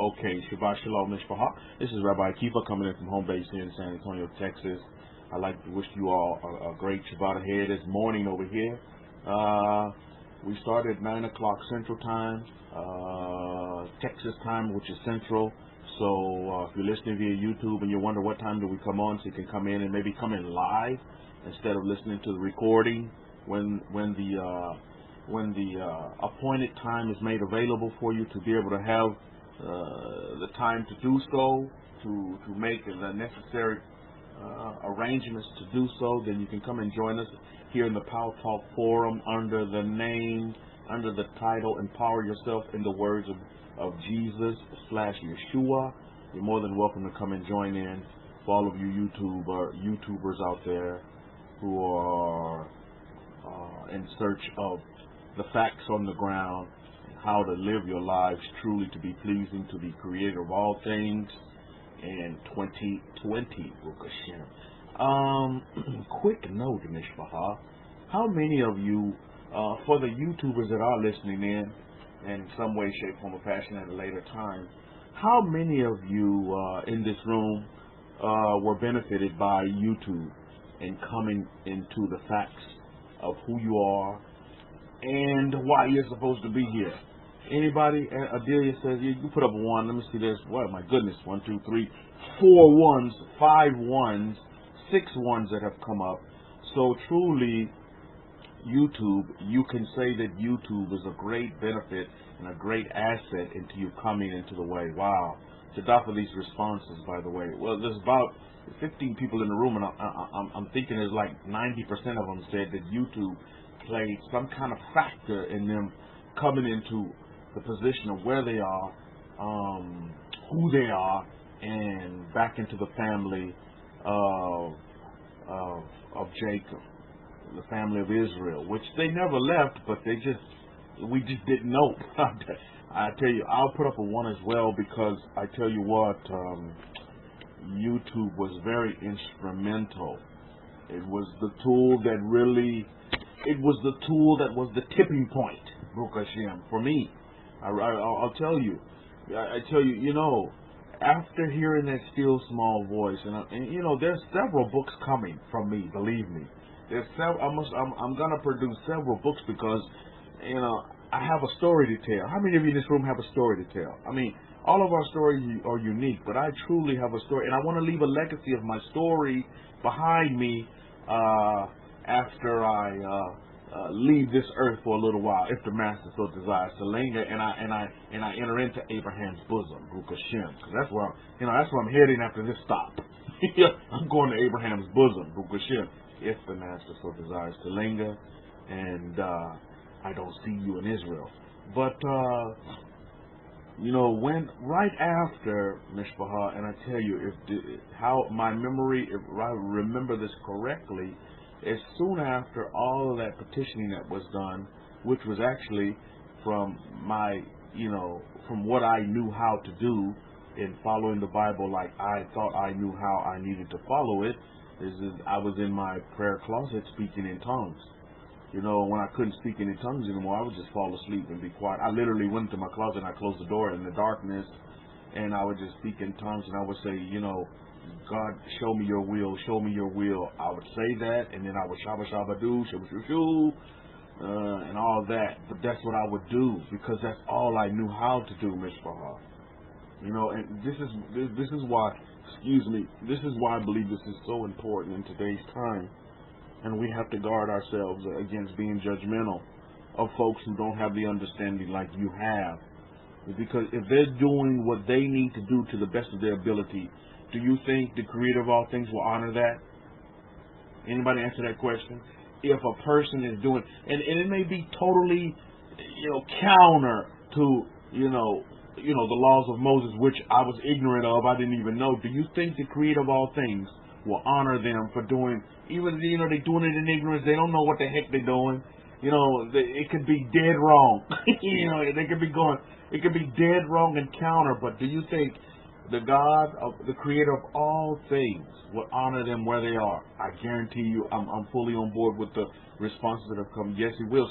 Okay, Shabbat Shalom, Mishpaha. This is Rabbi Kefa coming in from home base here in San Antonio, Texas. I'd like to wish you all a great Shabbat ahead. It's morning over here. We started at 9 o'clock Central Time, Texas time, which is Central. So if you're listening via YouTube and you wonder what time do we come on, so you can come in and maybe come in live instead of listening to the recording when the appointed time is made available for you to be able to have the time to do so, to make the necessary arrangements to do so, then you can come and join us here in the Power Talk Forum under the title Empower Yourself in the Words of Jesus / Yeshua. You're more than welcome to come and join in. For all of you YouTubers out there who are in search of the facts on the ground, how to live your lives truly to be pleasing to the Creator of all things in 2020. Quick note, Mishpaha. How many of you, for the YouTubers that are listening in some way, shape, form, or fashion at a later time, how many of you in this room were benefited by YouTube and coming into the facts of who you are and why you're supposed to be here? Anybody? Adelia says, you put up a 1. Let me see this. What? My goodness. 1, 2, 3, 4 1s, 5 1s, 6 1s that have come up. So truly, YouTube, you can say that YouTube is a great benefit and a great asset into you coming into the way. Wow. Chadasha, these responses, by the way. Well, there's about 15 people in the room, and I'm thinking there's like 90% of them said that YouTube played some kind of factor in them coming into the position of where they are, who they are, and back into the family of Jacob, the family of Israel, which they never left, but we just didn't know. I tell you, I'll put up a 1 as well, because I tell you what, YouTube was very instrumental. It was the tool that was the tipping point, Baruch Hashem, for me. I'll tell you, you know, after hearing that still small voice, and you know, there's several books coming from me, believe me. There's I'm gonna produce several books, because, you know, I have a story to tell. How many of you in this room have a story to tell? I mean, all of our stories are unique, but I truly have a story, and I want to leave a legacy of my story behind me after I leave this earth for a little while, if the Master so desires to linger, and I enter into Abraham's bosom, Baruch Hashem, because that's where I'm heading after this stop. I'm going to Abraham's bosom, Baruch Hashem, if the Master so desires to linger, and I don't see you in Israel. But you know, when right after Mishpaha, and I tell you, how my memory, if I remember this correctly, is soon after all of that petitioning that was done, which was actually from from what I knew how to do in following the Bible like I thought I knew how I needed to follow it, I was in my prayer closet speaking in tongues. You know, when I couldn't speak any tongues anymore, I would just fall asleep and be quiet. I literally went into my closet and I closed the door in the darkness, and I would just speak in tongues, and I would say, you know, God, show me your will, show me your will. I would say that, and then I would shabba shabba do, shabba shoo, and all that. But that's what I would do, because that's all I knew how to do, Mishpaha. You know, and this is why, this is why I believe this is so important in today's time. And we have to guard ourselves against being judgmental of folks who don't have the understanding like you have. Because if they're doing what they need to do to the best of their ability, do you think the Creator of all things will honor that? Anybody answer that question? If a person is doing, and it may be totally, you know, counter to, you know, the laws of Moses, which I was ignorant of, I didn't even know. Do you think the Creator of all things will honor them for doing, even, you know, they're doing it in ignorance, they don't know what the heck they're doing. You know, it could be dead wrong. You know, they could be going, it could be dead wrong and counter, but do you think the God of the Creator of all things will honor them where they are. I guarantee you, I'm fully on board with the responses that have come. Yes, He will.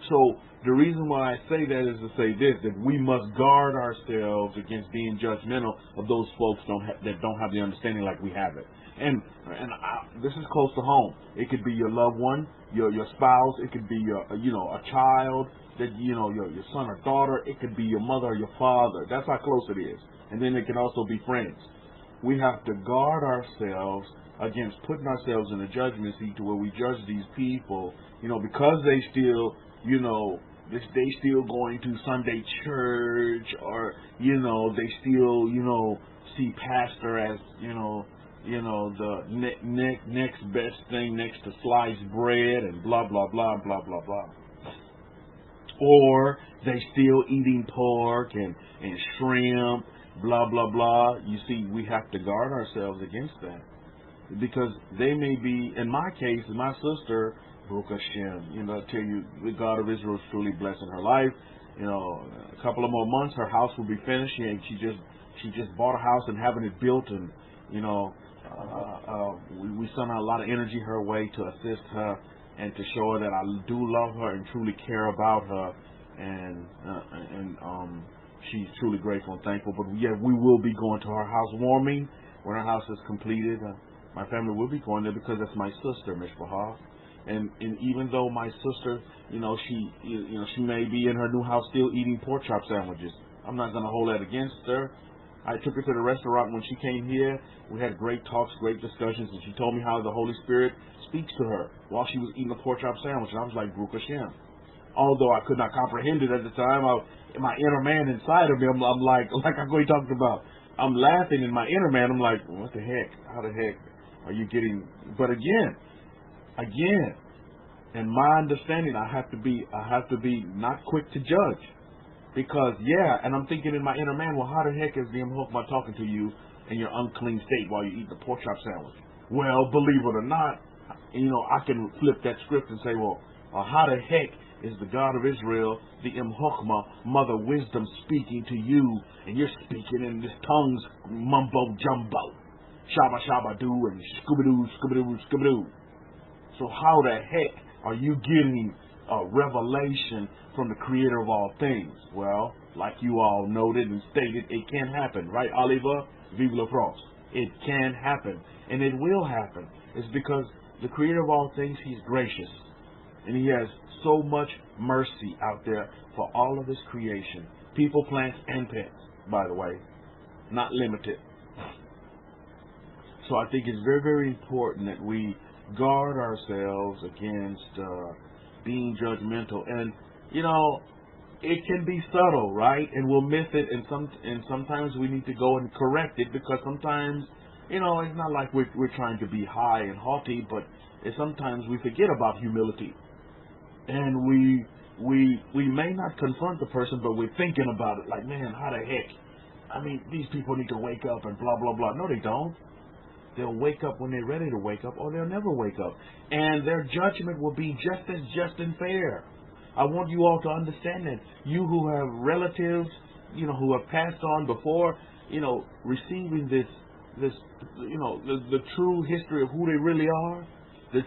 So the reason why I say that is to say this: that we must guard ourselves against being judgmental of those folks that don't have the understanding like we have it. And this is close to home. It could be your loved one, your spouse. It could be your a child that your son or daughter. It could be your mother or your father. That's how close it is. And then it can also be friends. We have to guard ourselves against putting ourselves in a judgment seat to where we judge these people, because they still, they still going to Sunday church, or they still, see pastor as the next best thing next to sliced bread and blah blah blah blah blah blah. Or they still eating pork and shrimp, blah blah blah. You see, we have to guard ourselves against that, because they may be, in my case, my sister, Baruch Hashem, I tell you, the God of Israel is truly blessing her life. A couple of more months, her house will be finished, and she just bought a house and having it built, and we sent a lot of energy her way to assist her and to show her that I do love her and truly care about her, and she's truly grateful and thankful. But yeah, we will be going to her housewarming when her house is completed. My family will be going there because that's my sister, Mishpachah. And even though my sister, she may be in her new house still eating pork chop sandwiches, I'm not going to hold that against her. I took her to the restaurant when she came here. We had great talks, great discussions, and she told me how the Holy Spirit speaks to her while she was eating a pork chop sandwich. And I was like, Baruch Hashem. Although I could not comprehend it at the time, my inner man inside of me, I'm like I'm going talked about. I'm laughing in my inner man. I'm like, what the heck? How the heck are you getting? But again, in my understanding, I have to be not quick to judge. Because, and I'm thinking in my inner man, well, how the heck is the Chokmah talking to you in your unclean state while you eat the pork chop sandwich? Well, believe it or not, I can flip that script and say, well, how the heck is the God of Israel, the Chokmah, Mother Wisdom, speaking to you, and you're speaking in this tongues mumbo jumbo, shabba shabba doo and scooby-doo, scooby-doo, scooby-doo. So how the heck are you getting a revelation from the Creator of all things? Well, like you all noted and stated, it can happen, right, Oliver? Vive la France. It can happen, and it will happen. It's because the Creator of all things, He's gracious, and He has so much mercy out there for all of His creation. People, plants, and pets, by the way, not limited. So I think it's very, very important that we guard ourselves against being judgmental. And it can be subtle, right? And we'll miss it, and sometimes we need to go and correct it, because sometimes it's not like we're trying to be high and haughty, but sometimes we forget about humility, and we may not confront the person, but we're thinking about it like, man, how the heck? I mean, these people need to wake up and blah blah blah. No, they don't. They'll wake up when they're ready to wake up, or they'll never wake up. And their judgment will be just and fair. I want you all to understand that. You who have relatives, who have passed on before, receiving this, the true history of who they really are, the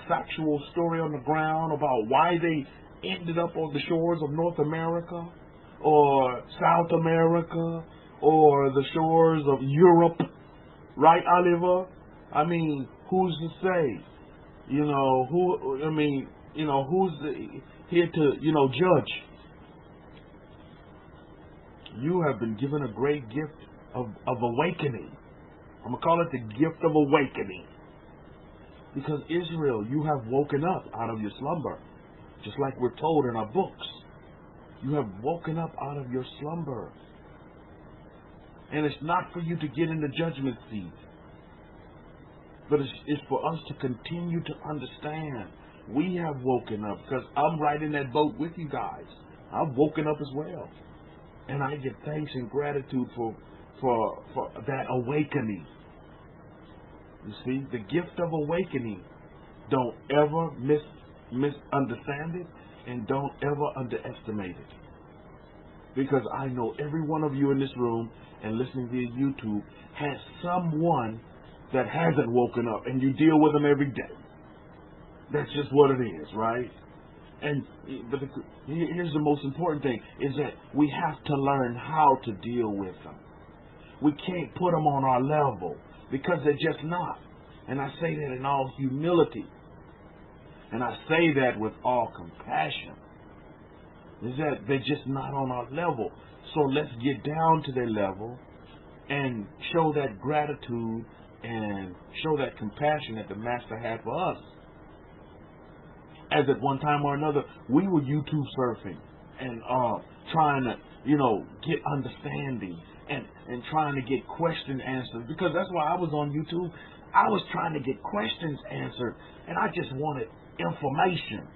factual story on the ground about why they ended up on the shores of North America, or South America, or the shores of Europe. Right, Oliver? I mean, who's to say? Who's here to, judge? You have been given a great gift of awakening. I'm going to call it the gift of awakening. Because Israel, you have woken up out of your slumber. Just like we're told in our books. You have woken up out of your slumber. And it's not for you to get in the judgment seat, but it's for us to continue to understand. We have woken up, because I'm right in that boat with you guys. I've woken up as well, and I give thanks and gratitude for that awakening. You see, the gift of awakening. Don't ever misunderstand it, and don't ever underestimate it. Because I know every one of you in this room and listening via YouTube has someone that hasn't woken up, and you deal with them every day. That's just what it is, right? But here's the most important thing, is that we have to learn how to deal with them. We can't put them on our level because they're just not. And I say that in all humility. And I say that with all compassion. Is that they're just not on our level. So let's get down to their level and show that gratitude and show that compassion that the Master had for us. As at one time or another, we were YouTube surfing and trying to, get understanding and trying to get question answers. Because that's why I was on YouTube. I was trying to get questions answered, and I just wanted information.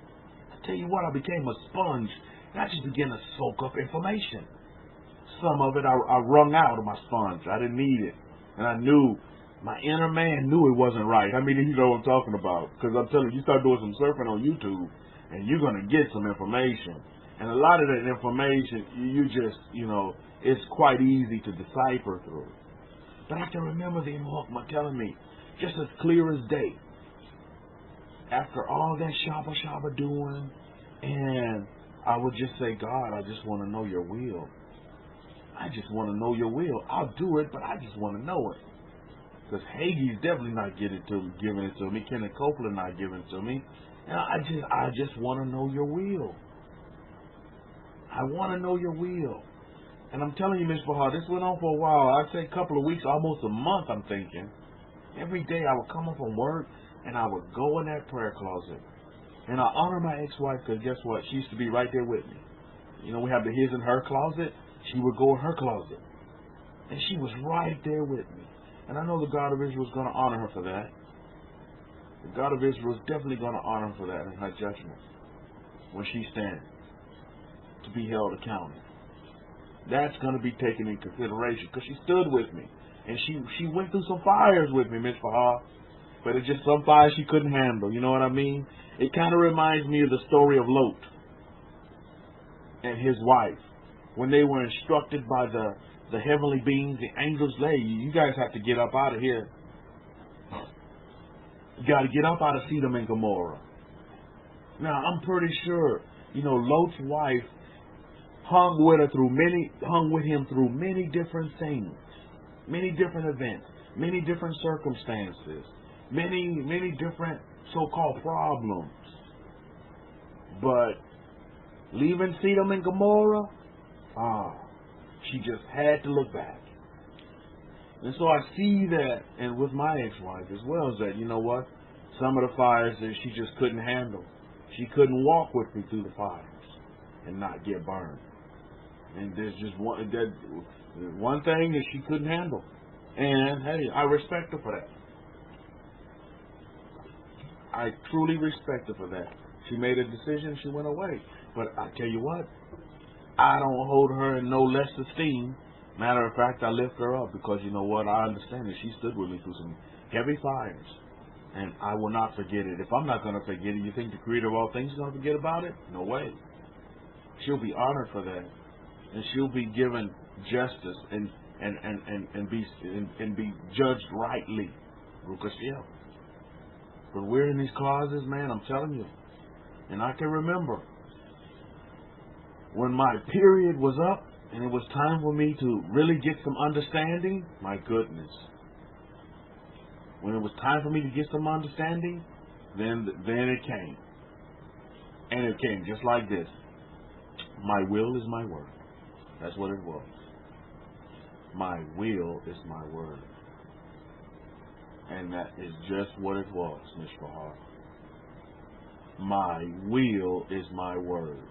I tell you what, I became a sponge, and I just began to soak up information. Some of it I wrung out of my sponge. I didn't need it. And I knew, my inner man knew it wasn't right. I mean, you know what I'm talking about. Because I'm telling you, you start doing some surfing on YouTube, and you're going to get some information. And a lot of that information, you just, it's quite easy to decipher through. But I can remember the Imam telling me, just as clear as day, after all that Shabba doing, and I would just say, God, I just want to know your will. I just want to know your will. I'll do it, but I just want to know it. Because Hagee's definitely not giving it to me. Kenneth Copeland not giving it to me. And I just want to know your will. I want to know your will. And I'm telling you, Miss Bahar, this went on for a while. I'd say a couple of weeks, almost a month, I'm thinking. Every day I would come up from work, and I would go in that prayer closet. And I honor my ex-wife, because guess what? She used to be right there with me. We have the his and her closet. She would go in her closet. And she was right there with me. And I know the God of Israel is going to honor her for that. The God of Israel is definitely going to honor her for that in her judgment when she stands to be held accountable. That's going to be taken in consideration because she stood with me. And she went through some fires with me, Miss Bahar. But it's just some fires she couldn't handle. You know what I mean? It kind of reminds me of the story of Lot and his wife. When they were instructed by the heavenly beings, the angels, you guys have to get up out of here. You got to get up out of Sodom and Gomorrah. Now, I'm pretty sure, Lot's wife hung with him through many different things, many different events, many different circumstances, many different so-called problems. But leaving Sodom and Gomorrah, she just had to look back. And so I see that, and with my ex-wife as well, is that, some of the fires that she just couldn't handle. She couldn't walk with me through the fires and not get burned. And there's just one thing that she couldn't handle. And, hey, I respect her for that. I truly respect her for that. She made a decision, she went away. But I tell you what, I don't hold her in no less esteem. Matter of fact, I lift her up because you know what? I understand that she stood with me through some heavy fires. And I will not forget it. If I'm not going to forget it, you think the Creator of all things is going to forget about it? No way. She'll be honored for that. And she'll be given justice and be judged rightly. But we're in these closets, man, I'm telling you. And I can remember when my period was up and it was time for me to really get some understanding, my goodness. When it was time for me to get some understanding, then it came. And it came just like this. My will is my word. That's what it was. My will is my word. And that is just what it was, Miss Bahar. My will is my word.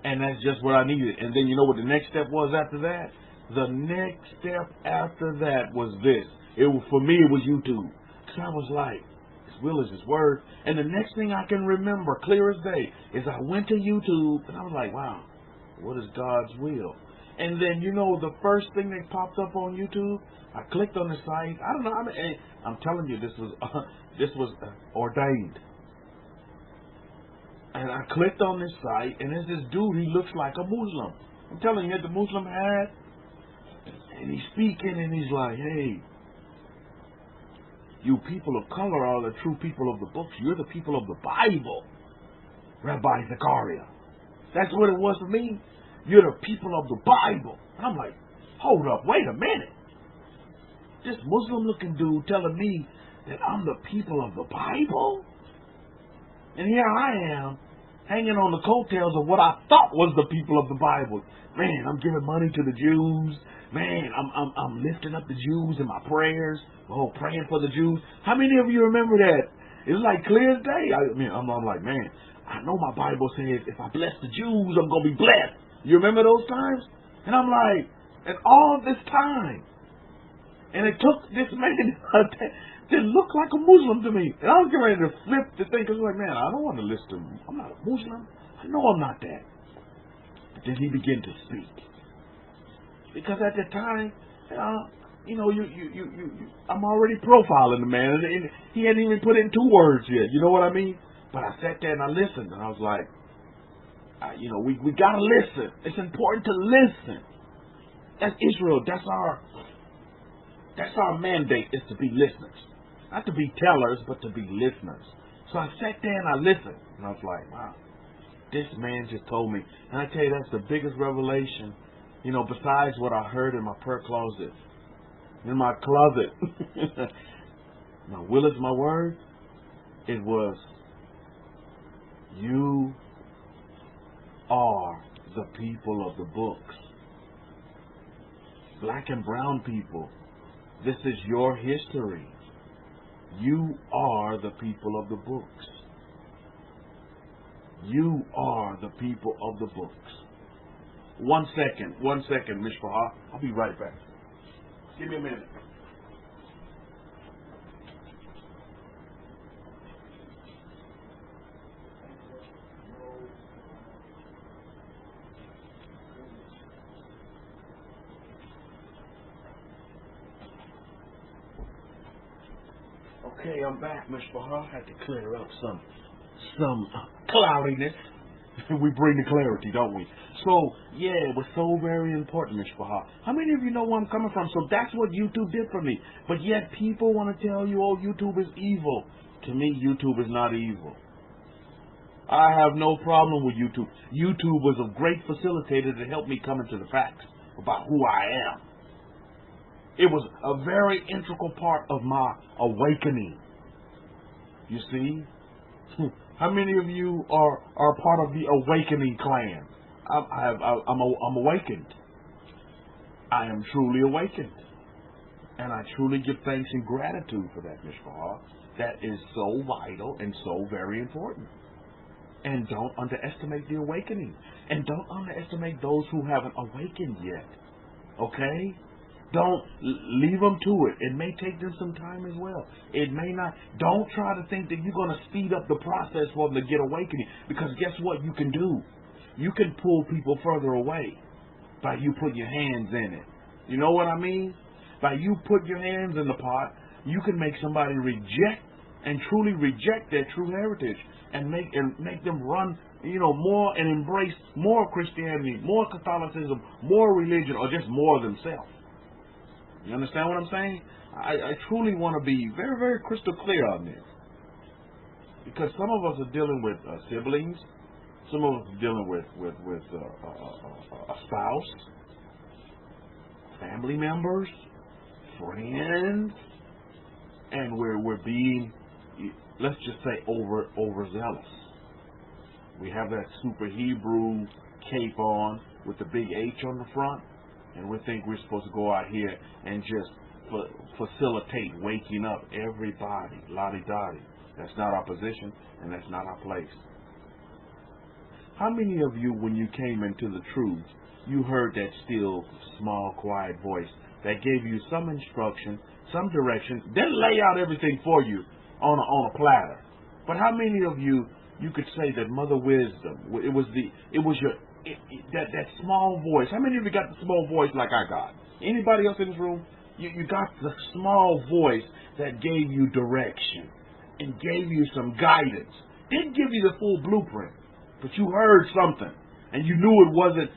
And that's just what I needed. And then you know what the next step was after that? The next step after that was this. For me, it was YouTube. Because I was like, His will is His word. And the next thing I can remember, clear as day, is I went to YouTube and I was like, wow, what is God's will? And then, the first thing that popped up on YouTube, I clicked on the site. I don't know. I'm telling you, this was ordained. And I clicked on this site, and there's this dude. He looks like a Muslim. I'm telling you, the Muslim hat, and he's speaking, and he's like, hey, you people of color are the true people of the books. You're the people of the Bible, Rabbi Zakaria. That's what it was for me. You're the people of the Bible. And I'm like, hold up, wait a minute. This Muslim-looking dude telling me that I'm the people of the Bible? And here I am, hanging on the coattails of what I thought was the people of the Bible. Man, I'm giving money to the Jews. Man, I'm lifting up the Jews in my prayers. Oh, praying for the Jews. How many of you remember that? It was like clear as day. I'm like, man, I know my Bible says if I bless the Jews, I'm going to be blessed. You remember those times? And I'm like, and all this time, and it took this man to look like a Muslim to me. And I was getting ready to flip the thing, because I was like, man, I don't want to listen. I'm not a Muslim. I know I'm not that. But then he began to speak. Because at the time, I'm already profiling the man. And he hadn't even put in 2 words yet. You know what I mean? But I sat there and I listened. And I was like, we got to listen. It's important to listen. That's Israel. That's our mandate, is to be listeners. Not to be tellers, but to be listeners. So I sat there and I listened. And I was like, wow, this man just told me. And I tell you, that's the biggest revelation, besides what I heard in my prayer closet. In my closet. Now, will is my word? It was, you are the people of the books. Black and brown people, this is your history. You are the people of the books. You are the people of the books. 1 second, Mishpah. I'll be right back. Give me a minute. Okay, I'm back, Mishpah. I had to clear up some cloudiness. We bring the clarity, don't we? So, yeah, it was so very important, Mishpah. How many of you know where I'm coming from? So that's what YouTube did for me. But yet people want to tell you, oh, YouTube is evil. To me, YouTube is not evil. I have no problem with YouTube. YouTube was a great facilitator to help me come into the facts about who I am. It was a very integral part of my awakening. You see? How many of you are part of the awakening clan? I'm awakened. I am truly awakened. And I truly give thanks and gratitude for that, Mishpah. That is so vital and so very important. And don't underestimate the awakening. And don't underestimate those who haven't awakened yet. Okay? Don't leave them to it. It may take them some time as well. It may not. Don't try to think that you're going to speed up the process for them to get awakening. Because guess what you can do? You can pull people further away by you putting your hands in it. You know what I mean? By you put your hands in the pot, you can make somebody reject and truly reject their true heritage and make them run, more and embrace more Christianity, more Catholicism, more religion, or just more themselves. You understand what I'm saying? I truly want to be very, very crystal clear on this. Because some of us are dealing with siblings. Some of us are dealing with a spouse, family members, friends, and we're being, let's just say, overzealous. We have that super Hebrew cape on with the big H on the front. And we think we're supposed to go out here and just facilitate waking up everybody, lottie-dottie. That's not our position, and that's not our place. How many of you, when you came into the truth, you heard that still, small, quiet voice that gave you some instruction, some direction, then lay out everything for you on a platter? But how many of you could say that Mother Wisdom, that small voice? How many of you got the small voice like I got? Anybody else in this room? You got the small voice that gave you direction and gave you some guidance. Didn't give you the full blueprint, but you heard something and you knew it wasn't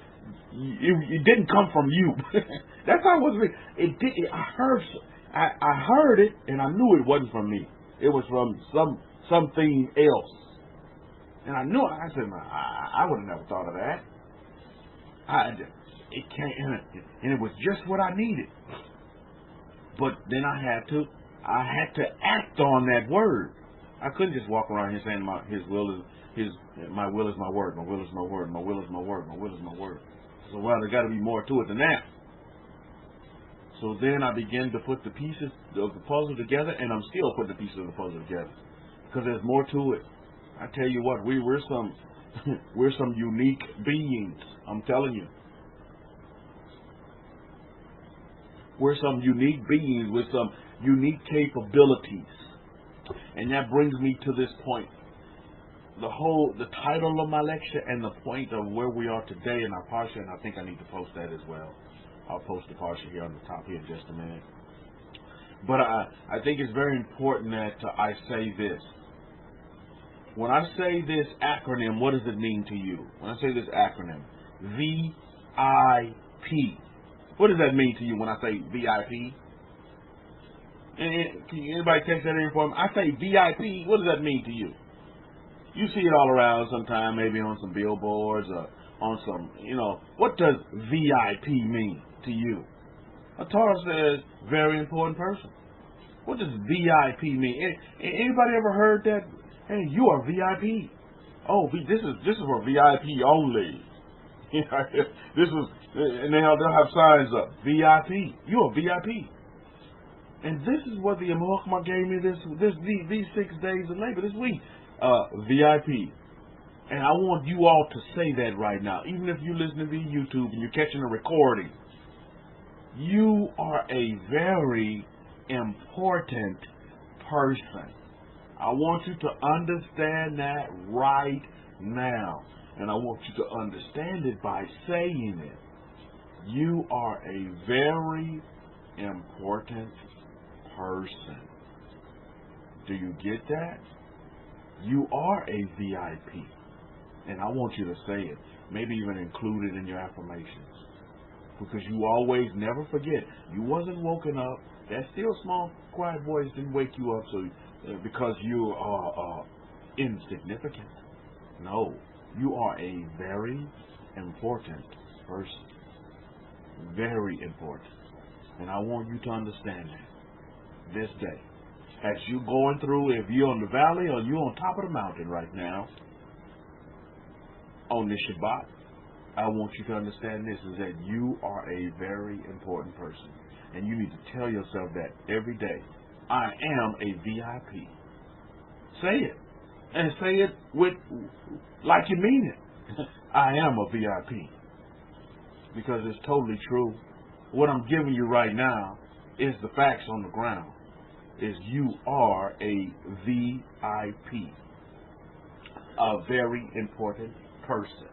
it didn't come from you. That's how it was. It did. I heard it, and I knew it wasn't from me. It was from something else, and I knew it. I said, I would have never thought of that. It can't, and it was just what I needed. But then I had to act on that word. I couldn't just walk around here saying my will is my word, my will is my word, my will is my word, my will is my word. So there's got to be more to it than that. So then I began to put the pieces of the puzzle together, and I'm still putting the pieces of the puzzle together because there's more to it. I tell you what, we're some unique beings. I'm telling you, we're some unique beings with some unique capabilities, and that brings me to this point. The title of my lecture and the point of where we are today in our parsha, and I think I need to post that as well. I'll post the parsha here on the top here in just a minute. But I think it's very important that I say this. When I say this acronym, what does it mean to you? When I say this acronym, VIP, what does that mean to you when I say VIP? And can anybody text that in for me? I say VIP, what does that mean to you? You see it all around sometime, maybe on some billboards or on some, what does VIP mean to you? A Torah says, very important person. What does VIP mean? Anybody ever heard that? Hey, you are VIP. Oh, this is for VIP only. And they'll have signs up, VIP. You are VIP. And this is what the Abrahamic-Faith gave me these 6 days of labor this week. VIP. And I want you all to say that right now. Even if you listen to the YouTube and you're catching a recording, you are a very important person. I want you to understand that right now. And I want you to understand it by saying it. You are a very important person. Do you get that? You are a VIP. And I want you to say it. Maybe even include it in your affirmations. Because you always never forget. You wasn't woken up. That still small, quiet voice didn't wake you up because you are insignificant. No. You are a very important person. Very important. And I want you to understand that this day. As you're going through, if you're on the valley or you're on top of the mountain right now, on this Shabbat, I want you to understand this, is that you are a very important person. And you need to tell yourself that every day. I am a VIP. Say it. And say it like you mean it. I am a VIP. Because it's totally true. What I'm giving you right now is the facts on the ground. Is you are a VIP. A very important person.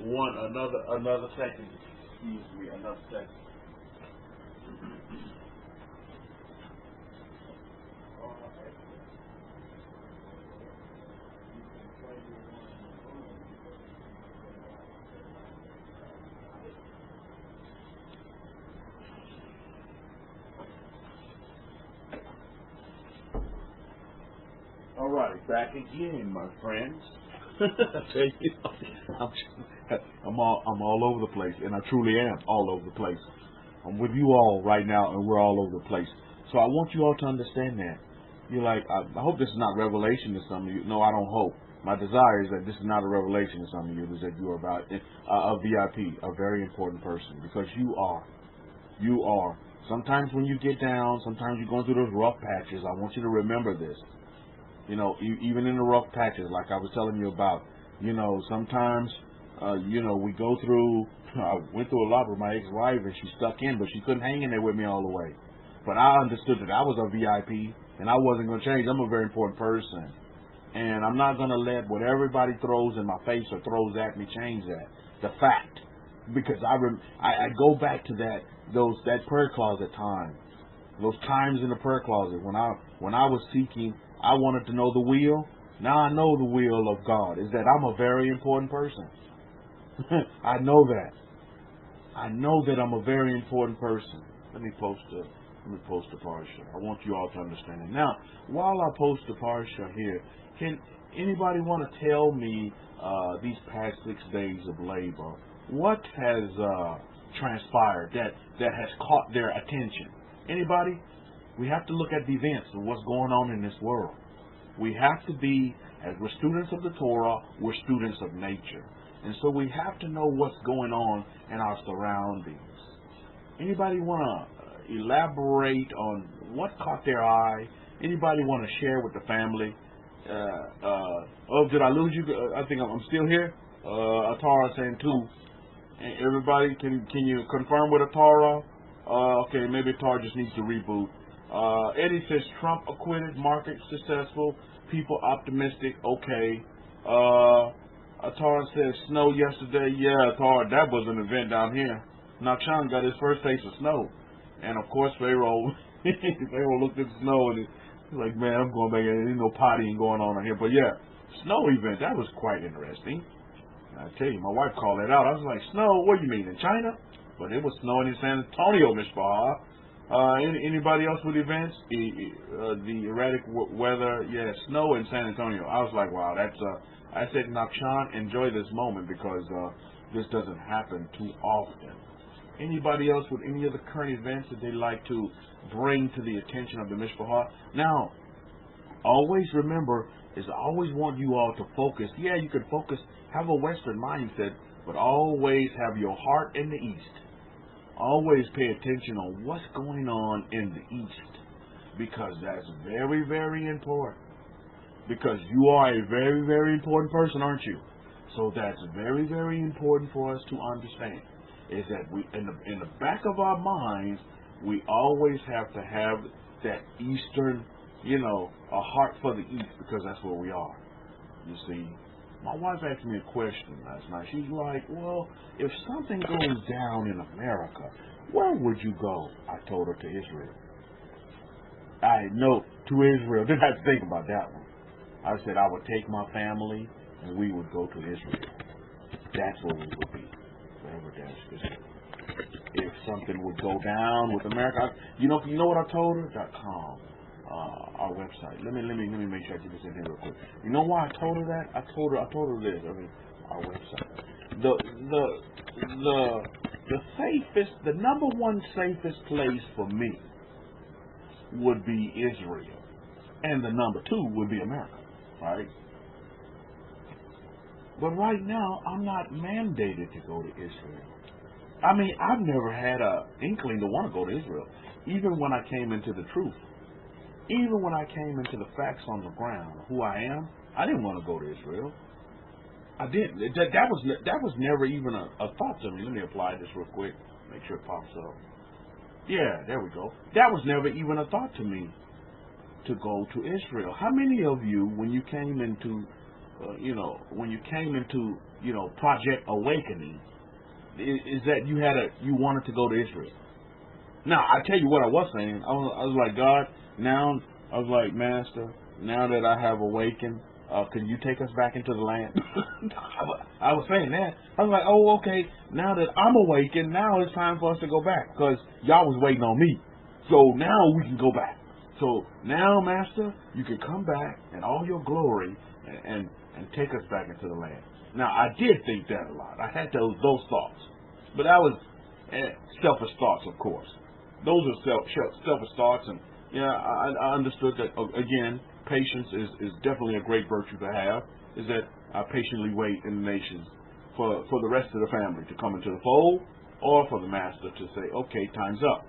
Another second. Excuse me, another second. All right, back again, my friends. I tell you, I'm all over the place, and I truly am all over the place. I'm with you all right now, and we're all over the place. So I want you all to understand that. You're like, I hope this is not revelation to some of you. No, I don't hope. My desire is that this is not a revelation to some of you. Is that you are about a VIP, a very important person, because you are. You are. Sometimes when you get down, sometimes you're going through those rough patches. I want you to remember this. Even in the rough patches, like I was telling you about, sometimes, we go through, I went through a lot with my ex-wife, and she stuck in, but she couldn't hang in there with me all the way. But I understood that I was a VIP, and I wasn't going to change. I'm a very important person. And I'm not going to let what everybody throws in my face or throws at me change that. The fact. Because I go back to that prayer closet time. Those times in the prayer closet when I was seeking, I wanted to know the will. Now I know the will of God is that I'm a very important person. I know that. I know that I'm a very important person. Let me post the parsha. I want you all to understand it. Now, while I post the parsha here, can anybody want to tell me these past 6 days of labor, what has transpired that has caught their attention? Anybody? We have to look at the events of what's going on in this world. We have to be, as we're students of the Torah, we're students of nature. And so we have to know what's going on in our surroundings. Anybody want to elaborate on what caught their eye? Anybody want to share with the family? Oh, did I lose you? I think I'm still here. Atara saying 2. Everybody, can you confirm with Atara? Okay, maybe Atara just needs to reboot. Eddie says Trump acquitted, market successful, people optimistic. Okay. Atara says snow yesterday. Yeah, Atara, that was an event down here. Nakshan got his first taste of snow, and of course Pharaoh looked at the snow and he's like, man, I'm going back. There's no partying going on here. But yeah, snow event, that was quite interesting. I tell you, my wife called that out. I was like, snow? What do you mean, in China? But it was snowing in San Antonio, Mishpah. Anybody else with events? The erratic weather, yeah, snow in San Antonio. I was like, wow, that's I said, Nakshan, enjoy this moment because this doesn't happen too often. Anybody else with any of the current events that they'd like to bring to the attention of the Mishpah? Now, always remember, is I always want you all to focus. Yeah, you can focus, have a Western mindset, but always have your heart in the East. Always pay attention on what's going on in the East, because that's very, very important. Because you are a very, very important person, aren't you? So that's very, very important for us to understand. Is that we, in the back of our minds, we always have to have that Eastern, a heart for the East, because that's where we are. You see, my wife asked me a question last night. She's like, well, if something goes down in America, where would you go? I told her to Israel. I know, to Israel. Didn't have to think about that one. I said I would take my family and we would go to Israel. That's where we would be. Wherever that's Israel. If something would go down with America, you know what I told her? .com. Our website. Let me make sure I get this in here real quick. You know why I told her that? I told her this. Our website. The safest, the number one safest place for me would be Israel, and the number 2 would be America, right? But right now, I'm not mandated to go to Israel. I mean, I've never had a inkling to want to go to Israel, even when I came into the truth. Even when I came into the facts on the ground, who I am, I didn't want to go to Israel. I didn't. That was never even a thought to me. Let me apply this real quick. Make sure it pops up. Yeah, there we go. That was never even a thought to me to go to Israel. How many of you, when you came into, Project Awakening, is that you wanted to go to Israel? Now, I tell you what I was saying. I was like, God. Now, I was like, Master, now that I have awakened, can you take us back into the land? I was saying that. I was like, oh, okay, now that I'm awakened, now it's time for us to go back, because y'all was waiting on me. So now we can go back. So now, Master, you can come back in all your glory and take us back into the land. Now, I did think that a lot. I had those thoughts. But that was selfish thoughts, of course. Those are selfish thoughts, and yeah, I understood that, again, patience is definitely a great virtue to have, is that I patiently wait in the nations for the rest of the family to come into the fold, or for the Master to say, okay, time's up.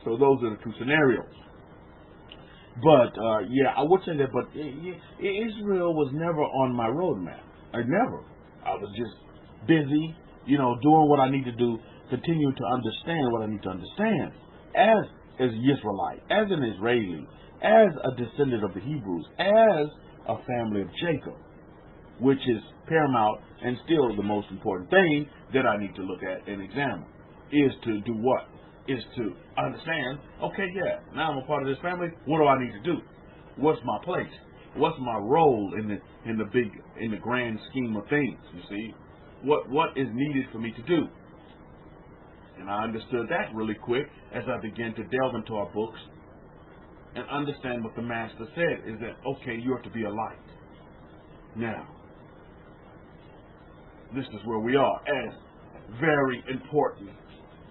So those are the 2 scenarios. But, yeah, I would say that, but Israel was never on my roadmap. I was just busy, doing what I need to do, continuing to understand what I need to understand. As an Israelite, as an Israeli, as a descendant of the Hebrews, as a family of Jacob, which is paramount and still the most important thing that I need to look at and examine, is to do what? Is to understand, okay, yeah, now I'm a part of this family, what do I need to do? What's my place? What's my role in the grand scheme of things, you see? What is needed for me to do? And I understood that really quick as I began to delve into our books and understand what the Master said, is that, okay, you are to be a light. Now, this is where we are as very important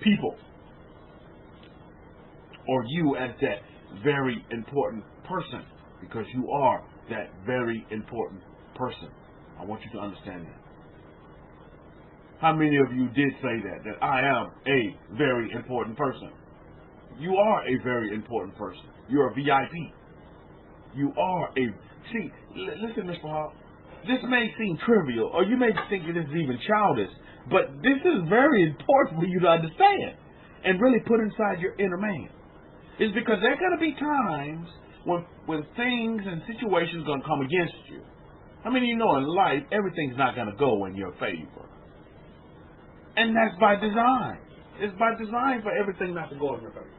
people, or you as that very important person, because you are that very important person. I want you to understand that. How many of you did say that I am a very important person? You are a very important person. You're a VIP. You are a... See, listen, Mr. Hall. This may seem trivial, or you may think this is even childish, but this is very important for you to understand and really put inside your inner man. It's because there are going to be times when things and situations are going to come against you. I mean, you know, in life, everything's not going to go in your favor. And that's by design. It's by design for everything not to go in your favor.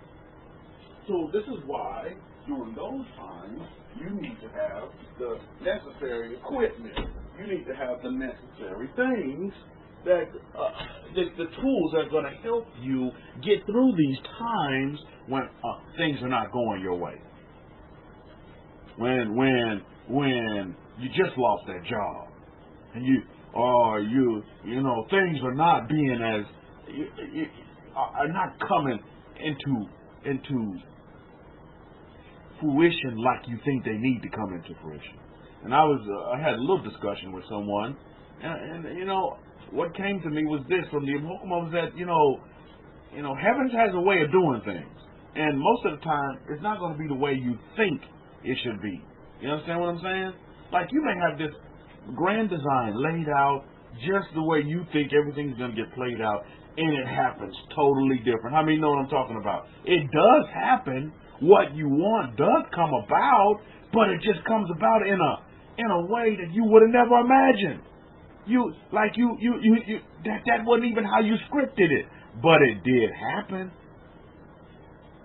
So this is why, during those times, you need to have the necessary equipment. You need to have the necessary things that, the tools that are going to help you get through these times when things are not going your way. When you just lost that job, and you know, things are not being as, are not coming into fruition like you think they need to come into fruition. And I had a little discussion with someone, and you know, what came to me was this from the Abrahamic-Faith, was that, you know, heaven has a way of doing things, and most of the time, it's not going to be the way you think it should be. You understand what I'm saying? Like, you may have this grand design laid out just the way you think everything's going to get played out, and it happens totally different. How many know what I'm talking about? It does happen. What you want does come about, but it just comes about in a way that you would have never imagined. That wasn't even how you scripted it, but it did happen.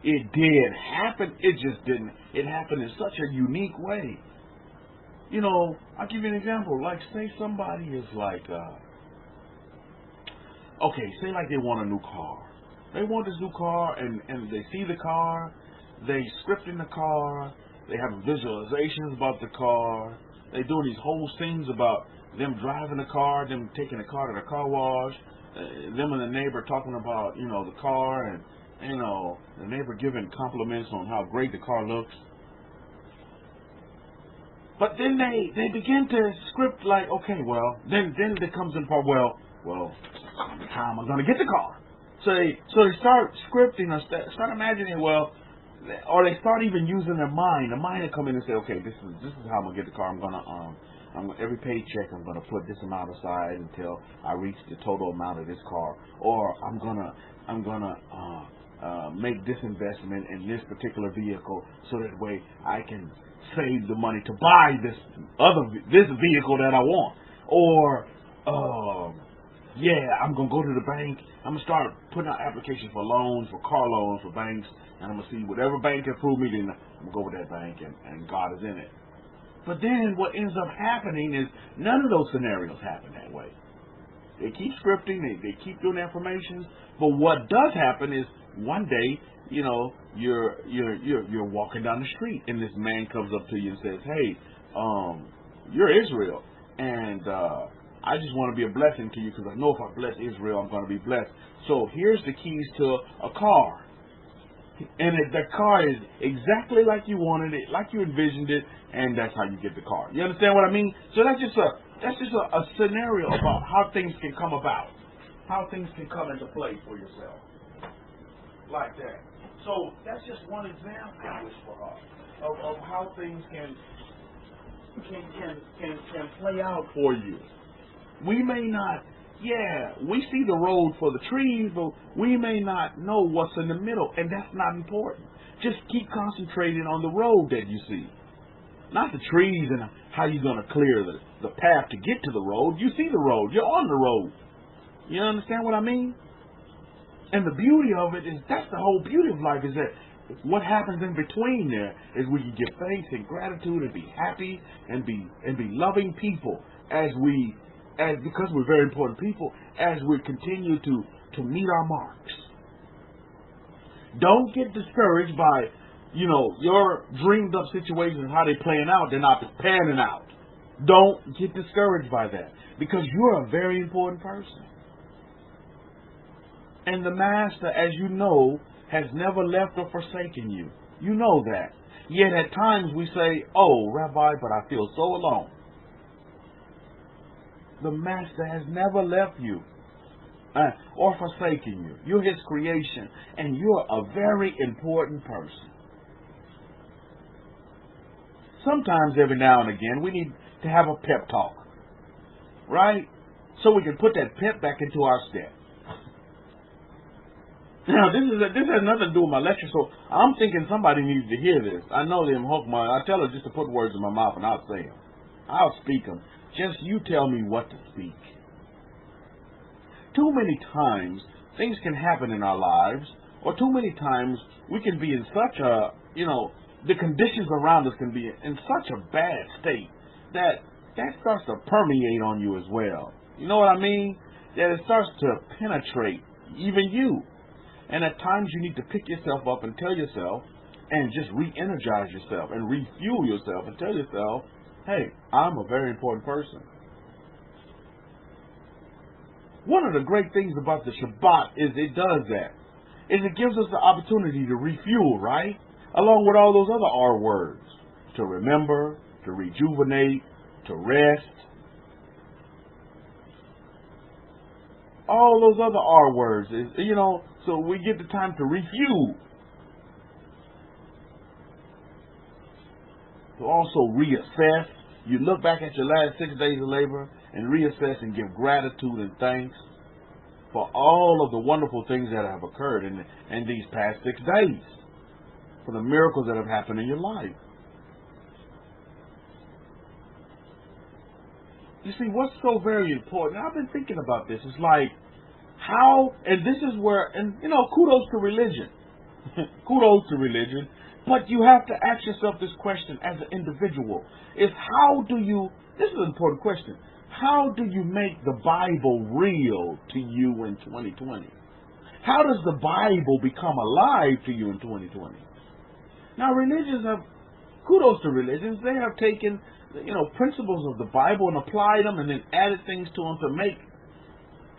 It did happen. It just didn't. It happened in such a unique way. You know, I'll give you an example. Like, say somebody is like, okay, say like they want a new car. They want this new car, and they see the car. They script in the car. They have visualizations about the car. They doing these whole things about them driving the car, them taking the car to the car wash, them and the neighbor talking about, you know, the car, and, you know, the neighbor giving compliments on how great the car looks. But then they begin to script like, okay, well, then there comes in the part, well, how am I going to get the car? So they start scripting or start imagining, well, or they start even using their mind. The mind will come in and say, okay, this is how I'm gonna get the car. Every paycheck I'm gonna put this amount aside until I reach the total amount of this car, or I'm gonna make this investment in this particular vehicle so that way I can save the money to buy this vehicle that I want. Or yeah, I'm gonna go to the bank. I'm gonna start putting out applications for loans, for car loans, for banks, and I'm gonna see whatever bank can approve me. Then I'm gonna go with that bank, and God is in it. But then what ends up happening is none of those scenarios happen that way. They keep scripting, they keep doing affirmations. But what does happen is one day, you know, you're walking down the street, and this man comes up to you and says, "Hey, you're Israel, and I just want to be a blessing to you because I know if I bless Israel, I'm going to be blessed. So here's the keys to a car." And the car is exactly like you wanted it, like you envisioned it, and that's how you get the car. You understand what I mean? So that's just a scenario about how things can come about, how things can come into play for yourself, like that. So that's just one example for us of how things can play out for you. We may not, we see the road for the trees, but we may not know what's in the middle, and that's not important. Just keep concentrating on the road that you see, not the trees and how you're going to clear the path to get to the road. You see the road. You're on the road. You understand what I mean? And the beauty of it is, that's the whole beauty of life, is that what happens in between there is we can give thanks and gratitude and be happy and be loving people because we're very important people, as we continue to meet our marks. Don't get discouraged by, your dreamed up situations, how they playing out. They're not panning out. Don't get discouraged by that, because you're a very important person. And the Master, as you know, has never left or forsaken you. You know that. Yet at times we say, oh, Rabbi, but I feel so alone. The Master has never left you or forsaken you. You're His creation, and you're a very important person. Sometimes, every now and again, we need to have a pep talk, right? So we can put that pep back into our step. Now, this has nothing to do with my lecture, so I'm thinking somebody needs to hear this. I know them Hokma. I tell her just to put words in my mouth, and I'll say them. I'll speak them. Just you tell me what to speak. Too many times, things can happen in our lives, or too many times, we can be in such a, the conditions around us can be in such a bad state that starts to permeate on you as well. You know what I mean? That it starts to penetrate even you. And at times you need to pick yourself up and tell yourself, and just re-energize yourself and refuel yourself and tell yourself, hey, I'm a very important person. One of the great things about the Shabbat is it does that. Is it gives us the opportunity to refuel, right? Along with all those other R words. To remember, to rejuvenate, to rest. All those other R words, so we get the time to refuel. To also reassess. You look back at your last 6 days of labor and reassess and give gratitude and thanks for all of the wonderful things that have occurred in these past 6 days. For the miracles that have happened in your life. You see, what's so very important, I've been thinking about this, it's like how, and this is where, and kudos to religion. Kudos to religion. But you have to ask yourself this question as an individual. Is this is an important question, how do you make the Bible real to you in 2020? How does the Bible become alive to you in 2020? Now, religions have, kudos to religions, they have taken, principles of the Bible and applied them and then added things to them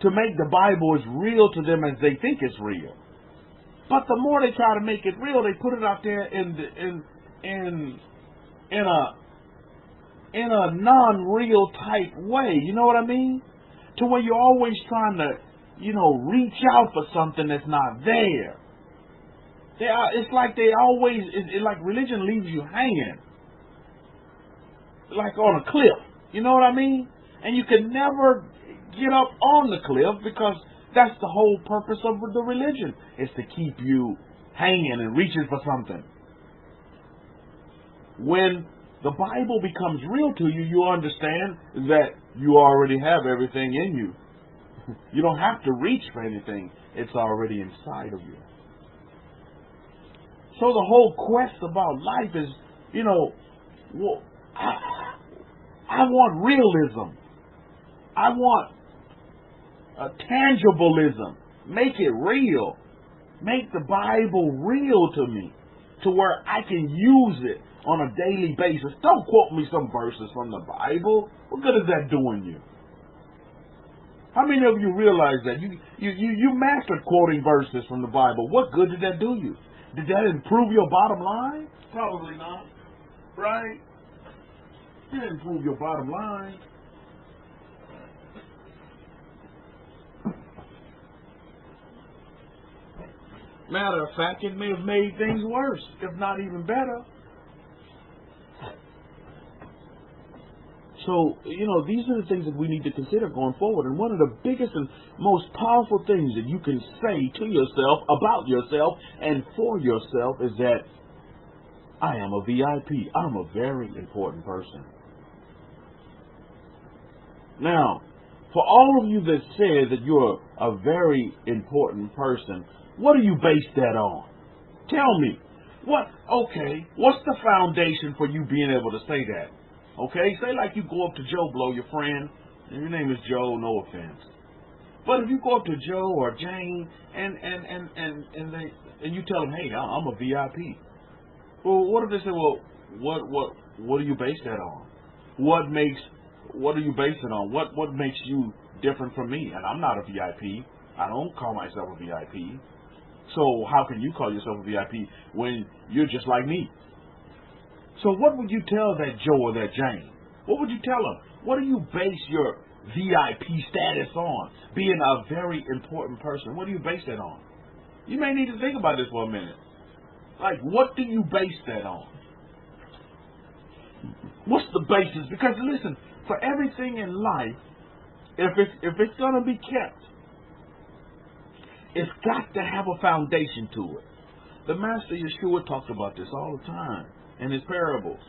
to make the Bible as real to them as they think it's real. But the more they try to make it real, they put it out there in a non-real type way. You know what I mean? To where you're always trying to, reach out for something that's not there. It's like like religion leaves you hanging. Like on a cliff. You know what I mean? And you can never get up on the cliff because that's the whole purpose of the religion. Is to keep you hanging and reaching for something. When the Bible becomes real to you, you understand that you already have everything in you. You don't have to reach for anything. It's already inside of you. So the whole quest about life is, I want realism. I want a tangibilism. Make it real. Make the Bible real to me, to where I can use it on a daily basis. Don't quote me some verses from the Bible. What good is that doing you? How many of you realize that you mastered quoting verses from the Bible? What good did that do you? Did that improve your bottom line? Probably not. Right? It didn't improve your bottom line. Matter of fact, it may have made things worse, if not even better. So, these are the things that we need to consider going forward. And one of the biggest and most powerful things that you can say to yourself, about yourself, and for yourself is that I am a VIP. I'm a very important person. Now, for all of you that say that you're a very important person, what do you base that on? Tell me. What's the foundation for you being able to say that? Okay, say like you go up to Joe Blow, your friend, and your name is Joe, no offense. But if you go up to Joe or Jane and you tell them, hey, I'm a VIP. Well, what if they say, well, what do you base that on? What do you base it on? What makes you different from me? And I'm not a VIP. I don't call myself a VIP. So how can you call yourself a VIP when you're just like me? So what would you tell that Joe or that Jane? What would you tell them? What do you base your VIP status on? Being a very important person. What do you base that on? You may need to think about this for a minute. Like, what do you base that on? What's the basis? Because listen, for everything in life, if it's gonna be kept, it's got to have a foundation to it. The Master Yeshua talked about this all the time in his parables.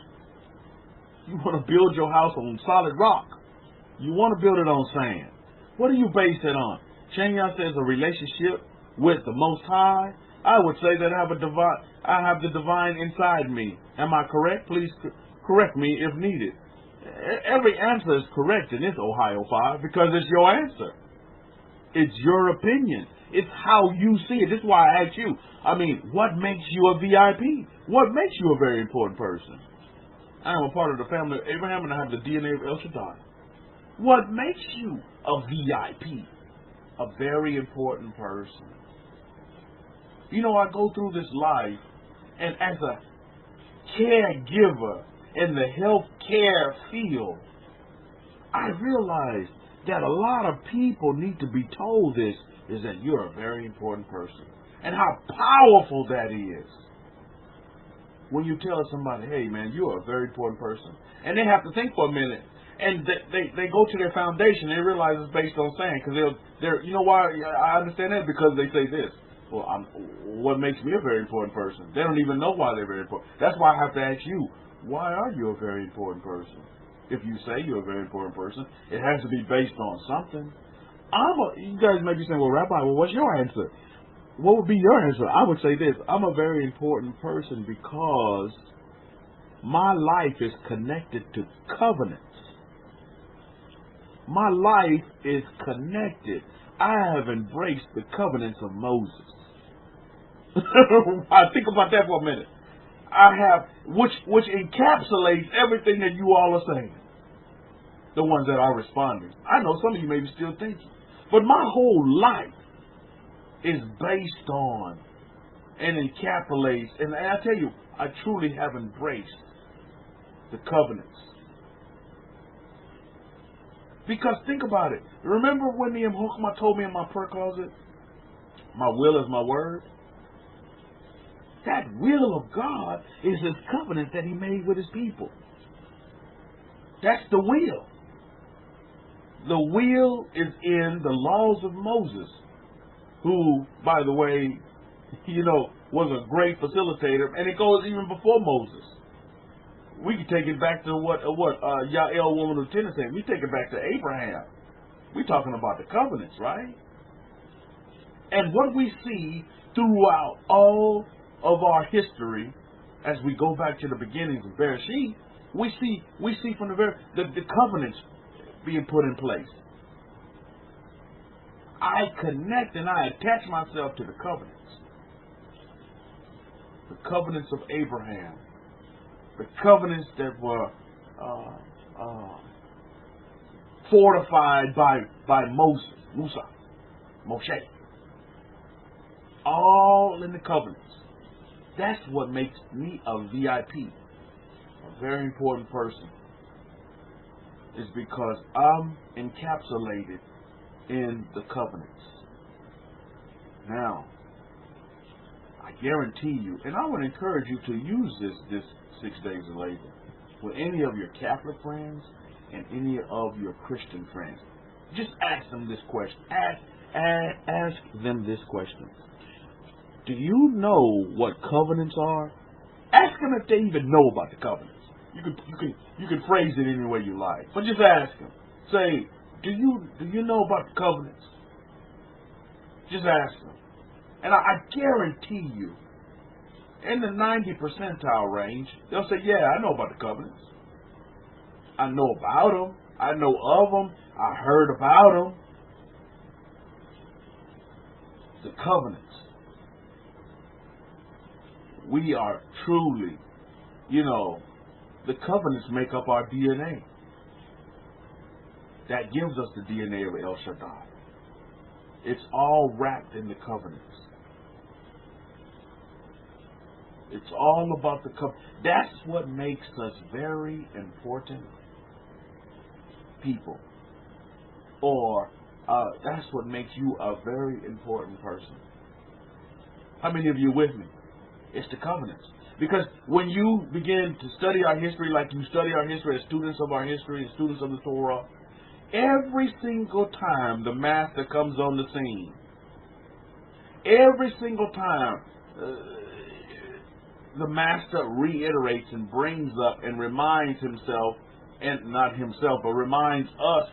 You want to build your house on solid rock. You want to build it on sand. What do you base it on? Shanya says a relationship with the Most High. I would say that I have the divine inside me. Am I correct? Please correct me if needed. Every answer is correct in this Ohio 5 because it's your answer. It's your opinion. It's how you see it. This is why I asked you. I mean, what makes you a VIP? What makes you a very important person? I am a part of the family of Abraham and I have the DNA of El Shaddai. What makes you a VIP? A very important person. You know, I go through this life, and as a caregiver in the healthcare field, I realize that a lot of people need to be told this, is that you're a very important person. And how powerful that is. When you tell somebody, hey man, you're a very important person. And they have to think for a minute. And they go to their foundation, they realize it's based on saying, because they're, you know why I understand that? Because they say this. Well, what makes me a very important person? They don't even know why they're very important. That's why I have to ask you, why are you a very important person? If you say you're a very important person, it has to be based on something. You guys may be saying, well, Rabbi, well, what's your answer? What would be your answer? I would say this. I'm a very important person because my life is connected to covenants. My life is connected. I have embraced the covenants of Moses. I think about that for a minute. I have, which encapsulates everything that you all are saying. The ones that are responding. I know some of you may be still thinking. But my whole life is based on and encapsulates, and I tell you, I truly have embraced the covenants. Because think about it. Remember when the Hokmah told me in my prayer closet, my will is my word? That will of God is his covenant that he made with his people. That's the will. The will is in the laws of Moses, who, by the way, was a great facilitator, and it goes even before Moses. We can take it back to what Yael, woman of Tennessee. We take it back to Abraham. We're talking about the covenants, right? And what we see throughout all of our history, as we go back to the beginnings of Bereshit, we see from the covenants being put in place. I connect and I attach myself to the covenants. The covenants of Abraham. The covenants that were fortified by Moshe. All in the covenants. That's what makes me a VIP. A very important person. Is because I'm encapsulated in the covenants. Now, I guarantee you, and I would encourage you to use this 6 days of labor with any of your Catholic friends and any of your Christian friends. Just ask them this question. Ask them this question. Do you know what covenants are? Ask them if they even know about the covenants. You can phrase it any way you like, but just ask them. Say, do you know about the covenants? Just ask them, and I guarantee you, in the 90 percentile range, they'll say, "Yeah, I know about the covenants. I know about them. I know of them. I heard about them." the covenants. We are truly, the covenants make up our DNA. That gives us the DNA of El Shaddai. It's all wrapped in the covenants. It's all about the covenant. That's what makes us very important people. Or that's what makes you a very important person. How many of you with me? It's the covenants. Because when you begin to study our history like you study our history as students of our history, as students of the Torah, every single time the master comes on the scene, every single time the master reiterates and brings up and reminds himself, and not himself, but reminds us,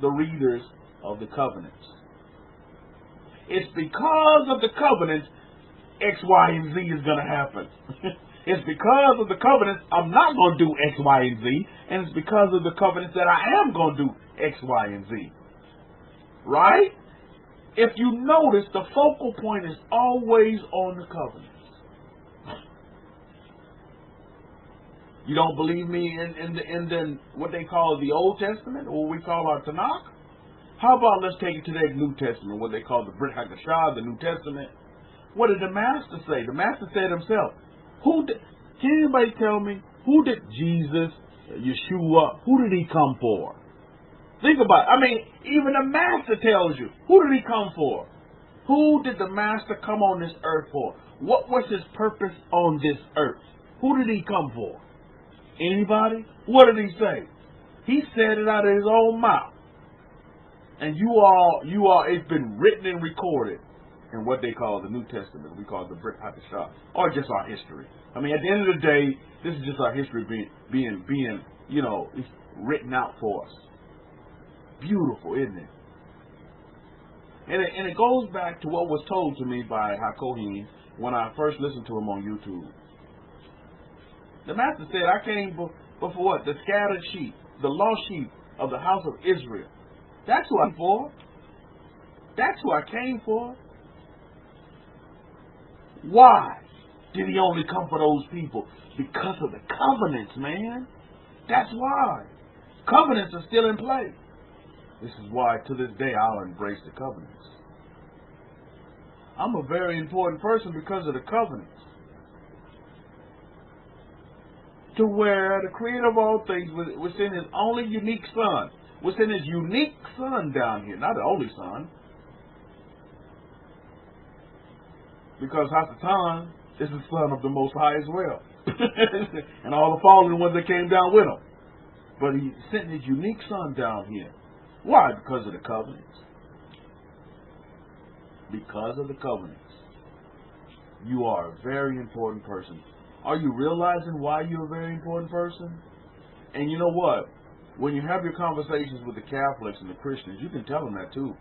the readers, of the covenants. It's because of the covenants X, Y, and Z is going to happen. It's because of the covenants I'm not going to do X, Y, and Z, and it's because of the covenants that I am going to do X, Y, and Z. Right? If you notice, the focal point is always on the covenants. You don't believe me in the what they call the Old Testament, or what we call our Tanakh? How about let's take it to the New Testament, what they call the Brit, the New Testament. What did the Master say? The Master said himself, can anybody tell me, who did Jesus, Yeshua, who did he come for? Think about it. Even the Master tells you, who did he come for? Who did the Master come on this earth for? What was his purpose on this earth? Who did he come for? Anybody? What did he say? He said it out of his own mouth. And you all, it's been written and recorded in what they call the New Testament. We call it the Brit, or just our history. At the end of the day, this is just our history being it's written out for us. Beautiful, isn't it? And it goes back to what was told to me by Hakohim when I first listened to him on YouTube. The Master said, I came before what? The scattered sheep, the lost sheep of the house of Israel. That's who I'm for. That's who I came for. Why did he only come for those people? Because of the covenants, man. That's why. Covenants are still in play. This is why, to this day, I'll embrace the covenants. I'm a very important person because of the covenants. To where the Creator of all things was send his only unique Son. Was send his unique Son down here. Not the only Son. Because Hasatan is the Son of the Most High as well. And all the fallen ones that came down with him. But he sent his unique Son down here. Why? Because of the covenants. Because of the covenants. You are a very important person. Are you realizing why you're a very important person? And you know what? When you have your conversations with the Catholics and the Christians, you can tell them that too.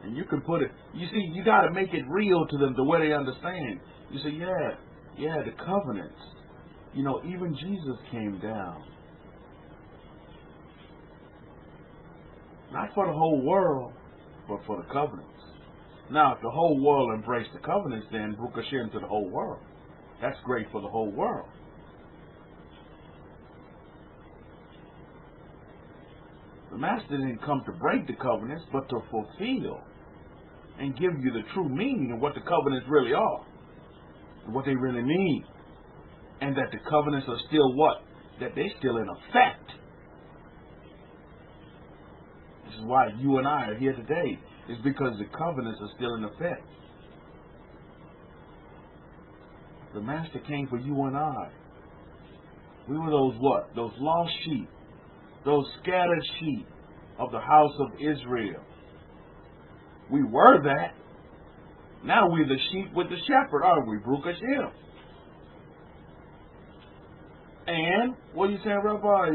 And you can put it, you see, you got to make it real to them the way they understand. You say, yeah, the covenants. Even Jesus came down. Not for the whole world, but for the covenants. Now, if the whole world embraced the covenants, then Baruch Hashem to the whole world. That's great for the whole world. The Master didn't come to break the covenants, but to fulfill and give you the true meaning of what the covenants really are and what they really mean. And that the covenants are still what? That they're still in effect. This is why you and I are here today. It's because the covenants are still in effect. The Master came for you and I. We were those what? Those lost sheep. Those scattered sheep of the house of Israel. We were that. Now we're the sheep with the shepherd, aren't we? Baruch Hashem. And what are you saying, Rabbi?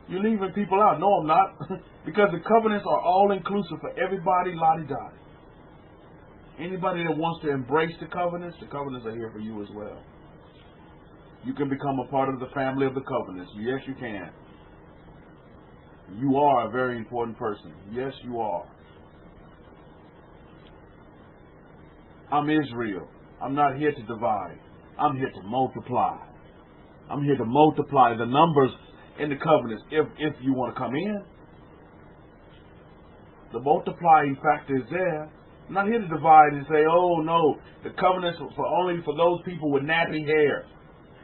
You're leaving people out. No, I'm not. Because the covenants are all inclusive for everybody, lottie-dottie. Anybody that wants to embrace the covenants are here for you as well. You can become a part of the family of the covenants. Yes, you can. You are a very important person. Yes, you are. I'm Israel. I'm not here to divide. I'm here to multiply. I'm here to multiply the numbers in the covenants if you want to come in. The multiplying factor is there. I'm not here to divide and say, oh no, the covenants are only for those people with nappy hair.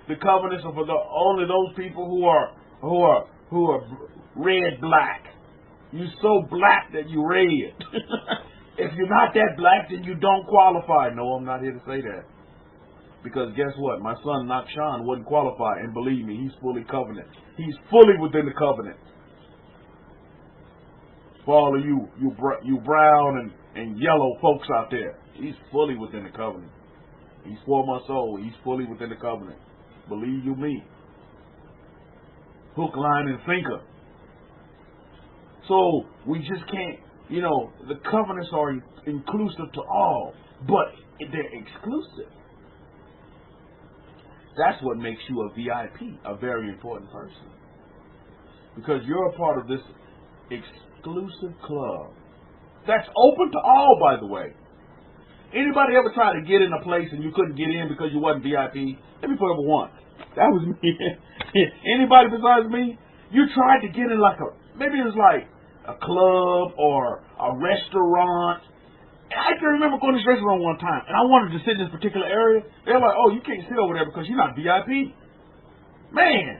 The covenants are for only those people who are red black. You so black that you red. If you're not that black, then you don't qualify. No, I'm not here to say that. Because guess what? My son Nakshan wouldn't qualify, and believe me, he's fully covenant. He's fully within the covenant. For all of you brown and yellow folks out there, he's fully within the covenant. He's 4 months old. He's fully within the covenant. Believe you me. Hook, line, and sinker. So we just can't, the covenants are inclusive to all, but they're exclusive. That's what makes you a VIP, a very important person. Because you're a part of this exclusive club. That's open to all, by the way. Anybody ever tried to get in a place and you couldn't get in because you wasn't VIP? Let me put up a 1. That was me. Anybody besides me? You tried to get in maybe it was like a club or a restaurant. I can remember going to this restaurant one time, and I wanted to sit in this particular area. They're like, oh, you can't sit over there because you're not VIP. Man,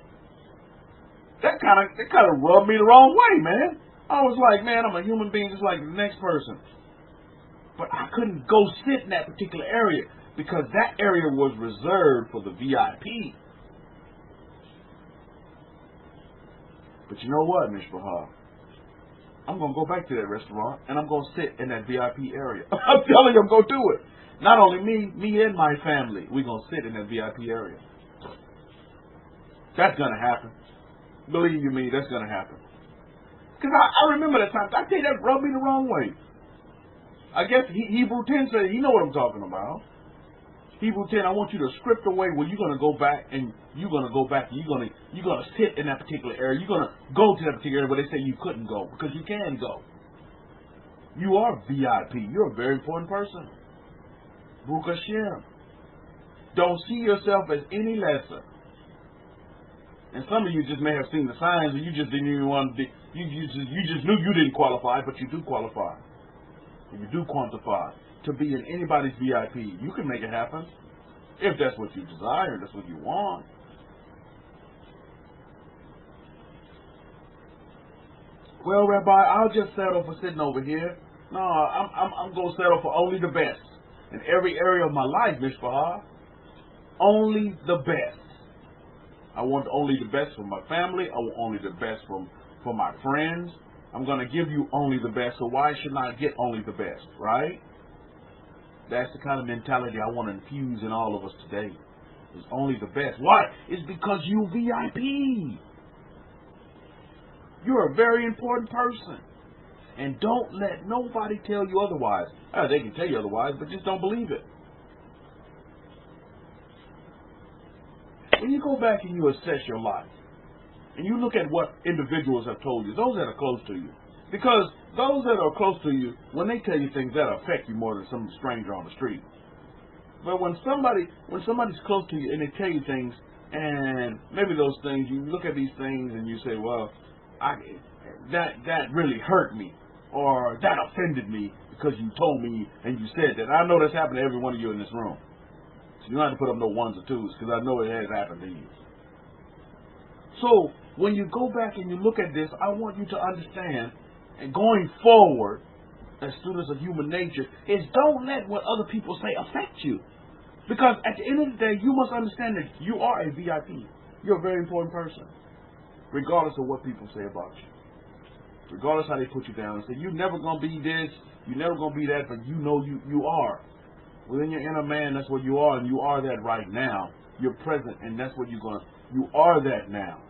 that kind of rubbed me the wrong way, man. I was like, man, I'm a human being just like the next person. But I couldn't go sit in that particular area because that area was reserved for the VIP. But you know what, Mishpahah? I'm going to go back to that restaurant, and I'm going to sit in that VIP area. I'm telling you, I'm going to do it. Not only me and my family, we're going to sit in that VIP area. That's going to happen. Believe you me, that's going to happen. Because I remember that time. I tell you, that rubbed me the wrong way. I guess Hebrew 10 says, you know what I'm talking about. Hebrew 10, I want you to script away where you're going to go back and you're going to sit in that particular area. You're going to go to that particular area where they say you couldn't go, because you can go. You are VIP. You're a very important person. Baruch Hashem. Don't see yourself as any lesser. And some of you just may have seen the signs, and you just didn't even want to. You just knew you didn't qualify, but you do qualify. And you do quantify to be in anybody's VIP. You can make it happen if that's what you desire, that's what you want. Well, Rabbi, I'll just settle for sitting over here. No, I'm going to settle for only the best in every area of my life, Mishpahah. Only the best. I want only the best for my family. I want only the best for my friends. I'm going to give you only the best, so why shouldn't I get only the best, right? That's the kind of mentality I want to infuse in all of us today. It's only the best. Why? It's because you VIP. You're a very important person. And don't let nobody tell you otherwise. They can tell you otherwise, but just don't believe it. When you go back and you assess your life, and you look at what individuals have told you, those that are close to you, because those that are close to you, when they tell you things, that affect you more than some stranger on the street. But when somebody's close to you and they tell you things, and maybe those things, you look at these things and you say, well, that really hurt me, or that offended me because you told me and you said that. I know that's happened to every one of you in this room. So you don't have to put up no 1s or 2s, because I know it has happened to you. So when you go back and you look at this, I want you to understand, and going forward, as students of human nature, is don't let what other people say affect you. Because at the end of the day, you must understand that you are a VIP. You're a very important person, regardless of what people say about you. Regardless how they put you down and say, you're never going to be this, you're never going to be that, but you know you are. Within your inner man, that's what you are, and you are that right now. You're present, and that's what you are that now.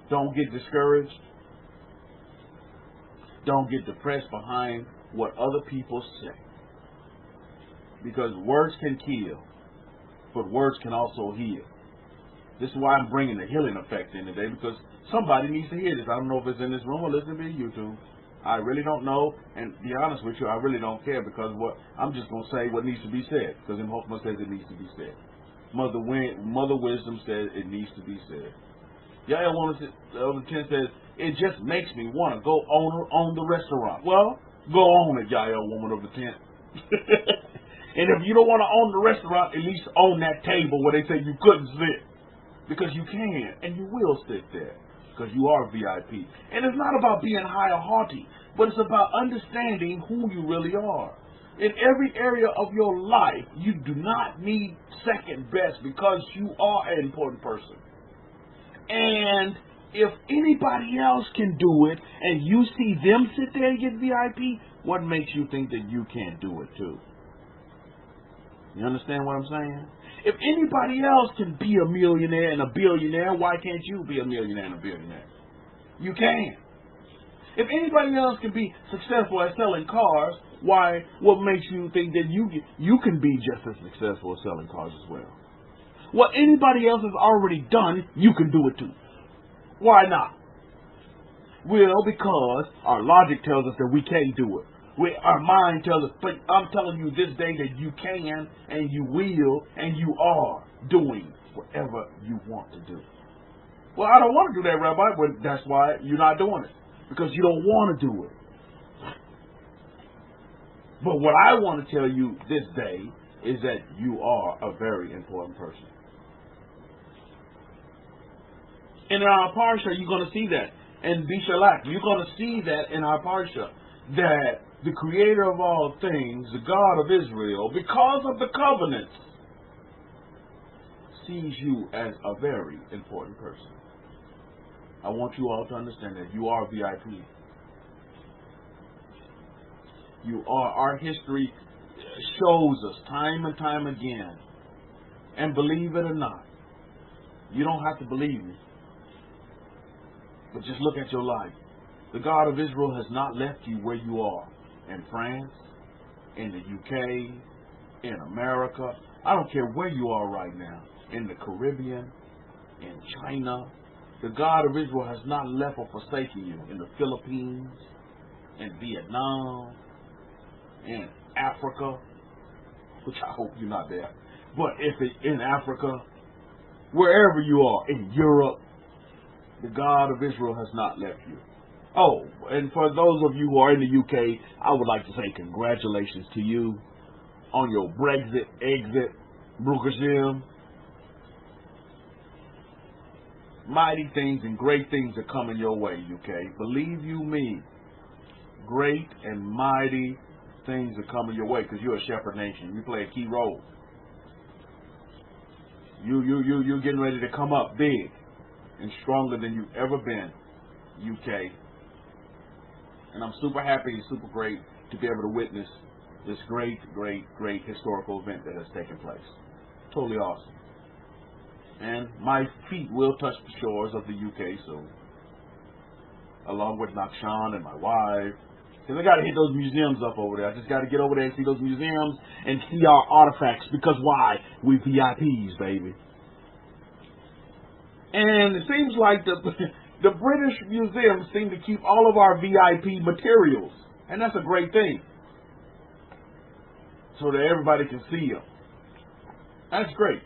Don't get discouraged. Don't get depressed behind what other people say. Because words can kill, but words can also heal. This is why I'm bringing the healing effect in today, because somebody needs to hear this. I don't know if it's in this room or listening to YouTube. I really don't know, and to be honest with you, I really don't care, because I'm just going to say what needs to be said, because in Hokmah says it needs to be said. Mother Wisdom says it needs to be said. Yael 10 says, it just makes me want to go own the restaurant. Well, go own it, Yael, woman of the tent. And if you don't want to own the restaurant, at least own that table where they say you couldn't sit. Because you can, and you will sit there. Because you are VIP. And it's not about being high or haughty, but it's about understanding who you really are. In every area of your life, you do not need second best, because you are an important person. And if anybody else can do it, and you see them sit there and get VIP, what makes you think that you can't do it too? You understand what I'm saying? If anybody else can be a millionaire and a billionaire, why can't you be a millionaire and a billionaire? You can. If anybody else can be successful at selling cars, what makes you think that you can be just as successful at selling cars as well? What anybody else has already done, you can do it too. Why not? Well, because our logic tells us that we can't do it. Our mind tells us, but I'm telling you this day that you can, and you will, and you are doing whatever you want to do. Well, I don't want to do that, Rabbi, but that's why you're not doing it, because you don't want to do it. But what I want to tell you this day is that you are a very important person. And in our parsha, you're going to see that. In Bishalach, you're going to see that in our parsha, that the creator of all things, the God of Israel, because of the covenants, sees you as a very important person. I want you all to understand that you are VIP. You are. Our history shows us time and time again. And believe it or not, you don't have to believe me, but just look at your life. The God of Israel has not left you where you are. In France, in the UK, in America. I don't care where you are right now. In the Caribbean, in China. The God of Israel has not left or forsaken you. In the Philippines, in Vietnam, in Africa, which I hope you're not there. But if it's in Africa, wherever you are, in Europe, the God of Israel has not left you. Oh, and for those of you who are in the UK, I would like to say congratulations to you on your Brexit exit, Baruch Hashem. Mighty things and great things are coming your way, UK. Believe you me, great and mighty things are coming your way, because you're a shepherd nation. You play a key role. You're getting ready to come up big and stronger than you've ever been, UK. And I'm super happy and super great to be able to witness this great, great, great historical event that has taken place. Totally awesome. And my feet will touch the shores of the UK soon, along with Nakshan and my wife. Because I got to hit those museums up over there. I just got to get over there and see those museums and see our artifacts. Because why? We VIPs, baby. And it seems like the British museums seem to keep all of our VIP materials. And that's a great thing. So that everybody can see them. That's great.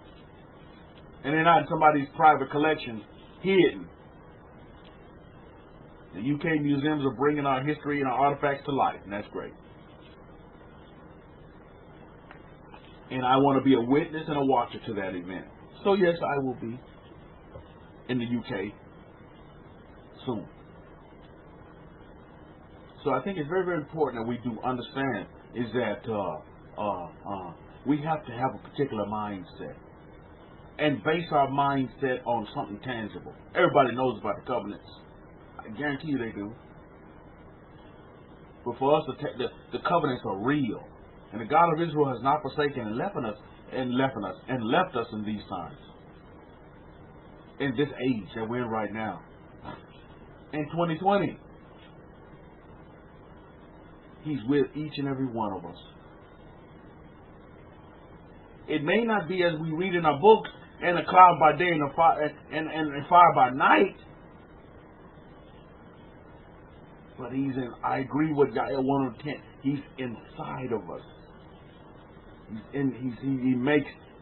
And they're not in somebody's private collection hidden. The UK museums are bringing our history and our artifacts to life. And that's great. And I want to be a witness and a watcher to that event. So yes, I will be in the UK soon. So I think it's very, very important that we do understand is that we have to have a particular mindset and base our mindset on something tangible. Everybody knows about the covenants. I guarantee you they do. But for us, the covenants are real, and the God of Israel has not forsaken and left us in these times, in this age that we're in right now. In 2020, He's with each and every one of us. It may not be as we read in our books, and a cloud by day and a fire by night. But he's in, I agree with Yael 110. He's inside of us.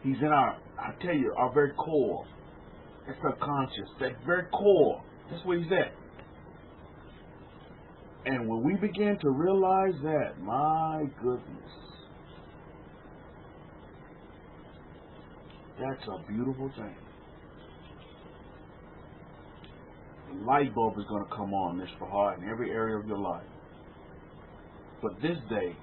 He's in our, I tell you, our very core. That subconscious, that very core. That's where he's at. And when we begin to realize that, my goodness, that's a beautiful thing. The light bulb is going to come on, Mishpahah, in every area of your life. But this day,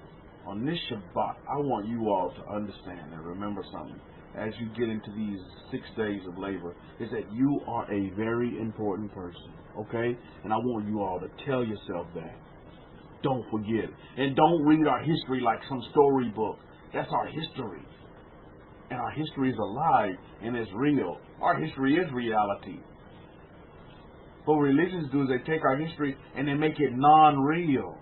on this Shabbat, I want you all to understand and remember something as you get into these 6 days of labor, is that you are a very important person, okay? And I want you all to tell yourself that. Don't forget it. And don't read our history like some storybook. That's our history. And our history is alive and it's real. Our history is reality. But what religions do is they take our history and they make it non-real.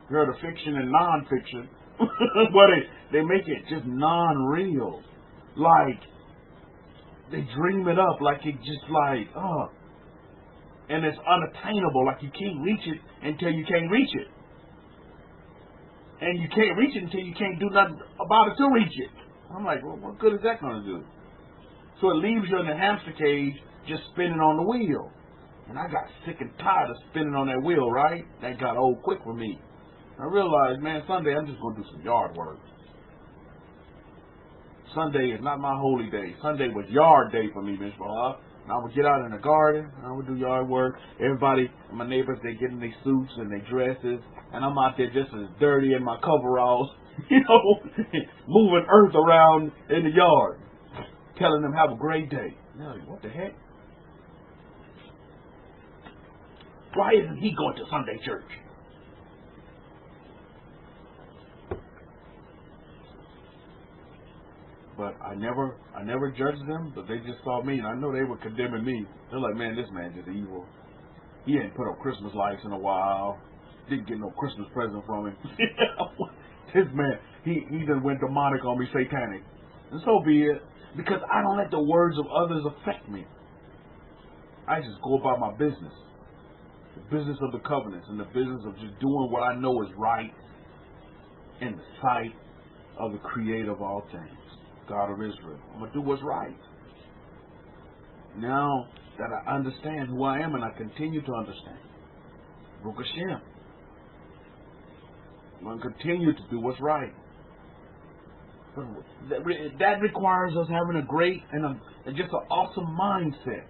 You heard of fiction and non-fiction. But they make it just non-real. Like, they dream it up like it just like, and it's unattainable, like you can't reach it until you can't reach it. And you can't reach it until you can't do nothing about it to reach it. I'm like, well, what good is that going to do? So it leaves you in the hamster cage just spinning on the wheel. And I got sick and tired of spinning on that wheel, right? That got old quick for me. I realized, man, Sunday I'm just going to do some yard work. Sunday is not my holy day. Sunday was yard day for me, Miss Blah. And I would get out in the garden, and I would do yard work. Everybody, my neighbors, they get in their suits and their dresses, and I'm out there just as dirty in my coveralls, you know, moving earth around in the yard, telling them have a great day. Now, what the heck? Why isn't he going to Sunday church? But I never judged them, but they just saw me, and I know they were condemning me. They're like, man, this man is evil. He ain't put up Christmas lights in a while. Didn't get no Christmas present from him. This man, he done went demonic on me, satanic. And so be it. Because I don't let the words of others affect me. I just go about my business. The business of the covenants and the business of just doing what I know is right in the sight of the Creator of all things. God of Israel. I'm going to do what's right. Now that I understand who I am and I continue to understand, Baruch Hashem, I'm going to continue to do what's right. But that requires us having a great and just an awesome mindset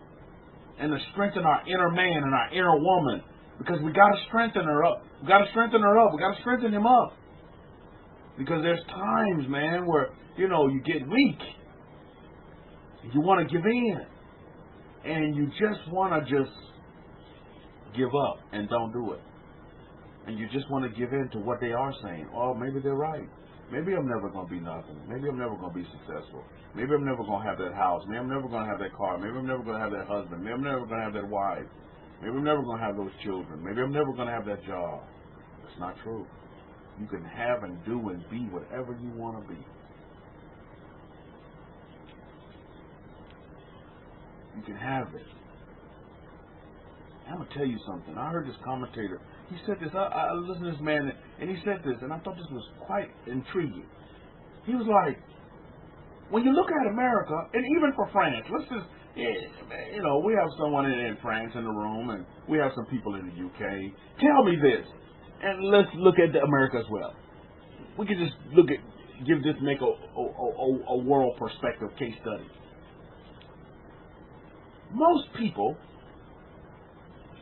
and to strengthen our inner man and our inner woman, because we got to strengthen her up. We got to strengthen her up. We got to strengthen him up. Because there's times, man, where, you know, you get weak. You want to give in. And you just want to just give up and don't do it. And you just want to give in to what they are saying. Oh, maybe they're right. Maybe I'm never going to be nothing. Maybe I'm never going to be successful. Maybe I'm never going to have that house. Maybe I'm never going to have that car. Maybe I'm never going to have that husband. Maybe I'm never going to have that wife. Maybe I'm never going to have those children. Maybe I'm never going to have that job. It's not true. You can have and do and be whatever you want to be. You can have it. I'm going to tell you something. I heard this commentator. He said this. I listened to this man, and he said this, and I thought this was quite intriguing. He was like, when you look at America, and even for France, let's just, you know, we have someone in France in the room, and we have some people in the UK. Tell me this. And let's look at America as well. We can just make a world perspective case study. Most people,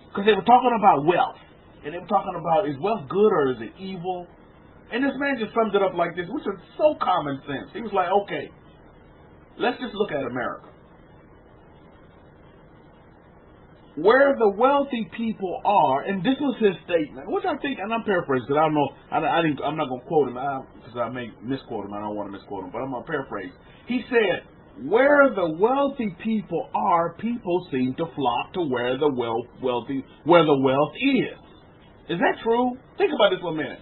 because they were talking about wealth, and they were talking about, is wealth good or is it evil? And this man just summed it up like this, which is so common sense. He was like, okay, let's just look at America. Where the wealthy people are, and this was his statement, which I think, and I'm paraphrasing, because I don't know, I'm not going to quote him, because I may misquote him, I don't want to misquote him, but I'm going to paraphrase. He said, where the wealthy people are, people seem to flock to where the wealth is. Is that true? Think about this for a minute.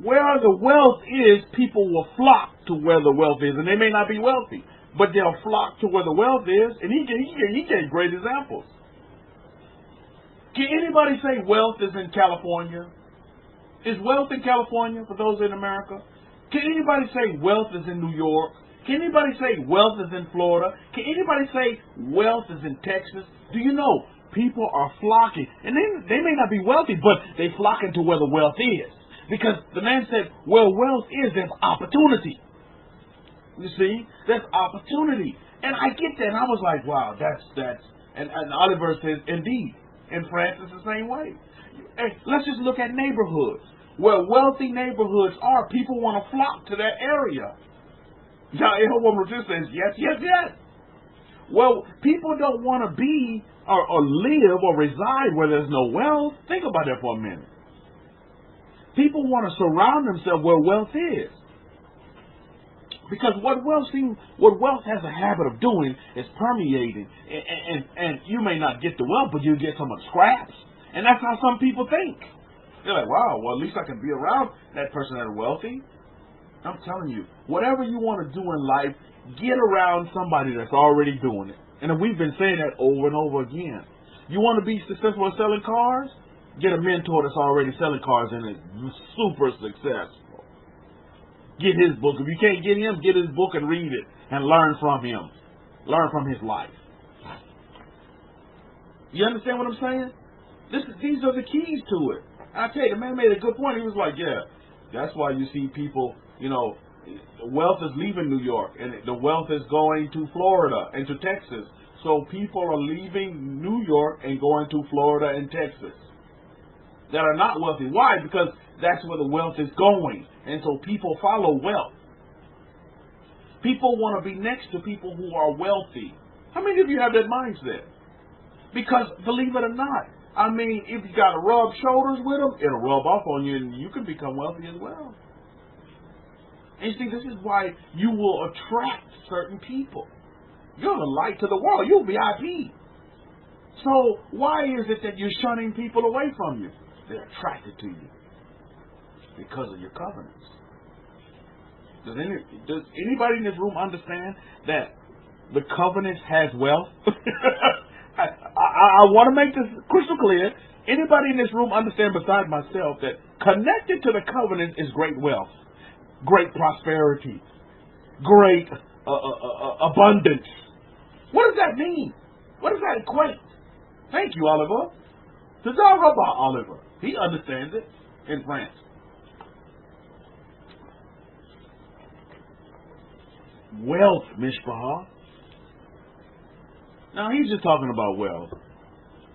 Where the wealth is, people will flock to where the wealth is, and they may not be wealthy, but they'll flock to where the wealth is, and he gave great examples. Can anybody say wealth is in California? Is wealth in California for those in America? Can anybody say wealth is in New York? Can anybody say wealth is in Florida? Can anybody say wealth is in Texas? Do you know people are flocking? And they may not be wealthy, but they flocking to where the wealth is. Because the man said, where wealth is, there's opportunity. You see? There's opportunity. And I get that. And I was like, wow, and Oliver says, indeed. In France, it's the same way. Hey, let's just look at neighborhoods. Where wealthy neighborhoods are, people want to flock to that area. Now, woman just says, yes, yes, yes. Well, people don't want to be or live or reside where there's no wealth. Think about that for a minute. People want to surround themselves where wealth is. Because what wealth has a habit of doing is permeating. And you may not get the wealth, but you get some of the scraps. And that's how some people think. They're like, wow, well, at least I can be around that person that is wealthy. I'm telling you, whatever you want to do in life, get around somebody that's already doing it. And we've been saying that over and over again. You want to be successful at selling cars? Get a mentor that's already selling cars and is super successful. Get his book. If you can't get him, get his book and read it and learn from him. Learn from his life. You understand what I'm saying? These are the keys to it. I tell you, the man made a good point. He was like, yeah, that's why you see people, wealth is leaving New York, and the wealth is going to Florida and to Texas. So people are leaving New York and going to Florida and Texas that are not wealthy. Why? Because that's where the wealth is going. And so people follow wealth. People want to be next to people who are wealthy. How many of you have that mindset? Because, believe it or not, if you got to rub shoulders with them, it'll rub off on you and you can become wealthy as well. And you see, this is why you will attract certain people. You're the light to the world. You're VIP. So why is it that you're shunning people away from you? They're attracted to you because of your covenants. Does anybody in this room understand that the covenant has wealth? I want to make this crystal clear. Anybody in this room understand besides myself that connected to the covenant is great wealth, great prosperity, great abundance. What does that mean? What does that equate? Thank you, Oliver. Rabbi Oliver. He understands it in France. Wealth, Mishpah. Now, he's just talking about wealth.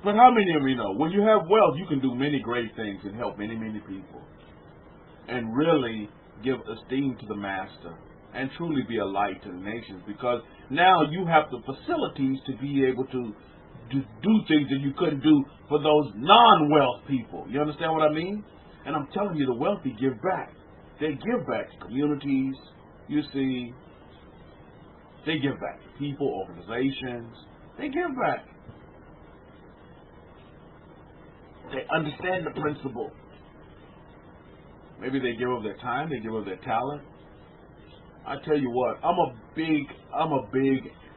But how many of you know, when you have wealth, you can do many great things and help many, many people. And really give esteem to the master. And truly be a light to the nations. Because now you have the facilities to be able to do things that you couldn't do for those non-wealth people. You understand what I mean? And I'm telling you, the wealthy give back. They give back to communities. You see, they give back to people, organizations. They give back. They understand the principle. Maybe they give up their time. They give up their talent. I tell you what, I'm a big,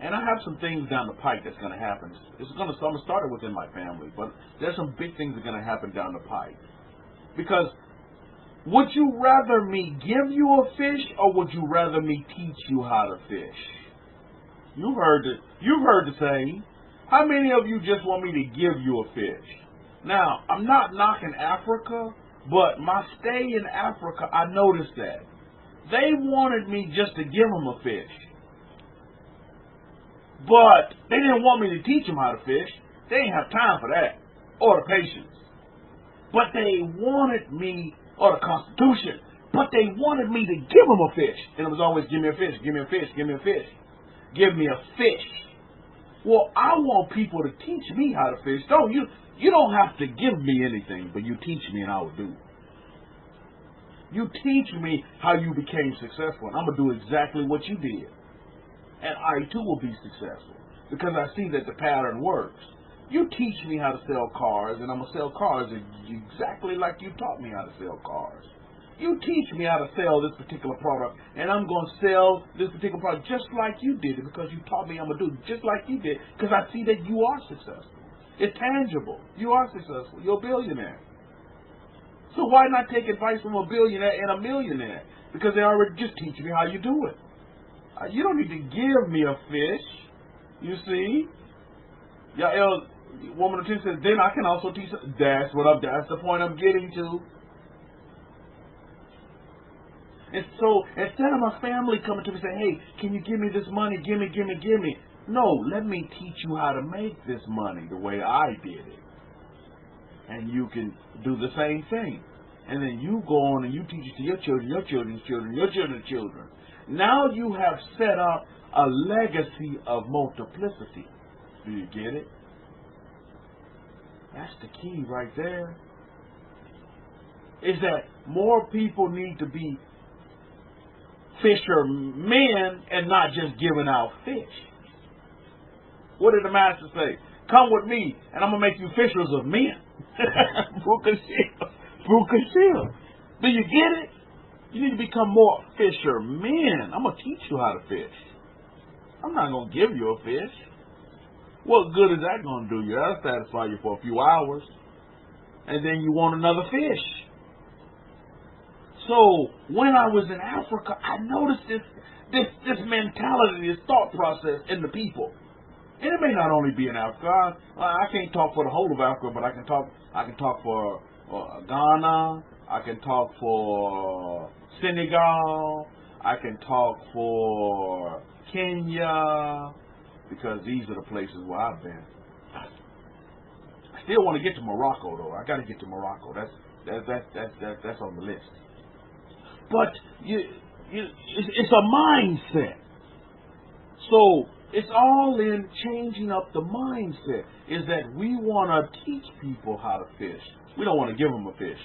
and I have some things down the pike that's going to happen. I'm going to start it within my family, but there's some big things that are going to happen down the pike. Because would you rather me give you a fish, or would you rather me teach you how to fish? You've heard the saying. How many of you just want me to give you a fish? Now, I'm not knocking Africa, but my stay in Africa, I noticed that. They wanted me just to give them a fish. But they didn't want me to teach them how to fish. They didn't have time for that. Or the patience. But they wanted me, or the Constitution, but they wanted me to give them a fish. And it was always, give me a fish, give me a fish, give me a fish. Give me a fish. Well, I want people to teach me how to fish. Don't you? You don't have to give me anything, but you teach me and I will do it. You teach me how you became successful, and I'm going to do exactly what you did. And I, too, will be successful, because I see that the pattern works. You teach me how to sell cars, and I'm going to sell cars exactly like you taught me how to sell cars. You teach me how to sell this particular product, and I'm going to sell this particular product just like you did it, because you taught me I'm going to do it just like you did, because I see that you are successful. It's tangible. You are successful. You're a billionaire. So why not take advice from a billionaire and a millionaire? Because they already just teach me how you do it. You don't need to give me a fish. You see? Woman of Ten says, then I can also teach. That's the point I'm getting to. And so instead of my family coming to me saying, hey, can you give me this money? Give me. No, let me teach you how to make this money the way I did it. And you can do the same thing. And then you go on and you teach it to your children, your children's children, your children's children. Now you have set up a legacy of multiplicity. Do you get it? That's the key right there. Is that more people need to be fishermen and not just giving out fish. What did the master say? Come with me and I'm going to make you fishers of men. Do you get it? You need to become more fishermen. I'm going to teach you how to fish. I'm not going to give you a fish. What good is that going to do you? That'll satisfy you for a few hours. And then you want another fish. So when I was in Africa, I noticed this mentality, this thought process in the people. And it may not only be in Africa. I can't talk for the whole of Africa, but I can talk for Ghana. I can talk for Senegal. I can talk for Kenya, because these are the places where I've been. I still want to get to Morocco, though. I got to get to Morocco. That's on the list. But it's a mindset. So it's all in changing up the mindset. Is that we want to teach people how to fish. We don't want to give them a fish.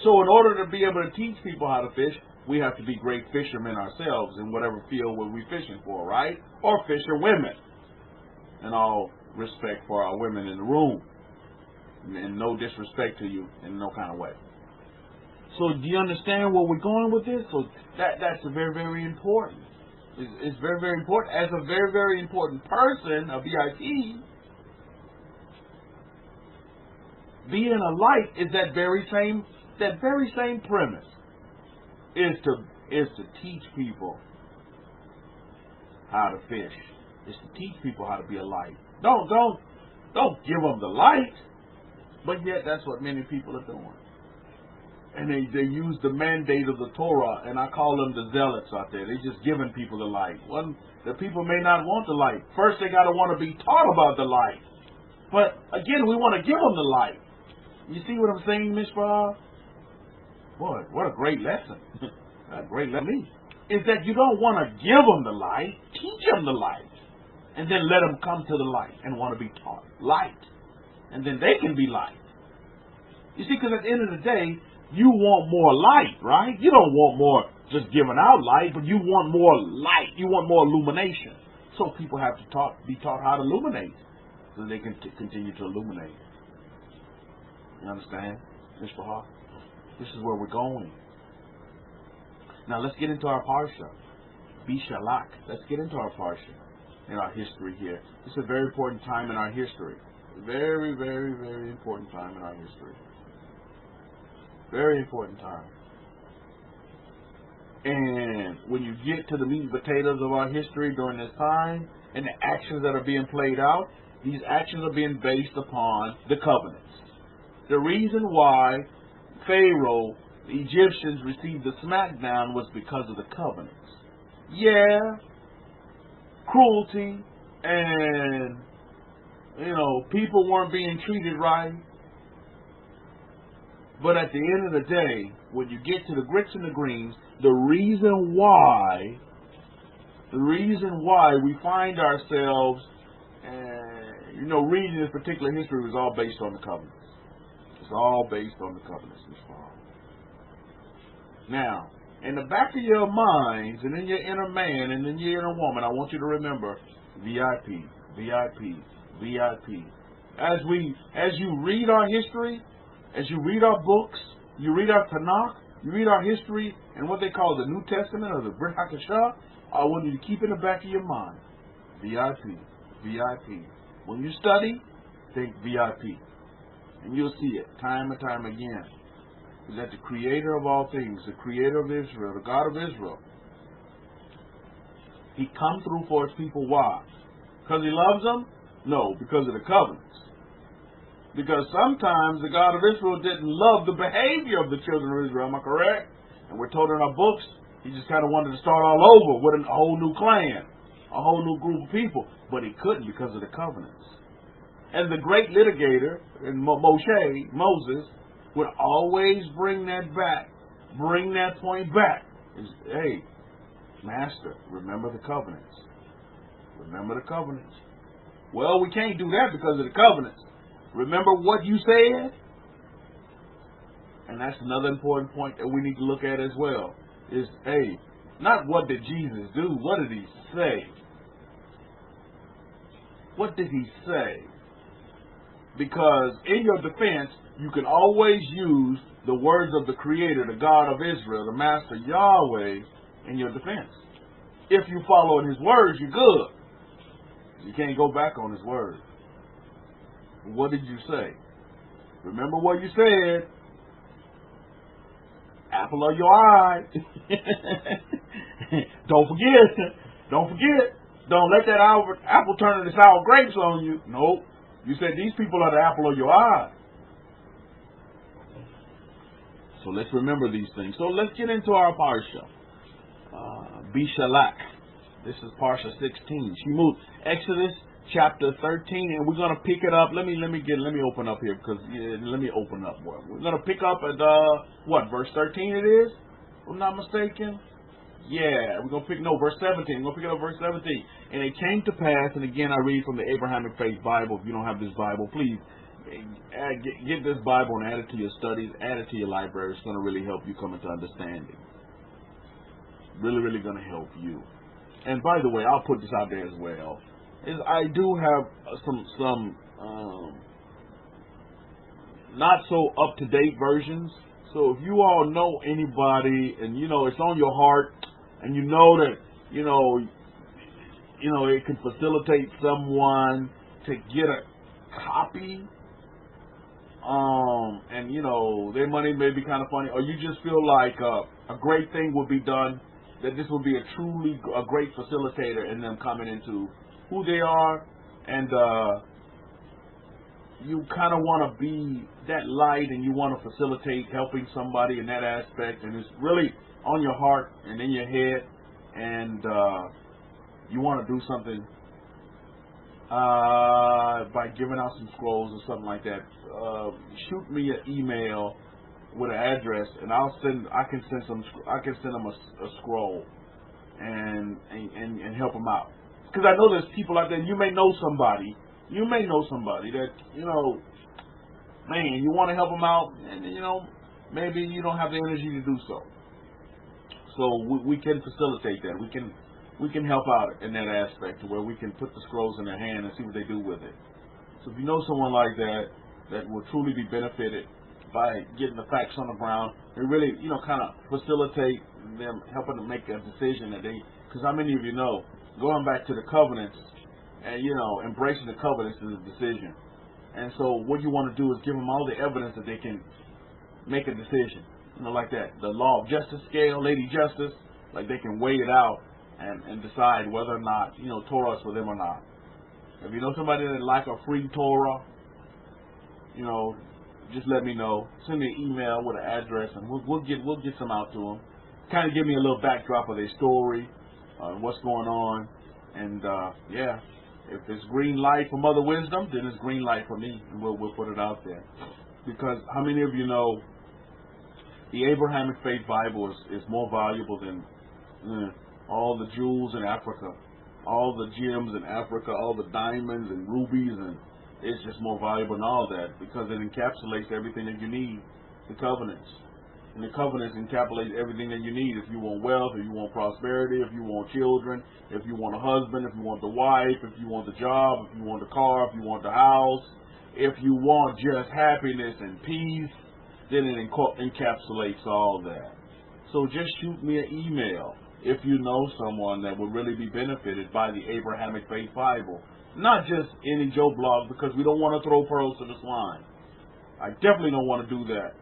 So in order to be able to teach people how to fish, we have to be great fishermen ourselves in whatever field we're fishing for, right? Or fisher women. And all respect for our women in the room. And no disrespect to you in no kind of way. So do you understand where we're going with this? So that's very, very important. It's very, very important. As a very, very important person, a VIP, being a light is that very same premise. Is to teach people how to fish. Is to teach people how to be a light. Don't give them the light. But yet that's what many people are doing. And they use the mandate of the Torah, and I call them the zealots out there. They're just giving people the light. The people may not want the light. First they got to want to be taught about the light. But again, we want to give them the light. You see what I'm saying, Miss Farah? Boy, what a great lesson. A great lesson. Is that you don't want to give them the light, teach them the light. And then let them come to the light and want to be taught light. And then they can be light. You see, because at the end of the day, you want more light, right? You don't want more just giving out light, but you want more light. You want more illumination. So people have to be taught how to illuminate so they can continue to illuminate. You understand, Ms. Bahar? This is where we're going. Now let's get into our parsha. Bishalak. Let's get into our parsha in our history here. This is a very important time in our history. Very, very, very important time in our history. Very important time. And when you get to the meat and potatoes of our history during this time and the actions that are being played out, these actions are being based upon the covenants. The reason why Pharaoh, the Egyptians, received the smackdown was because of the covenants. Yeah, cruelty and, people weren't being treated right. But at the end of the day, when you get to the grits and the greens, the reason why we find ourselves, reading this particular history was all based on the covenants. It's all based on the covenants. Now, in the back of your minds, and in your inner man, and in your inner woman, I want you to remember VIP, VIP, VIP. As you read our history, as you read our books, you read our Tanakh, You read our history and what they call the New Testament or the Brit. I want you to keep in the back of your mind, VIP, VIP. When you study, think VIP. And you'll see it time and time again. Is that the creator of all things, the creator of Israel, the God of Israel, he come through for his people. Why? Because he loves them? No, because of the covenants. Because sometimes the God of Israel didn't love the behavior of the children of Israel. Am I correct? And we're told in our books, he just kind of wanted to start all over with a whole new clan, a whole new group of people. But he couldn't because of the covenants. And the great litigator, in Moses, would always bring that back, bring that point back. Hey, Master, remember the covenants. Remember the covenants. Well, we can't do that because of the covenants. Remember what you said? And that's another important point that we need to look at as well. Is, hey, not what did Jesus do, what did he say? What did he say? Because in your defense, you can always use the words of the Creator, the God of Israel, the Master Yahweh, in your defense. If you follow in his words, you're good. You can't go back on his word. What did you say? Remember what you said. Apple of your eye. Don't forget. Don't forget. Don't let that apple turn into sour grapes on you. Nope. You said these people are the apple of your eye. So let's remember these things. So let's get into our parsha. Bishalach. This is parsha 16. She moved Exodus chapter 13, and we're gonna pick it up. Let me open up here because let me open up. We're gonna pick up at what, verse 13 it is? If I'm not mistaken. Yeah, we're gonna pick verse 17. We're gonna pick it up verse 17. And it came to pass, and again I read from the Abrahamic-Faith Bible. If you don't have this Bible, please get this Bible and add it to your studies, add it to your library. It's gonna really help you come into understanding. Really, really gonna help you. And by the way, I'll put this out there as well. I do have some not so up to date versions. So if you all know anybody, and it's on your heart, and you know that it can facilitate someone to get a copy, and their money may be kind of funny, or you just feel like a great thing would be done, that this would be a great facilitator in them coming into who they are, and you kind of want to be that light, and you want to facilitate helping somebody in that aspect, and it's really on your heart and in your head, and you want to do something by giving out some scrolls or something like that. Shoot me an email with an address, and I can send them a scroll and help them out. Because I know there's people out there. You may know somebody that man, you want to help them out, and maybe you don't have the energy to do so. So we can facilitate that. We can help out in that aspect, to where we can put the scrolls in their hand and see what they do with it. So if you know someone like that will truly be benefited by getting the facts on the ground, and really, kind of facilitate them, helping them make a decision that because how many of you know, going back to the covenants, and embracing the covenants is a decision. And so what you want to do is give them all the evidence that they can make a decision, like that. The law of justice scale, Lady Justice, like they can weigh it out and decide whether or not Torah is for them or not. If you know somebody that like a free Torah, just let me know. Send me an email with an address, and we'll get some out to them. Kind of give me a little backdrop of their story, what's going on, and yeah, if it's green light for Mother Wisdom, then it's green light for me, and we'll put it out there. Because how many of you know the Abrahamic-Faith Bible is more valuable than all the jewels in Africa, all the gems in Africa, all the diamonds and rubies, and it's just more valuable than all that, because it encapsulates everything that you need, the covenants. And the covenants encapsulate everything that you need. If you want wealth, if you want prosperity, if you want children, if you want a husband, if you want the wife, if you want the job, if you want the car, if you want the house, if you want just happiness and peace, then it encapsulates all that. So just shoot me an email if you know someone that would really be benefited by the Abrahamic-Faith Bible. Not just any Joe blog, because we don't want to throw pearls to the swine. I definitely don't want to do that.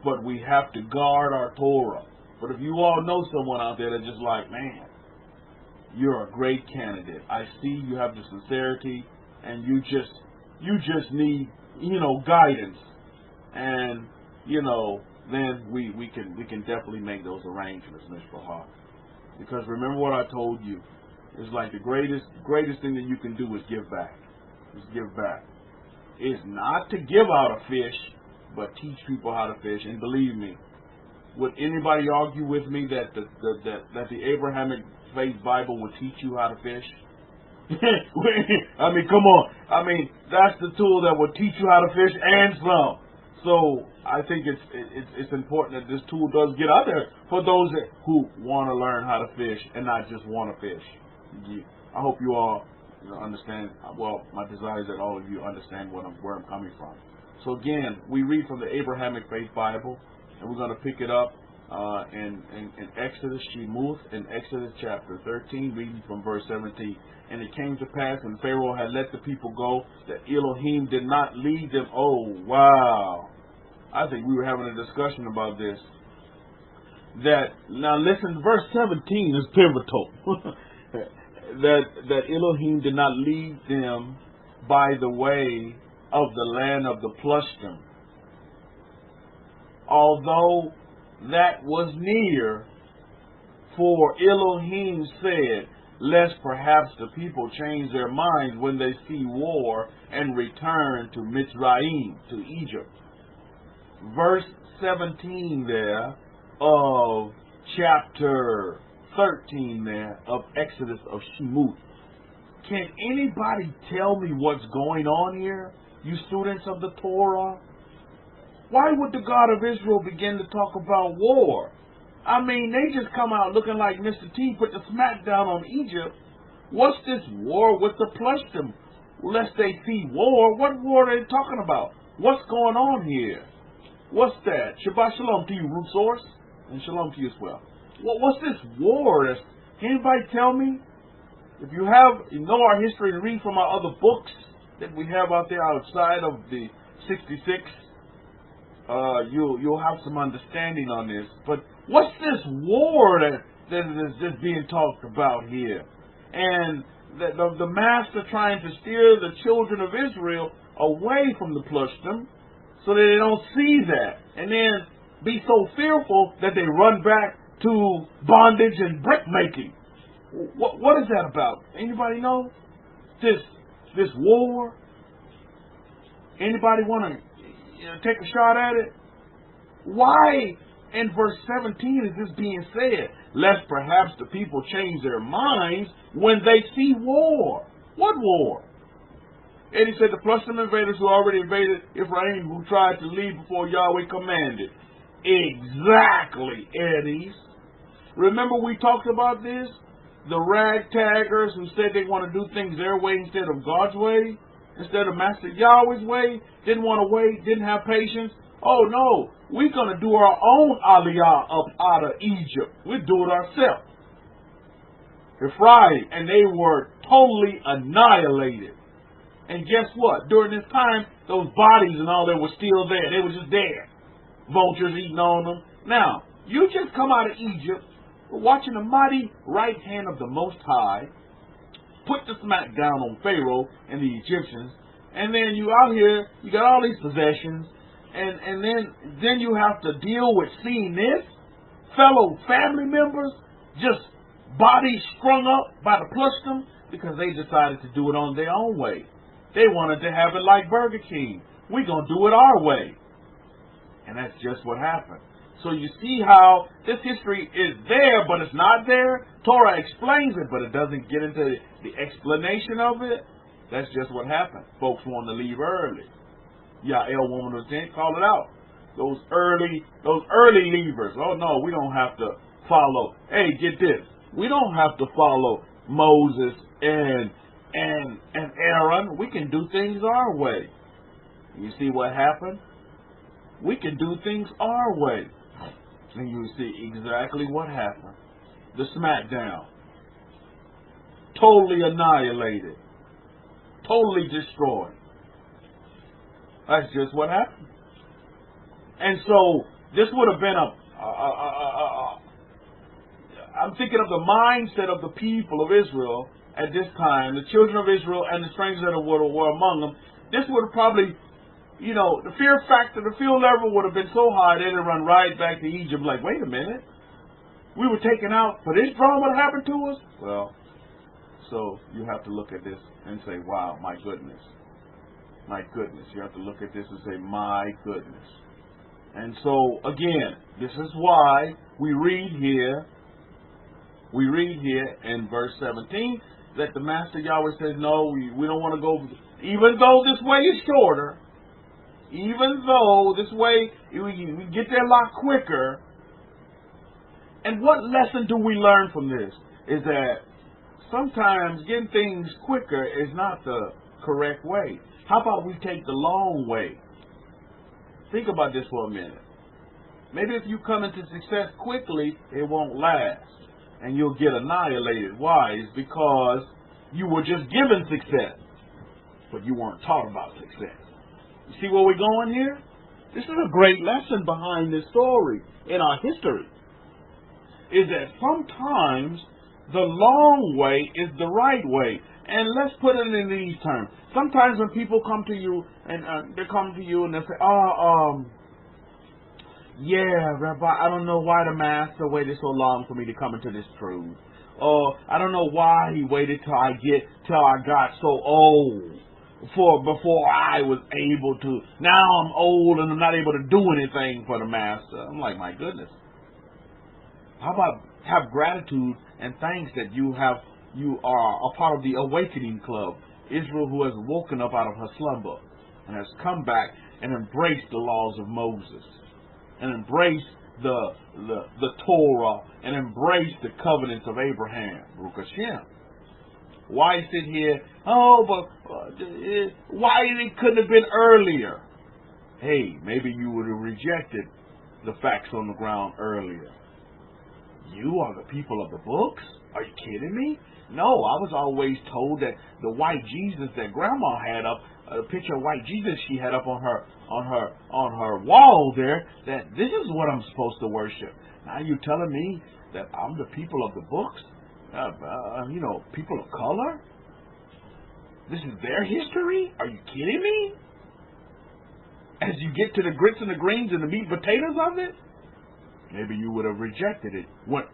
But we have to guard our Torah. But if you all know someone out there that's just like, man, you're a great candidate. I see you have the sincerity, and you just need, guidance. And, then we can definitely make those arrangements, Mr. Hart. Because remember what I told you. It's like the greatest thing that you can do is give back. Just give back. It's not to give out a fish, but teach people how to fish. And believe me, would anybody argue with me that the Abrahamic-Faith Bible would teach you how to fish? I mean, come on. I mean, that's the tool that will teach you how to fish and some. So I think it's important that this tool does get out there for those who want to learn how to fish and not just want to fish. I hope you all understand. Well, my desire is that all of you understand where I'm coming from. So again, we read from the Abrahamic-Faith Bible, and we're going to pick it up in Exodus, Shemuth, in Exodus chapter 13, reading from verse 17. And it came to pass when Pharaoh had let the people go, that Elohim did not lead them. Oh, wow. I think we were having a discussion about this. Now listen, verse 17 is pivotal. that Elohim did not lead them by the way of the land of the Plishtim. Although that was near, for Elohim said, lest perhaps the people change their minds when they see war and return to Mitzrayim, to Egypt. Verse 17 there of chapter 13 there of Exodus of Shemuth. Can anybody tell me what's going on here, you students of the Torah? Why would the God of Israel begin to talk about war? I mean, they just come out looking like Mr. T put the smackdown on Egypt. What's this war with the Plishtim? Lest they see war. What war are they talking about? What's going on here? What's that? Shabbat shalom to you, Root Source, and shalom to you as well. What's this war? Can anybody tell me? If you know our history and read from our other books that we have out there outside of the 66, you'll have some understanding on this. But what's this war that is just being talked about here? And the master trying to steer the children of Israel away from the Plishtim so that they don't see that, and then be so fearful that they run back to bondage and brick making. What is that about? Anybody know? This war? Anybody want to take a shot at it? Why in verse 17 is this being said? Lest perhaps the people change their minds when they see war. What war? And he said the Plishtim invaders who already invaded Ephraim, who tried to leave before Yahweh commanded. Exactly, Eddies. Remember we talked about this? The ragtaggers who said they want to do things their way instead of God's way, instead of Master Yahweh's way, didn't want to wait, didn't have patience. Oh no, we're going to do our own aliyah up out of Egypt. We'll do it ourselves. Ephraim, and they were totally annihilated. And guess what? During this time, those bodies and all that were still there. They were just there. Vultures eating on them. Now, you just come out of Egypt, watching the mighty right hand of the Most High put the smack down on Pharaoh and the Egyptians, and then you out here, you got all these possessions, and then you have to deal with seeing this, fellow family members, just bodies strung up by the Plishtim because they decided to do it on their own way. They wanted to have it like Burger King. We're going to do it our way. And that's just what happened. So you see how this history is there, but it's not there. Torah explains it, but it doesn't get into the explanation of it. That's just what happened. Folks wanted to leave early. Yael, woman of the tent, call it out. Those early leavers. Oh no, we don't have to follow. Hey, get this. We don't have to follow Moses and Aaron. We can do things our way. You see what happened? We can do things our way. And you see exactly what happened. The smackdown. Totally annihilated. Totally destroyed. That's just what happened. And so this would have been I'm thinking of the mindset of the people of Israel at this time, the children of Israel and the strangers that were among them. This would have probably, the fear factor, the fear level would have been so high they'd have run right back to Egypt like, wait a minute, we were taken out for this drama that happened to us? Well, so you have to look at this and say, wow, my goodness. My goodness. You have to look at this and say, my goodness. And so, again, this is why we read here in verse 17 that the Master Yahweh says, no, we don't want to go, even though this way is shorter, even though this way we get there a lot quicker. And what lesson do we learn from this? Is that sometimes getting things quicker is not the correct way. How about we take the long way? Think about this for a minute. Maybe if you come into success quickly, it won't last. And you'll get annihilated. Why? It's because you were just given success, but you weren't taught about success. You see where we're going here? This is a great lesson behind this story in our history. Is that sometimes the long way is the right way. And let's put it in these terms. Sometimes when people come to you and they say, yeah, Rabbi, I don't know why the Master waited so long for me to come into this truth. Or I don't know why he waited till I got so old before I was able to. Now I'm old and I'm not able to do anything for the Master. I'm like, my goodness. How about have gratitude and thanks that you are a part of the awakening club, Israel who has woken up out of her slumber and has come back and embraced the laws of Moses and embraced the Torah and embraced the covenants of Abraham. Baruch Hashem. Why sit here? Why it couldn't have been earlier? Hey, maybe you would have rejected the facts on the ground earlier. You are the people of the books? Are you kidding me? No, I was always told that the white Jesus that Grandma had up, a picture of white Jesus she had up on her wall there, that this is what I'm supposed to worship. Now you telling me that I'm the people of the books? People of color? This is their history? Are you kidding me? As you get to the grits and the greens and the meat and potatoes of it, maybe you would have rejected it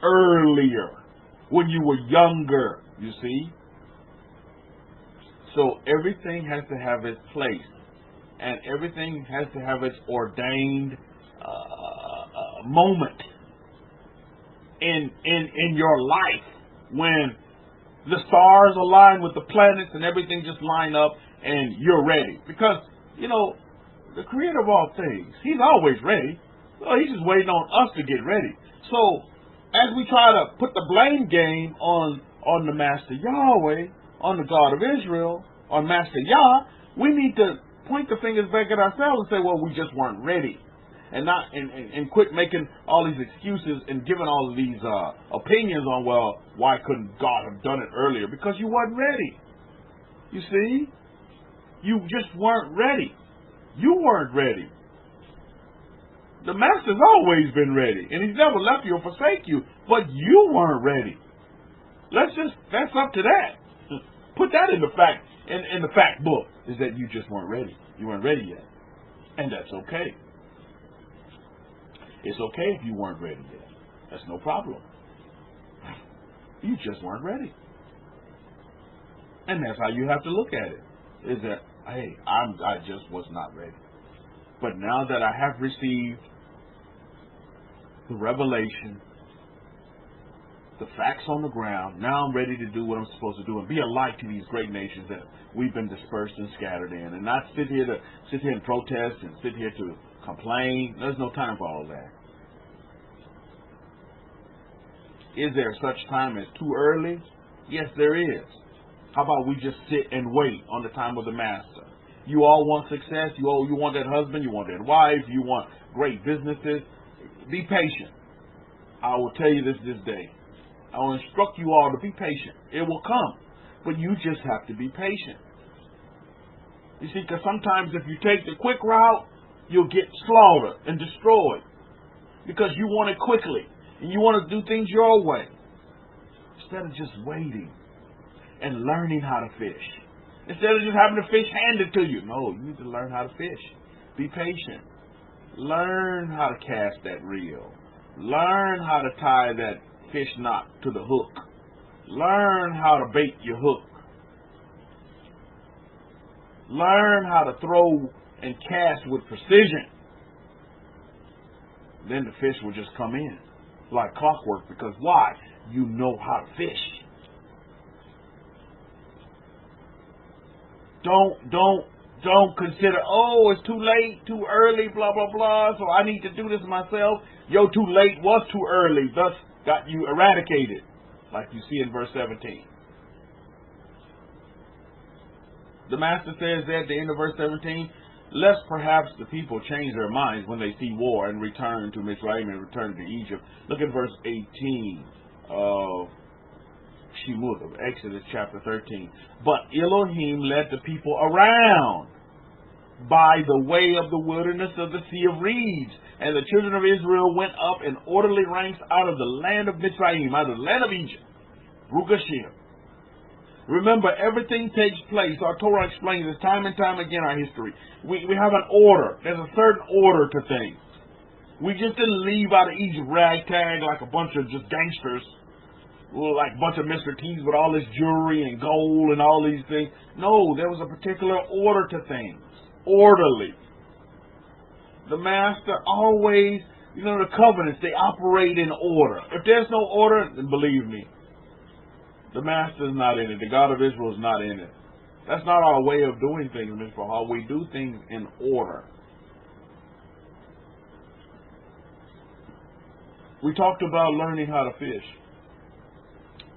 earlier, when you were younger, you see. So everything has to have its place, and everything has to have its ordained moment in your life, when the stars align with the planets and everything just line up and you're ready. Because, the creator of all things, he's always ready. Well, he's just waiting on us to get ready. So as we try to put the blame game on the Master Yahweh, on the God of Israel, on Master Yah, we need to point the fingers back at ourselves and say, well, we just weren't ready. And not and quit making all these excuses and giving all of these opinions on, well, why couldn't God have done it earlier? Because you weren't ready. You see? You just weren't ready. You weren't ready. The Master's always been ready, and he's never left you or forsake you, but you weren't ready. That's up to that. Put that in the fact book, is that you just weren't ready. You weren't ready yet. And that's okay. It's okay if you weren't ready yet. That's no problem. You just weren't ready. And that's how you have to look at it. Is that, hey, I just was not ready. But now that I have received the revelation, the facts on the ground, now I'm ready to do what I'm supposed to do and be a light to these great nations that we've been dispersed and scattered in, and not sit here and protest and sit here to complain. There's no time for all that. Is there such time as too early? Yes, there is. How about we just sit and wait on the time of the Master? You all want success. You want that husband. You want that wife. You want great businesses. Be patient. I will tell you this day. I will instruct you all to be patient. It will come. But you just have to be patient. You see, because sometimes if you take the quick route, you'll get slaughtered and destroyed. Because you want it quickly. And you want to do things your way. Instead of just waiting and learning how to fish. Instead of just having the fish handed to you. No, you need to learn how to fish. Be patient. Learn how to cast that reel. Learn how to tie that fish knot to the hook. Learn how to bait your hook. Learn how to throw and cast with precision. Then the fish will just come in like clockwork. Because why? You know how to fish. Don't consider, oh, it's too late, too early, blah, blah, blah, so I need to do this myself. Yo, too late was too early, thus got you eradicated, like you see in verse 17. The master says there at the end of verse 17, lest perhaps the people change their minds when they see war and return to Mitzrayim and return to Egypt. Look at verse 18 of Shemot, of Exodus chapter 13. But Elohim led the people around by the way of the wilderness of the Sea of Reeds. And the children of Israel went up in orderly ranks out of the land of Mitzrayim, out of the land of Egypt. Baruch Hashem. Remember, everything takes place. Our Torah explains this time and time again in our history. We have an order. There's a certain order to things. We just didn't leave out of Egypt ragtag like a bunch of just gangsters. Like a bunch of Mr. T's with all this jewelry and gold and all these things. No, there was a particular order to things. Orderly. The master always, the covenants, they operate in order. If there's no order, then believe me, the master is not in it. The God of Israel is not in it. That's not our way of doing things, Mr. Hall. We do things in order. We talked about learning how to fish.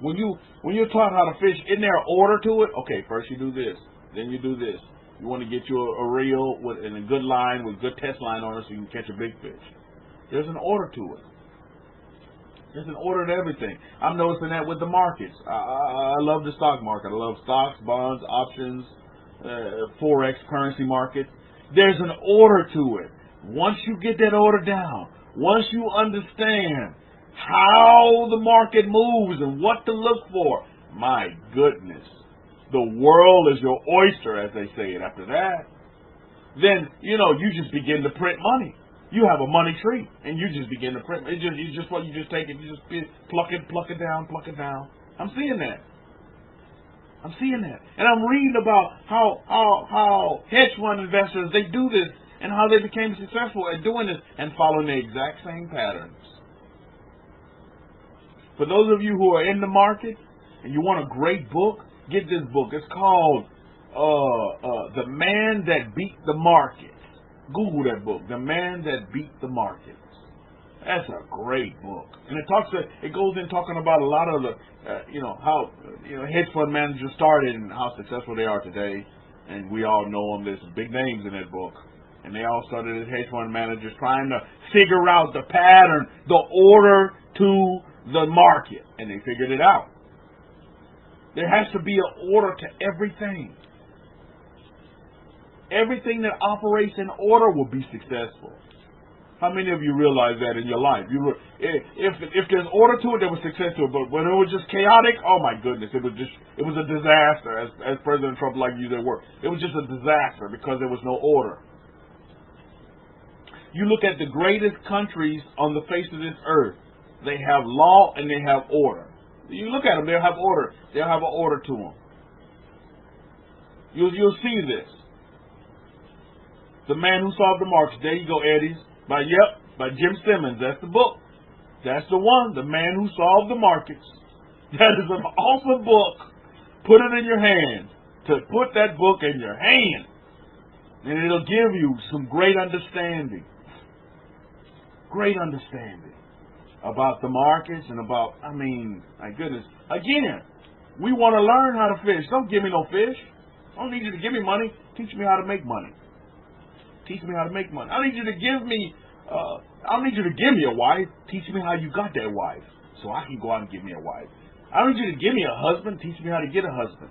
When you're taught how to fish, isn't there an order to it? Okay, first you do this, then you do this. You want to get you a reel and a good line with good test line on it so you can catch a big fish. There's an order to it. There's an order to everything. I'm noticing that with the markets. I love the stock market. I love stocks, bonds, options, forex, currency market. There's an order to it. Once you get that order down, once you understand how the market moves and what to look for, my goodness, the world is your oyster, as they say it. After that, then, you just begin to print money. You have a money tree, and you just begin to print. You just take it, you just pluck it down. I'm seeing that. And I'm reading about how hedge fund investors, they do this, and how they became successful at doing this and following the exact same patterns. For those of you who are in the market and you want a great book, get this book. It's called The Man That Beat the Market. Google that book, The Man That Beat the Market. That's a great book. And it goes in talking about a lot of the, how hedge fund managers started and how successful they are today. And we all know them. There's some big names in that book. And they all started as hedge fund managers trying to figure out the pattern, the order to the market, and they figured it out. There has to be an order to everything. Everything that operates in order will be successful. How many of you realize that in your life? If there's order to it, there was success to it. But when it was just chaotic, oh my goodness, it was a disaster. As President Trump liked to use that word, it was just a disaster because there was no order. You look at the greatest countries on the face of this earth. They have law and they have order. You look at them, they'll have order. They'll have an order to them. You'll see this. The Man Who Solved the Markets. There you go, Eddies. By Jim Simmons. That's the book. That's the one. The Man Who Solved the Markets. That is an awesome book. Put it in your hand. To put that book in your hand. And it'll give you some great understanding. Great understanding about the markets and about, my goodness. Again, we want to learn how to fish. Don't give me no fish. I don't need you to give me money. Teach me how to make money. Teach me how to make money. I don't need you to give me, I don't need you to give me a wife. Teach me how you got that wife so I can go out and get me a wife. I don't need you to give me a husband. Teach me how to get a husband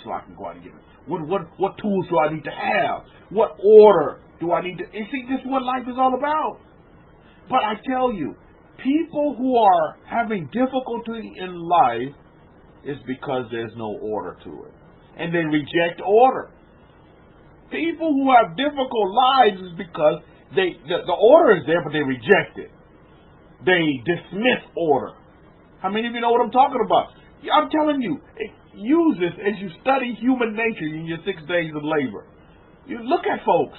so I can go out and get it. What tools do I need to have? What order do I need to... And see, this is what life is all about. But I tell you, people who are having difficulty in life is because there's no order to it. And they reject order. People who have difficult lives is because the order is there, but they reject it. They dismiss order. How many of you know what I'm talking about? I'm telling you, use this as you study human nature in your 6 days of labor. You look at folks,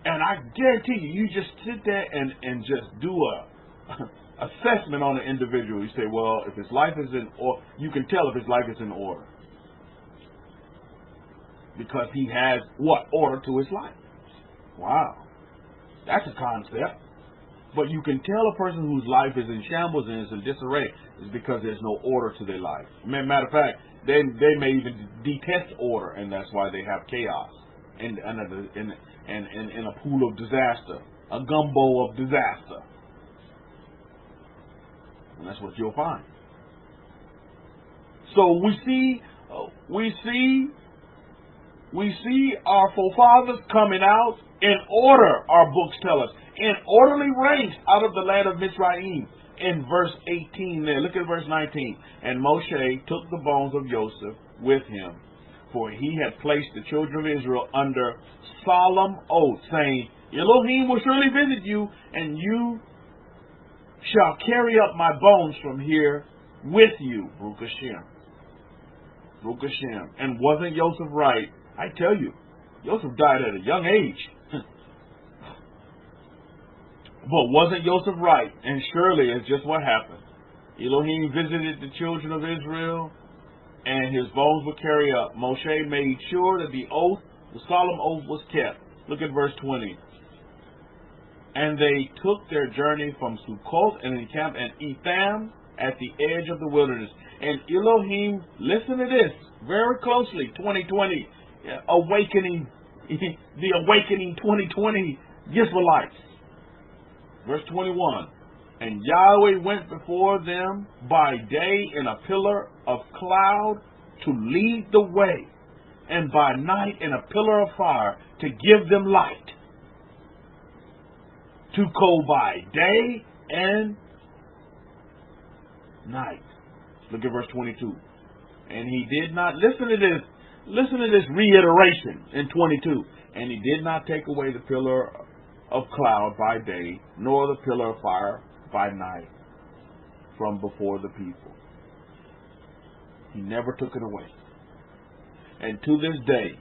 and I guarantee you just sit there and just do a assessment on an individual. You say, well, if his life is in order, you can tell if his life is in order. Because he has what? Order to his life. Wow. That's a concept. But you can tell a person whose life is in shambles and is in disarray is because there's no order to their life. Matter of fact, they may even detest order, and that's why they have chaos in a pool of disaster, a gumbo of disaster. And that's what you'll find. So we see our forefathers coming out in order, our books tell us, in orderly ranks out of the land of Mizraim. In verse 18 there, look at verse 19. And Moshe took the bones of Joseph with him, for he had placed the children of Israel under solemn oath, saying, Elohim will surely visit you, and you shall carry up my bones from here with you. Baruch Hashem. Baruch Hashem. And wasn't Joseph right? I tell you, Joseph died at a young age. But wasn't Joseph right? And surely it's just what happened. Elohim visited the children of Israel, and his bones were carried up. Moshe made sure that the solemn oath was kept. Look at verse 20. And they took their journey from Sukkot and encamped at Etham at the edge of the wilderness. And Elohim, listen to this very closely, 2020, awakening, the awakening 2020 Israelites. Verse 21, and Yahweh went before them by day in a pillar of cloud to lead the way, and by night in a pillar of fire to give them light, to go by day and night. Look at verse 22. And he did not, listen to this reiteration in 22. And he did not take away the pillar of cloud by day, nor the pillar of fire by night from before the people. He never took it away. And to this day,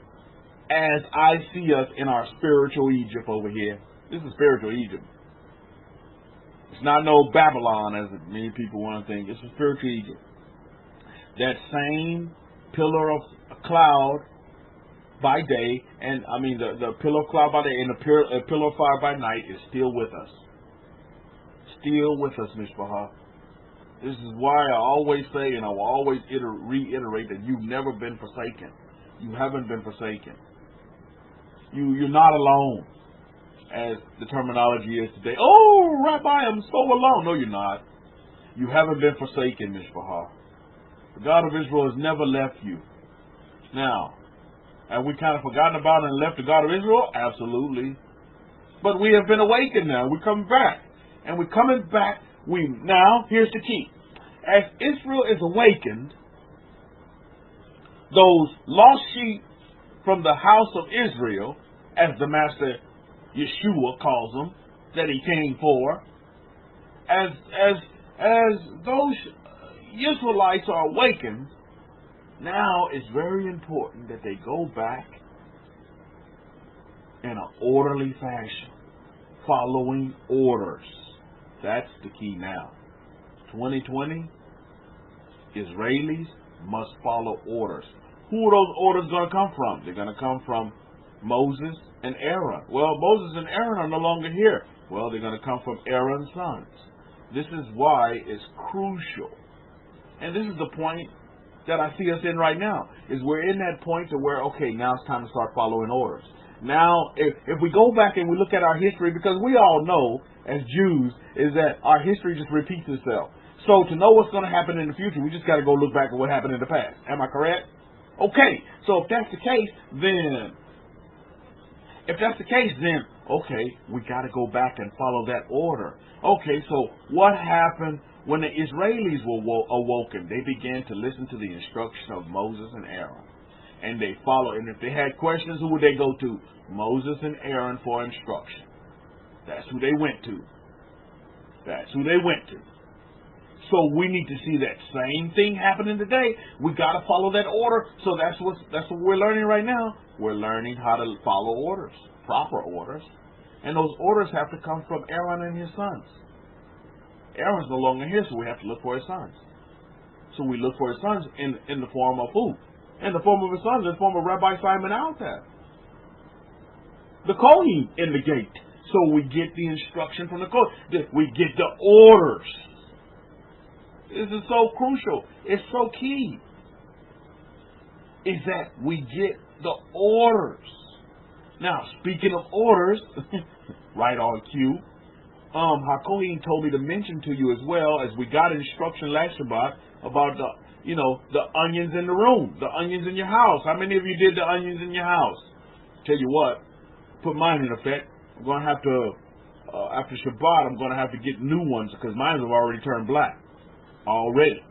as I see us in our spiritual Egypt over here, this is spiritual Egypt. It's not no Babylon, as many people want to think. It's a spiritual Egypt. That same pillar of cloud by day, and I mean the pillar of cloud by day and the pillar of fire by night is still with us. Still with us, Mishpachah. This is why I always say, and I will always reiterate, that you've never been forsaken. You haven't been forsaken. You're not alone, as the terminology is today. Oh, Rabbi, I'm so alone. No, you're not. You haven't been forsaken, Mishpachah. The God of Israel has never left you. Now, have we kind of forgotten about and left the God of Israel? Absolutely. But we have been awakened now. We're coming back. And we're coming back. Now, here's the key. As Israel is awakened, those lost sheep from the house of Israel, as the Master Yeshua calls them, that he came for, as those Israelites are awakened, now it's very important that they go back in an orderly fashion, following orders. That's the key now. 2020, Israelis must follow orders. Who are those orders going to come from? They're going to come from Moses and Aaron. Well, Moses and Aaron are no longer here. Well, they're going to come from Aaron's sons. This is why it's crucial. And this is the point that I see us in right now. Is we're in that point to where, okay, now it's time to start following orders. Now, if we go back and we look at our history, because we all know, as Jews, is that our history just repeats itself. So to know what's going to happen in the future, we just got to go look back at what happened in the past. Am I correct? Okay, so if that's the case, then okay, we got to go back and follow that order. Okay, so what happened when the Israelis were awoken? They began to listen to the instruction of Moses and Aaron. And they followed. And if they had questions, who would they go to? Moses and Aaron for instruction. That's who they went to. That's who they went to. So we need to see that same thing happening today. We got to follow that order. So that's what we're learning right now. We're learning how to follow orders, proper orders. And those orders have to come from Aaron and his sons. Aaron's no longer here, so we have to look for his sons. So we look for his sons in the form of who? In the form of his sons, in the form of Rabbi Simon Altab. The Kohen in the gate. So we get the instruction from the Kohen. We get the orders. This is so crucial. It's so key. Is that we get the orders. Now, speaking of orders, right on cue, Hakohen told me to mention to you as well, as we got instruction last Shabbat about the onions in the room, the onions in your house. How many of you did the onions in your house? Tell you what, put mine in effect. I'm going to have to, after Shabbat, I'm going to have to get new ones because mine have already turned black. Already.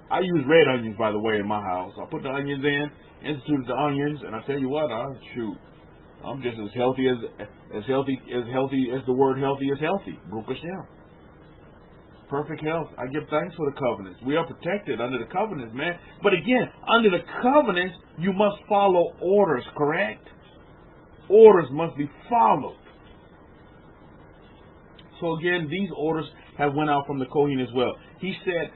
I use red onions, by the way, in my house. I put the onions in, instituted the onions, and I tell you what, I'm just as healthy as the word healthy is healthy. Baruch Hashem. Perfect health. I give thanks for the covenants. We are protected under the covenants, man. But again, under the covenants, you must follow orders, correct? Orders must be followed. So again, these orders have went out from the Kohen as well. He said,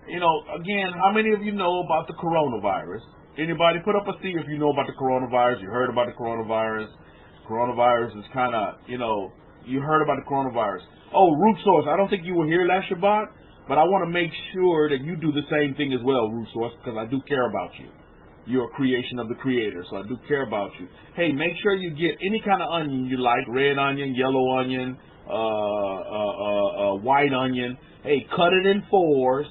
again, how many of you know about the coronavirus? Anybody put up a C if you know about the coronavirus? You heard about the coronavirus. Coronavirus is kind of, you heard about the coronavirus. Oh, Root Source, I don't think you were here last Shabbat, but I want to make sure that you do the same thing as well, Root Source, because I do care about you. You're a creation of the Creator, so I do care about you. Hey, make sure you get any kind of onion you like, red onion, yellow onion, white onion. Hey, cut it in fours.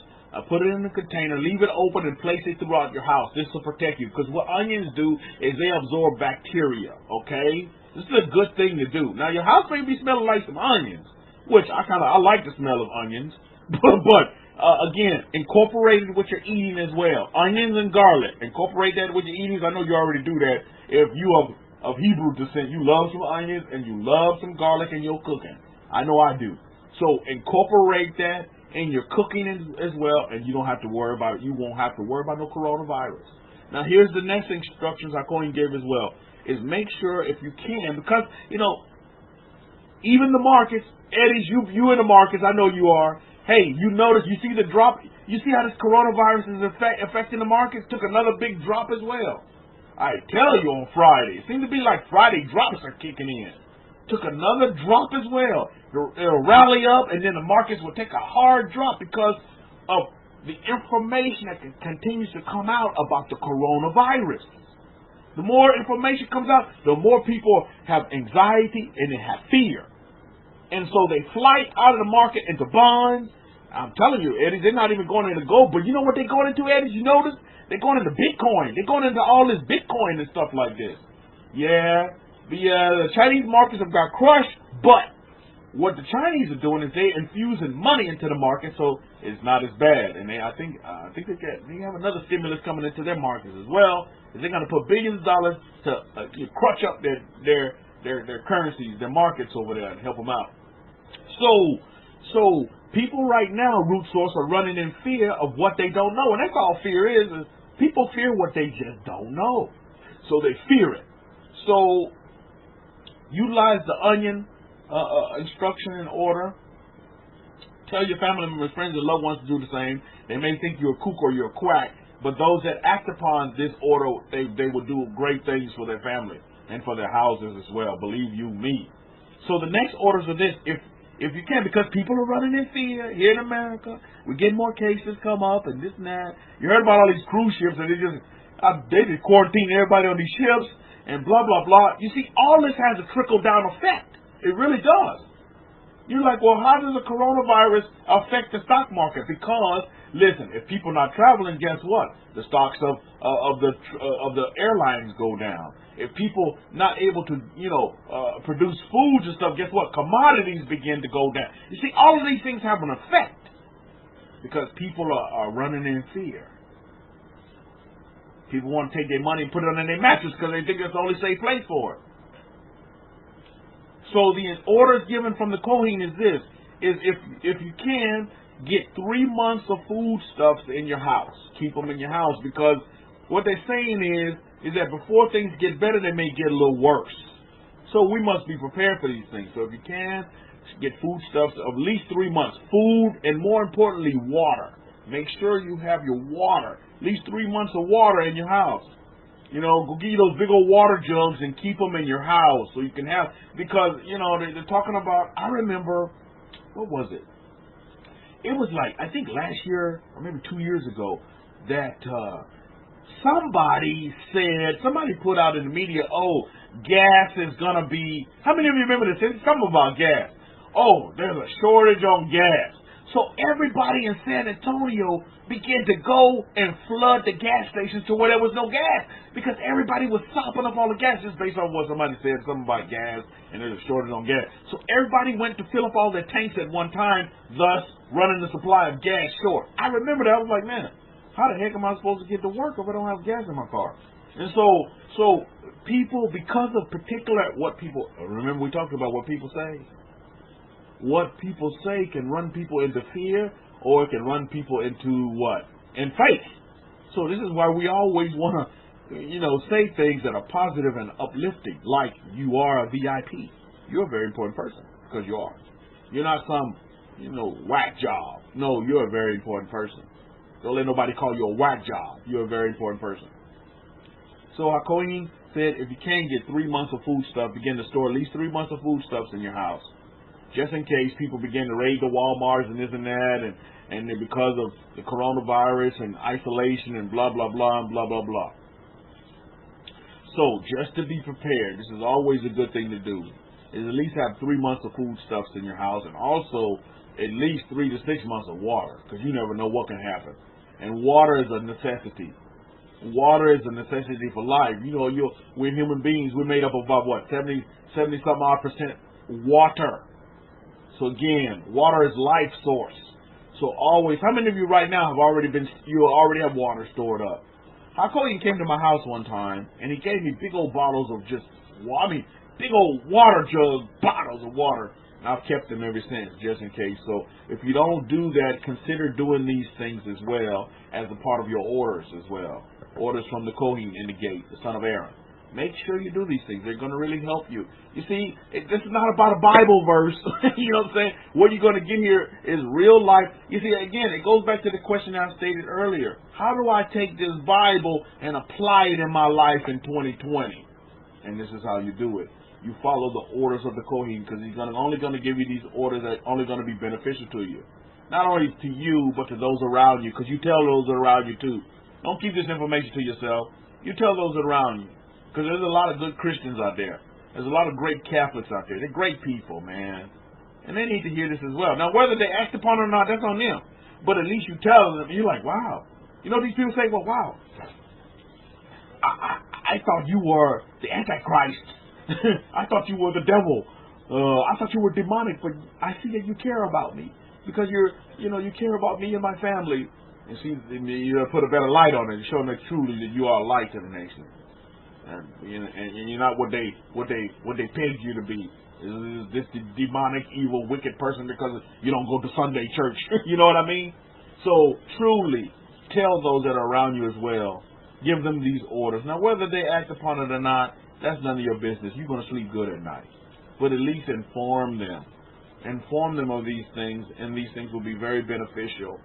Put it in a container, leave it open, and place it throughout your house. This will protect you. Because what onions do is they absorb bacteria, okay? This is a good thing to do. Now, your house may be smelling like some onions, which I like the smell of onions. But again, incorporate it with your eating as well. Onions and garlic. Incorporate that with your eating. I know you already do that. If you of Hebrew descent, you love some onions and you love some garlic in your cooking. I know I do. So incorporate that in your cooking as well, and you don't have to worry about it. You won't have to worry about no coronavirus. Now, here's the next instructions I gave as well, is make sure if you can, because, even the markets, Eddie's, you in the markets, I know you are. Hey, you notice, you see the drop, you see how this coronavirus is affecting the markets? Took another big drop as well. I tell you on Friday, it seems to be like Friday drops are kicking in. Took another drop as well. It'll rally up, and then the markets will take a hard drop because of the information that continues to come out about the coronavirus. The more information comes out, the more people have anxiety and they have fear. And so they fly out of the market into bonds. I'm telling you, Eddie, they're not even going into gold. But you know what they're going into, Eddie? You notice? They're going into Bitcoin. They're going into all this Bitcoin and stuff like this. Yeah. The Chinese markets have got crushed, but what the Chinese are doing is they're infusing money into the market, so it's not as bad. And I think they have another stimulus coming into their markets as well. They're going to put billions of dollars to crunch up their currencies, their markets over there, and help them out. So people right now, Root Source, are running in fear of what they don't know, and that's all fear is people fear what they just don't know, so they fear it. So utilize the onion instruction and order. Tell your family members, friends, and loved ones to do the same. They may think you're a kook or you're a quack, but those that act upon this order, they will do great things for their family and for their houses as well. Believe you me. So the next orders are this: If you can, because people are running in fear here in America. We get more cases come up and this and that. You heard about all these cruise ships and they just quarantine everybody on these ships and blah, blah, blah. You see, all this has a trickle-down effect. It really does. You're like, well, how does the coronavirus affect the stock market? Because, listen, if people are not traveling, guess what? The stocks of the airlines go down. If people not able to, produce foods and stuff, guess what? Commodities begin to go down. You see, all of these things have an effect because people are running in fear. People want to take their money and put it under their mattress because they think that's the only safe place for it. So the orders given from the Kohen is this, is if you can, get 3 months of foodstuffs in your house. Keep them in your house because what they're saying is that before things get better, they may get a little worse. So we must be prepared for these things. So if you can, get foodstuffs of at least 3 months. Food and more importantly, water. Make sure you have your water. At least 3 months of water in your house. Go get you those big old water jugs and keep them in your house so you can have, because, they're talking about, I remember, what was it? It was like, I think last year, or maybe 2 years ago, that somebody put out in the media, gas is going to be, how many of you remember this? It's something about gas. There's a shortage on gas. So everybody in San Antonio began to go and flood the gas stations to where there was no gas because everybody was sopping up all the gas just based on what somebody said, something about gas and there's a shortage on gas. So everybody went to fill up all their tanks at one time, thus running the supply of gas short. I remember that. I was like, man, how the heck am I supposed to get to work if I don't have gas in my car? And so people, because of remember we talked about what people say. What people say can run people into fear, or it can run people into what? In faith. So this is why we always want to, say things that are positive and uplifting, like you are a VIP. You're a very important person, because you are. You're not some, whack job. No, you're a very important person. Don't let nobody call you a whack job. You're a very important person. So Hakohen said, if you can get 3 months of food stuff, begin to store at least 3 months of foodstuffs in your house. Just in case people begin to raid the Walmarts and this and that, and because of the coronavirus and isolation and blah, blah, blah, and blah, blah, blah. So, just to be prepared, this is always a good thing to do, is at least have 3 months of foodstuffs in your house, and also at least 3 to 6 months of water, because you never know what can happen. And water is a necessity. Water is a necessity for life. We're human beings. We're made up of about, 70-something odd % water. So again, water is life source. So always, how many of you right now you already have water stored up? Hakohen came to my house one time, and he gave me big old bottles of big old water jug bottles of water. And I've kept them ever since, just in case. So if you don't do that, consider doing these things as well as a part of your orders as well. Orders from the Kohen in the gate, the son of Aaron. Make sure you do these things. They're going to really help you. You see, this is not about a Bible verse. You know what I'm saying? What you're going to get here is real life. You see, again, it goes back to the question I stated earlier. How do I take this Bible and apply it in my life in 2020? And this is how you do it. You follow the orders of the Kohen, because he's only going to give you these orders that are only going to be beneficial to you. Not only to you, but to those around you, because you tell those around you too. Don't keep this information to yourself. You tell those around you. Because there's a lot of good Christians out there. There's a lot of great Catholics out there. They're great people, man. And they need to hear this as well. Now, whether they act upon it or not, that's on them. But at least you tell them, you're like, wow. These people say, well, wow. I thought you were the Antichrist. I thought you were the devil. I thought you were demonic, but I see that you care about me. Because you care about me and my family. And see, you put a better light on it, showing that truly that you are a light to the nation. And you're not what they pegged you to be. Is this the demonic, evil, wicked person because you don't go to Sunday church? You know what I mean? So truly tell those that are around you as well. Give them these orders. Now whether they act upon it or not, that's none of your business. You're going to sleep good at night. But at least inform them. Inform them of these things, and these things will be very beneficial.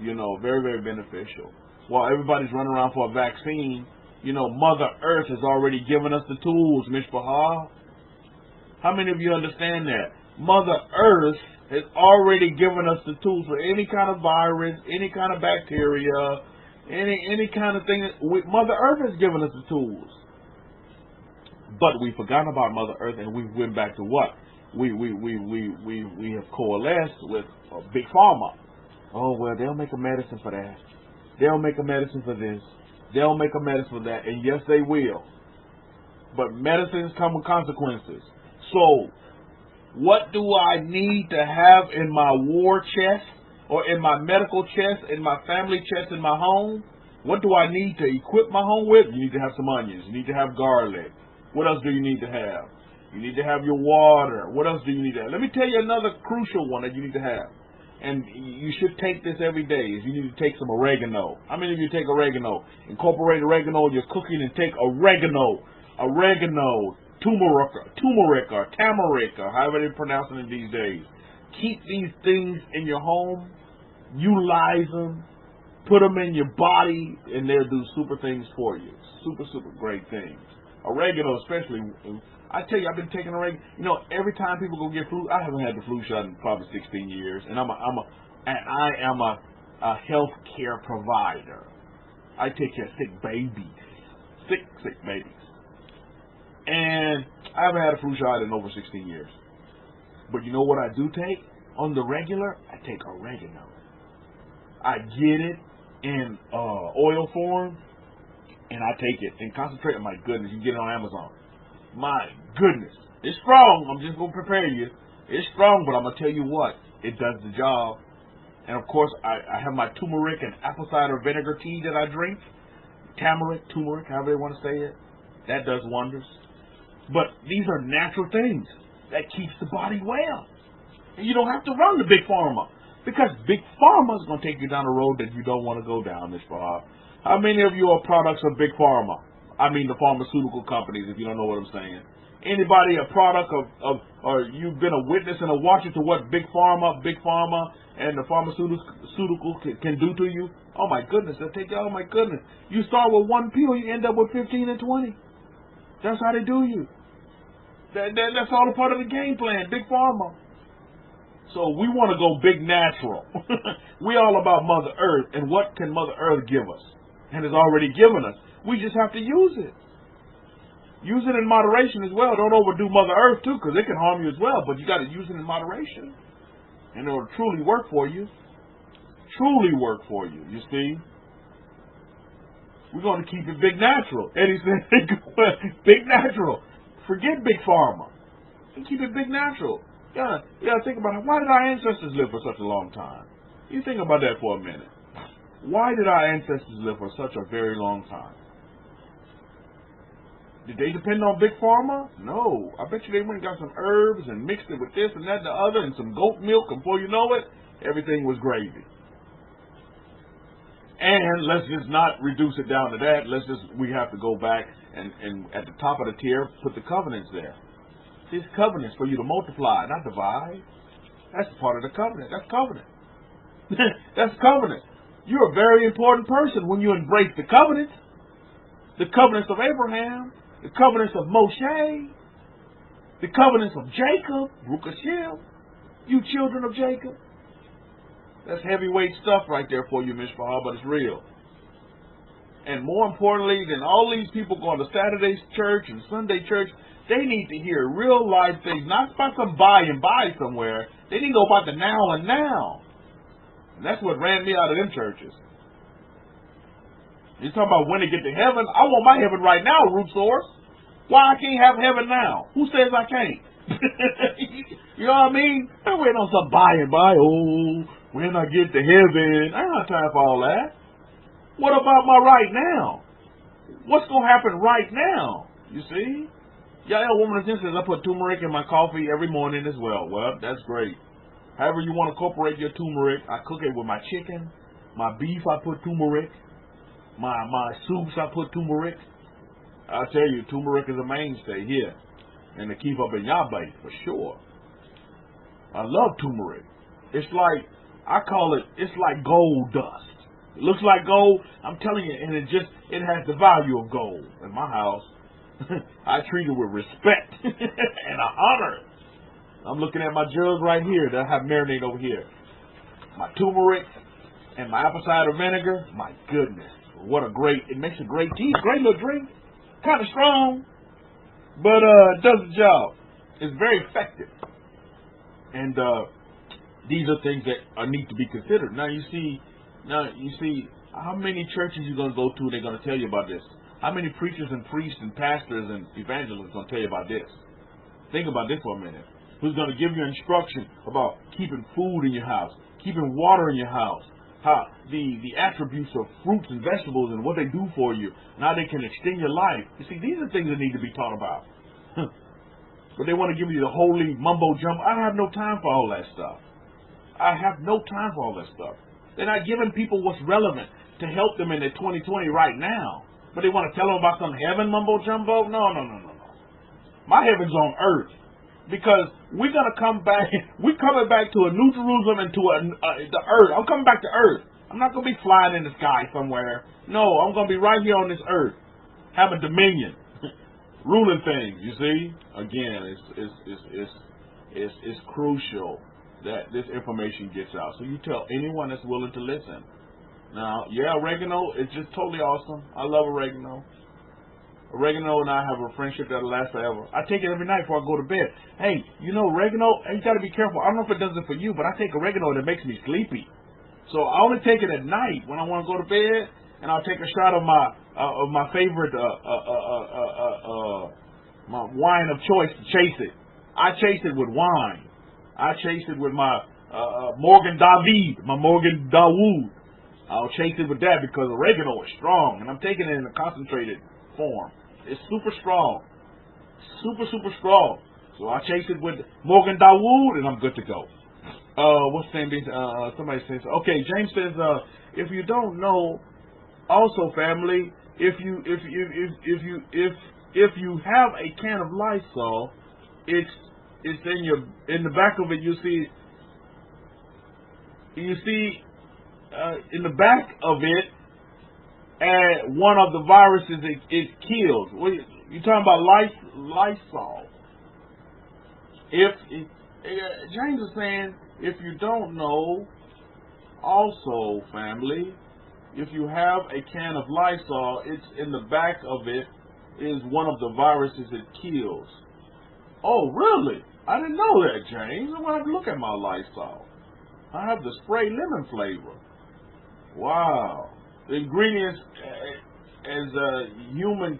Very, very beneficial. While everybody's running around for a vaccine, Mother Earth has already given us the tools, Mishpahah. How many of you understand that? Mother Earth has already given us the tools for any kind of virus, any kind of bacteria, any kind of thing. Mother Earth has given us the tools. But we've forgotten about Mother Earth, and we went back to what? We have coalesced with Big Pharma. Oh, well, they'll make a medicine for that. They'll make a medicine for this. They'll make a medicine for that. And yes, they will. But medicines come with consequences. So, what do I need to have in my war chest, or in my medical chest, in my family chest, in my home? What do I need to equip my home with? You need to have some onions. You need to have garlic. What else do you need to have? You need to have your water. What else do you need to have? Let me tell you another crucial one that you need to have. And you should take this every day. Is you need to take some oregano. How many of you take oregano? Incorporate oregano in your cooking and take oregano, turmeric, or tamaric, or however they pronounce it these days. Keep these things in your home. Utilize them. Put them in your body, and they'll do super things for you. Super, super great things. Oregano, especially. I tell you, I've been taking oregano. You know, every time people go get flu, I haven't had the flu shot in probably 16 years, and I am a health care provider. I take care of sick babies, sick babies, and I haven't had a flu shot in over 16 years. But you know what I do take on the regular? I take oregano. I get it in oil form, and I take it and concentrate. My goodness, you can get it on Amazon. My goodness, it's strong. I'm just going to prepare you. It's strong, but I'm going to tell you what, it does the job. And of course, I have my turmeric and apple cider vinegar tea that I drink. Turmeric, however they want to say it. That does wonders. But these are natural things that keeps the body well. And you don't have to run to Big Pharma, because Big Pharma is going to take you down a road that you don't want to go down, Mr. Bob. How many of you are products of Big Pharma? I mean the pharmaceutical companies, if you don't know what I'm saying. Anybody a product of or you've been a witness and a watcher to what Big Pharma and the pharmaceutical can do to you? Oh my goodness, they'll take you, oh my goodness. You start with one pill, you end up with 15 and 20. That's how they do you. That's all a part of the game plan, Big Pharma. So we want to go big natural. We all about Mother Earth, and what can Mother Earth give us? And has already given us. We just have to use it. Use it in moderation as well. Don't overdo Mother Earth too, because it can harm you as well. But you got to use it in moderation, and it'll truly work for you. Truly work for you. You see, we're going to keep it big natural. Eddie said, "Big natural. Forget Big Pharma. And keep it big natural." Yeah. Think about it. Why did our ancestors live for such a long time? You think about that for a minute. Why did our ancestors live for such a very long time? Did they depend on Big Pharma? No. I bet you they went and got some herbs and mixed it with this and that and the other and some goat milk, and before you know it, everything was gravy. And let's just not reduce it down to that. We have to go back and at the top of the tier, put the covenants there. These covenants for you to multiply, not divide. That's part of the covenant. That's covenant. That's covenant. You're a very important person when you embrace the covenants. The covenants of Abraham, the covenants of Moshe, the covenants of Jacob, Baruch Hashem, you children of Jacob. That's heavyweight stuff right there for you, Mishpah, but it's real. And more importantly than all these people going to Saturday church and Sunday church, they need to hear real life things, not about some by and by somewhere. They need to know about the now and now. And that's what ran me out of them churches. You're talking about when to get to heaven? I want my heaven right now, root source. Why I can't have heaven now? Who says I can't? You know what I mean? I'm waiting on some by and by. Oh, when I get to heaven. I don't have time for all that. What about my right now? What's going to happen right now? You see? Yeah, a woman says I put turmeric in my coffee every morning as well. Well, that's great. However you want to incorporate your turmeric, I cook it with my chicken. My beef, I put turmeric. My soups, I put turmeric. I tell you, turmeric is a mainstay here. And to keep up in Yahweh, for sure. I love turmeric. It's like, I call it, it's like gold dust. It looks like gold, I'm telling you, and it has the value of gold. In my house, I treat it with respect and honor. I'm looking at my jug right here that I have marinade over here. My turmeric and my apple cider vinegar. My goodness, what a great! It makes a great tea. Great little drink. Kind of strong, but it does the job. It's very effective. And these are things that need to be considered. Now you see how many churches you're going to go to. They're going to tell you about this. How many preachers and priests and pastors and evangelists are going to tell you about this? Think about this for a minute. Who's going to give you instruction about keeping food in your house, keeping water in your house, how the attributes of fruits and vegetables and what they do for you, and how they can extend your life. You see, these are things that need to be taught about. But they want to give you the holy mumbo jumbo. I have no time for all that stuff. I have no time for all that stuff. They're not giving people what's relevant to help them in their 2020 right now. But they want to tell them about some heaven mumbo jumbo? No. My heaven's on earth. Because we're going to come back. We're coming back to a New Jerusalem and to the earth. I'm coming back to earth. I'm not going to be flying in the sky somewhere. No, I'm going to be right here on this earth. Having dominion. Ruling things, you see? Again, it's crucial that this information gets out. So you tell anyone that's willing to listen. Now, yeah, oregano is just totally awesome. I love oregano. Oregano and I have a friendship that'll last forever. I take it every night before I go to bed. Hey, you know oregano, you got to be careful. I don't know if it does it for you, but I take oregano and it makes me sleepy. So I only take it at night when I want to go to bed, and I'll take a shot of my favorite my wine of choice to chase it. I chase it with wine. I chase it with my Morgan Dawood. I'll chase it with that because oregano is strong, and I'm taking it in a concentrated form. It's super strong. Super strong. So I chase it with Morgan Dawood, and I'm good to go. What's the name? Somebody says, okay, James says, if you don't know, also family, if you have a can of Lysol, it's in the back of it. You see in the back of it, one of the viruses it kills. You talking about Lysol? James is saying, if you don't know, also family, if you have a can of Lysol, it's in the back of it is one of the viruses it kills. Oh, really? I didn't know that, James. I'm gonna have to look at my Lysol. I have the spray lemon flavor. Wow. The ingredients as human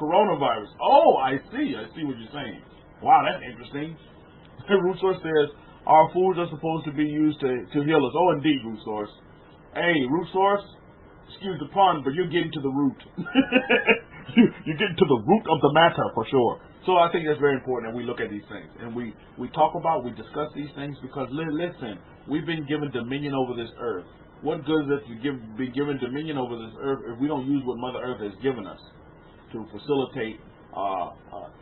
coronavirus. Oh, I see what you're saying. Wow, that's interesting. Root Source says our foods are supposed to be used to heal us. Oh, indeed, Root Source. Hey, Root Source, excuse the pun, but you're getting to the root. You're getting to the root of the matter for sure. So I think that's very important that we look at these things and we we discuss these things because listen, we've been given dominion over this earth. What good is it to be given dominion over this earth if we don't use what Mother Earth has given us to facilitate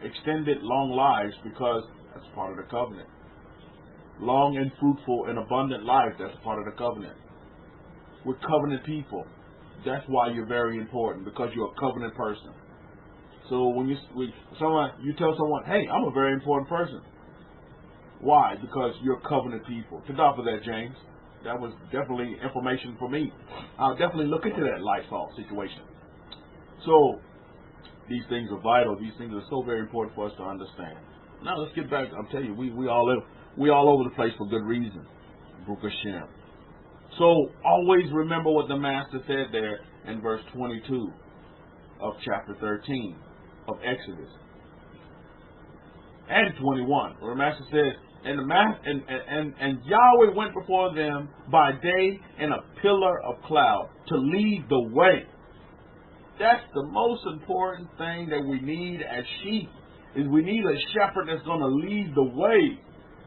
extended, long lives, because that's part of the covenant. Long and fruitful and abundant life, that's part of the covenant. We're covenant people. That's why you're very important, because you're a covenant person. So when you tell someone, hey, I'm a very important person. Why? Because you're covenant people. Thank for that, James. That was definitely information for me. I'll definitely look into that Lysol situation. So these things are vital. These things are so very important for us to understand. Now let's get back. I'm telling you, we all over the place for good reason. Baruch Hashem. So always remember what the Master said there in verse 22 of chapter 13 of Exodus, and 21, where the Master says, and Yahweh went before them by day in a pillar of cloud to lead the way. That's the most important thing that we need as sheep, is we need a shepherd that's going to lead the way,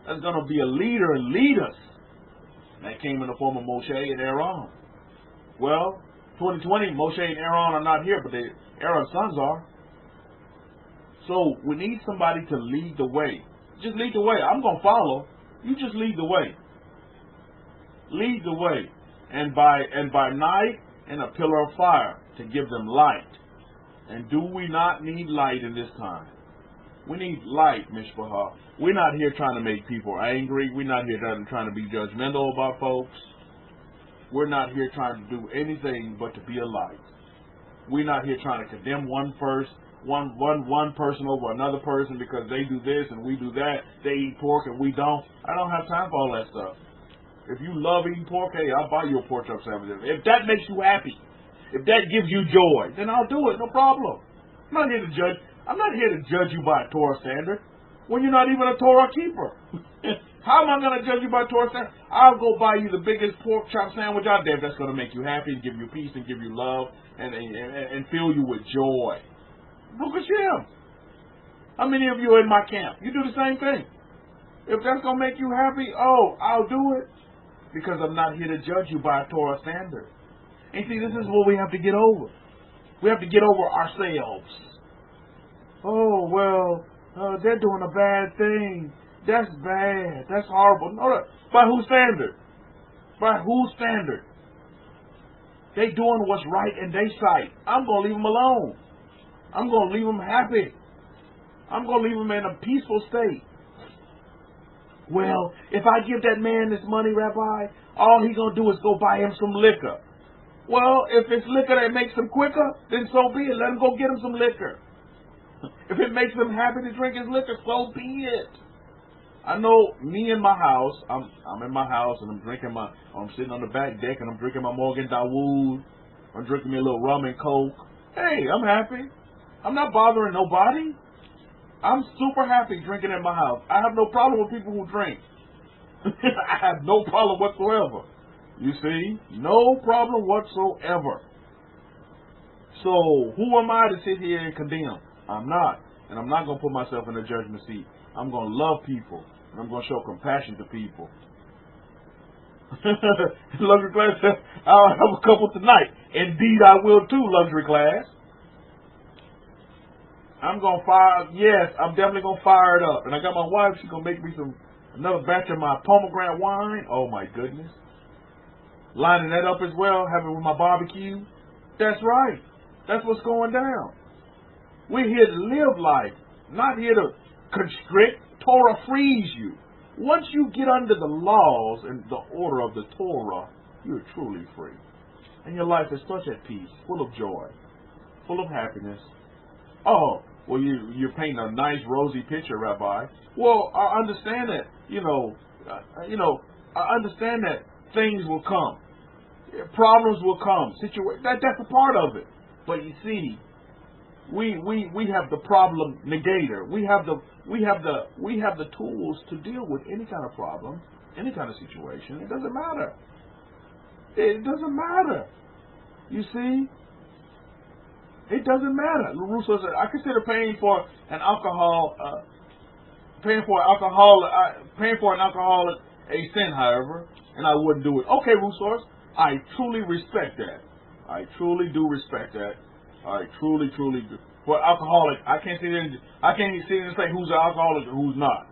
that's going to be a leader and lead us. And that came in the form of Moshe and Aaron. Well, 2020, Moshe and Aaron are not here, but Aaron's sons are. So we need somebody to lead the way. Just lead the way. I'm going to follow. You just lead the way. Lead the way. And by night, in a pillar of fire to give them light. And do we not need light in this time? We need light, Mishpachah. We're not here trying to make people angry. We're not here trying to be judgmental about folks. We're not here trying to do anything but to be a light. We're not here trying to condemn one person over another person because they do this and we do that. They eat pork and we don't. I don't have time for all that stuff. If you love eating pork, hey, I'll buy you a pork chop sandwich. If that makes you happy, if that gives you joy, then I'll do it. No problem. I'm not here to judge. I'm not here to judge you by a Torah standard when you're not even a Torah keeper. How am I going to judge you by a Torah standard? I'll go buy you the biggest pork chop sandwich out there if that's going to make you happy and give you peace and give you love and fill you with joy. Look at him. How many of you are in my camp? You do the same thing. If that's going to make you happy, oh, I'll do it. Because I'm not here to judge you by a Torah standard. And see, this is what we have to get over. We have to get over ourselves. Oh, well, they're doing a bad thing. That's bad. That's horrible. No, by whose standard? By whose standard? They doing what's right in their sight. I'm going to leave them alone. I'm going to leave them happy. I'm going to leave them in a peaceful state. Well, if I give that man this money, Rabbi, all he's going to do is go buy him some liquor. Well, if it's liquor that makes him quicker, then so be it. Let him go get him some liquor. If it makes him happy to drink his liquor, so be it. I know me in my house, I'm in my house and I'm sitting on the back deck and I'm drinking my Morgan Dawood. I'm drinking me a little rum and coke. Hey, I'm happy. I'm not bothering nobody. I'm super happy drinking in my house. I have no problem with people who drink. I have no problem whatsoever. You see? No problem whatsoever. So, who am I to sit here and condemn? I'm not. And I'm not going to put myself in a judgment seat. I'm going to love people. And I'm going to show compassion to people. Luxury class says, I'll have a couple tonight. Indeed, I will too, luxury class. I'm going to fire, yes, I'm definitely going to fire it up. And I got my wife, she's going to make me another batch of my pomegranate wine. Oh my goodness. Lining that up as well, having it with my barbecue. That's right. That's what's going down. We're here to live life, not here to constrict. Torah frees you. Once you get under the laws and the order of the Torah, you're truly free. And your life is such at peace, full of joy, full of happiness. Oh, well, you're painting a nice rosy picture, Rabbi. Well, I understand that, I understand that things will come. Problems will come. That's a part of it. But you see, we have the problem negator. We have the tools to deal with any kind of problem, any kind of situation. It doesn't matter. It doesn't matter. You see? It doesn't matter. Russo said, I consider paying for an alcoholic a sin, however, and I wouldn't do it. Okay, Russo, I truly respect that. I truly do respect that. I truly do. For alcoholic, I can't sit here and say who's an alcoholic and who's not.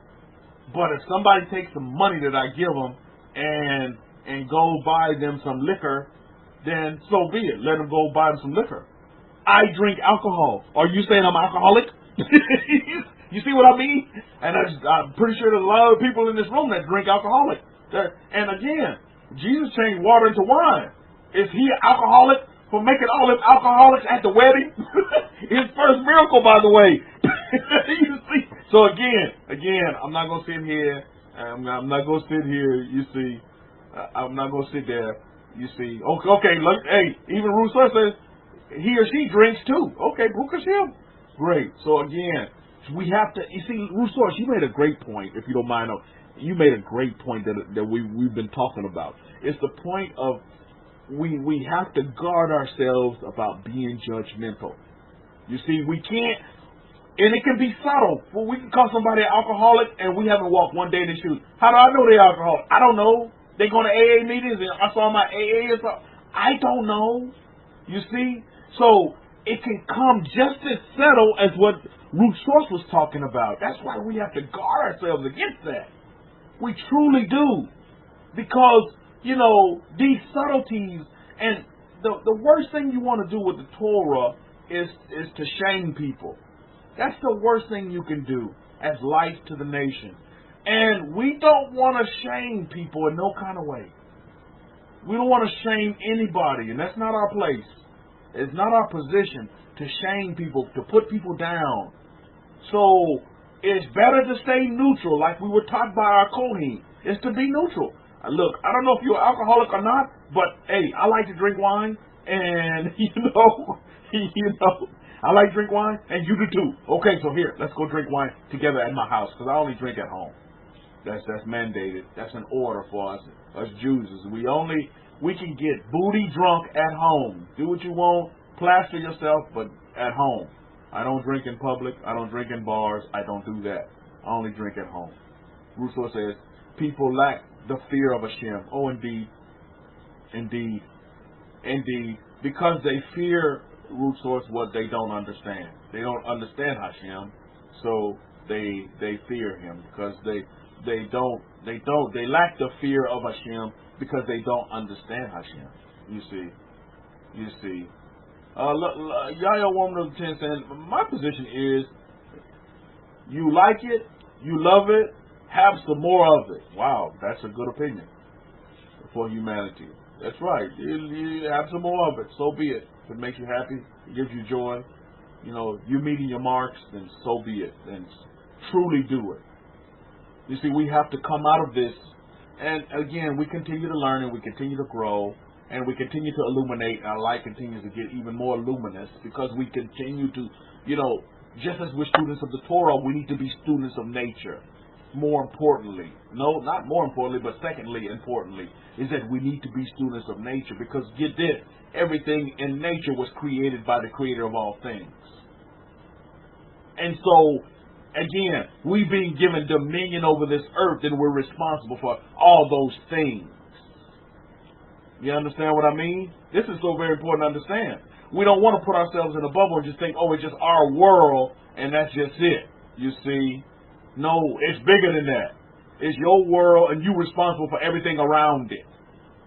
But if somebody takes the money that I give them and go buy them some liquor, then so be it. Let them go buy them some liquor. I drink alcohol. Are you saying I'm alcoholic? You see what I mean? And I'm pretty sure there's a lot of people in this room that drink alcoholic. And again, Jesus changed water into wine. Is he alcoholic for making all them alcoholics at the wedding? His first miracle, by the way. You see? So again, I'm not going to sit here. I'm not going to sit here, you see. I'm not going to sit there, you see. Okay, look, hey, even Rousseau says, he or she drinks too. Okay, Brukas him. Great. So again, we have to, you see, Rousseau, you made a great point, if you don't mind. You made a great point that we've been talking about. It's the point of we have to guard ourselves about being judgmental. You see, we can't, and it can be subtle. Well, we can call somebody an alcoholic and we haven't walked one day in their shoes. How do I know they're alcoholic? I don't know. They go to AA meetings and I saw my AA or something. I don't know. You see? So it can come just as subtle as what Ruth Source was talking about. That's why we have to guard ourselves against that. We truly do. Because, these subtleties, and the worst thing you want to do with the Torah is to shame people. That's the worst thing you can do as light to the nation. And we don't want to shame people in no kind of way. We don't want to shame anybody, and that's not our place. It's not our position to shame people, to put people down. So it's better to stay neutral, like we were taught by our Kohen, is to be neutral. Look, I don't know if you're an alcoholic or not, but hey, I like to drink wine, and I like to drink wine, and you do too. Okay, so here, let's go drink wine together at my house, because I only drink at home. That's mandated. That's an order for us Jews. We can get booty drunk at home. Do what you want, plaster yourself, but at home. I don't drink in public. I don't drink in bars. I don't do that. I only drink at home. Rousseau says, people lack the fear of Hashem. Oh, indeed. Indeed. Indeed. Because they fear, Rousseau, what they don't understand. They don't understand Hashem, so they fear him because they lack the fear of Hashem because they don't understand Hashem. You see. Yahya Woman of the 10 saying, my position is, you like it, you love it, have some more of it. Wow, that's a good opinion for humanity. That's right. You have some more of it. So be it. If it makes you happy, it gives you joy. You meeting your marks, then so be it. Then truly do it. You see, we have to come out of this, and again, we continue to learn and we continue to grow and we continue to illuminate. Our light continues to get even more luminous because we continue to, just as we're students of the Torah, we need to be students of nature. More importantly, no, not more importantly, but secondly, importantly, is that we need to be students of nature because get this, everything in nature was created by the Creator of all things. And so, again, we being given dominion over this earth, and we're responsible for all those things. You understand what I mean? This is so very important to understand. We don't want to put ourselves in a bubble and just think, oh, it's just our world, and that's just it. You see? No, it's bigger than that. It's your world, and you're responsible for everything around it.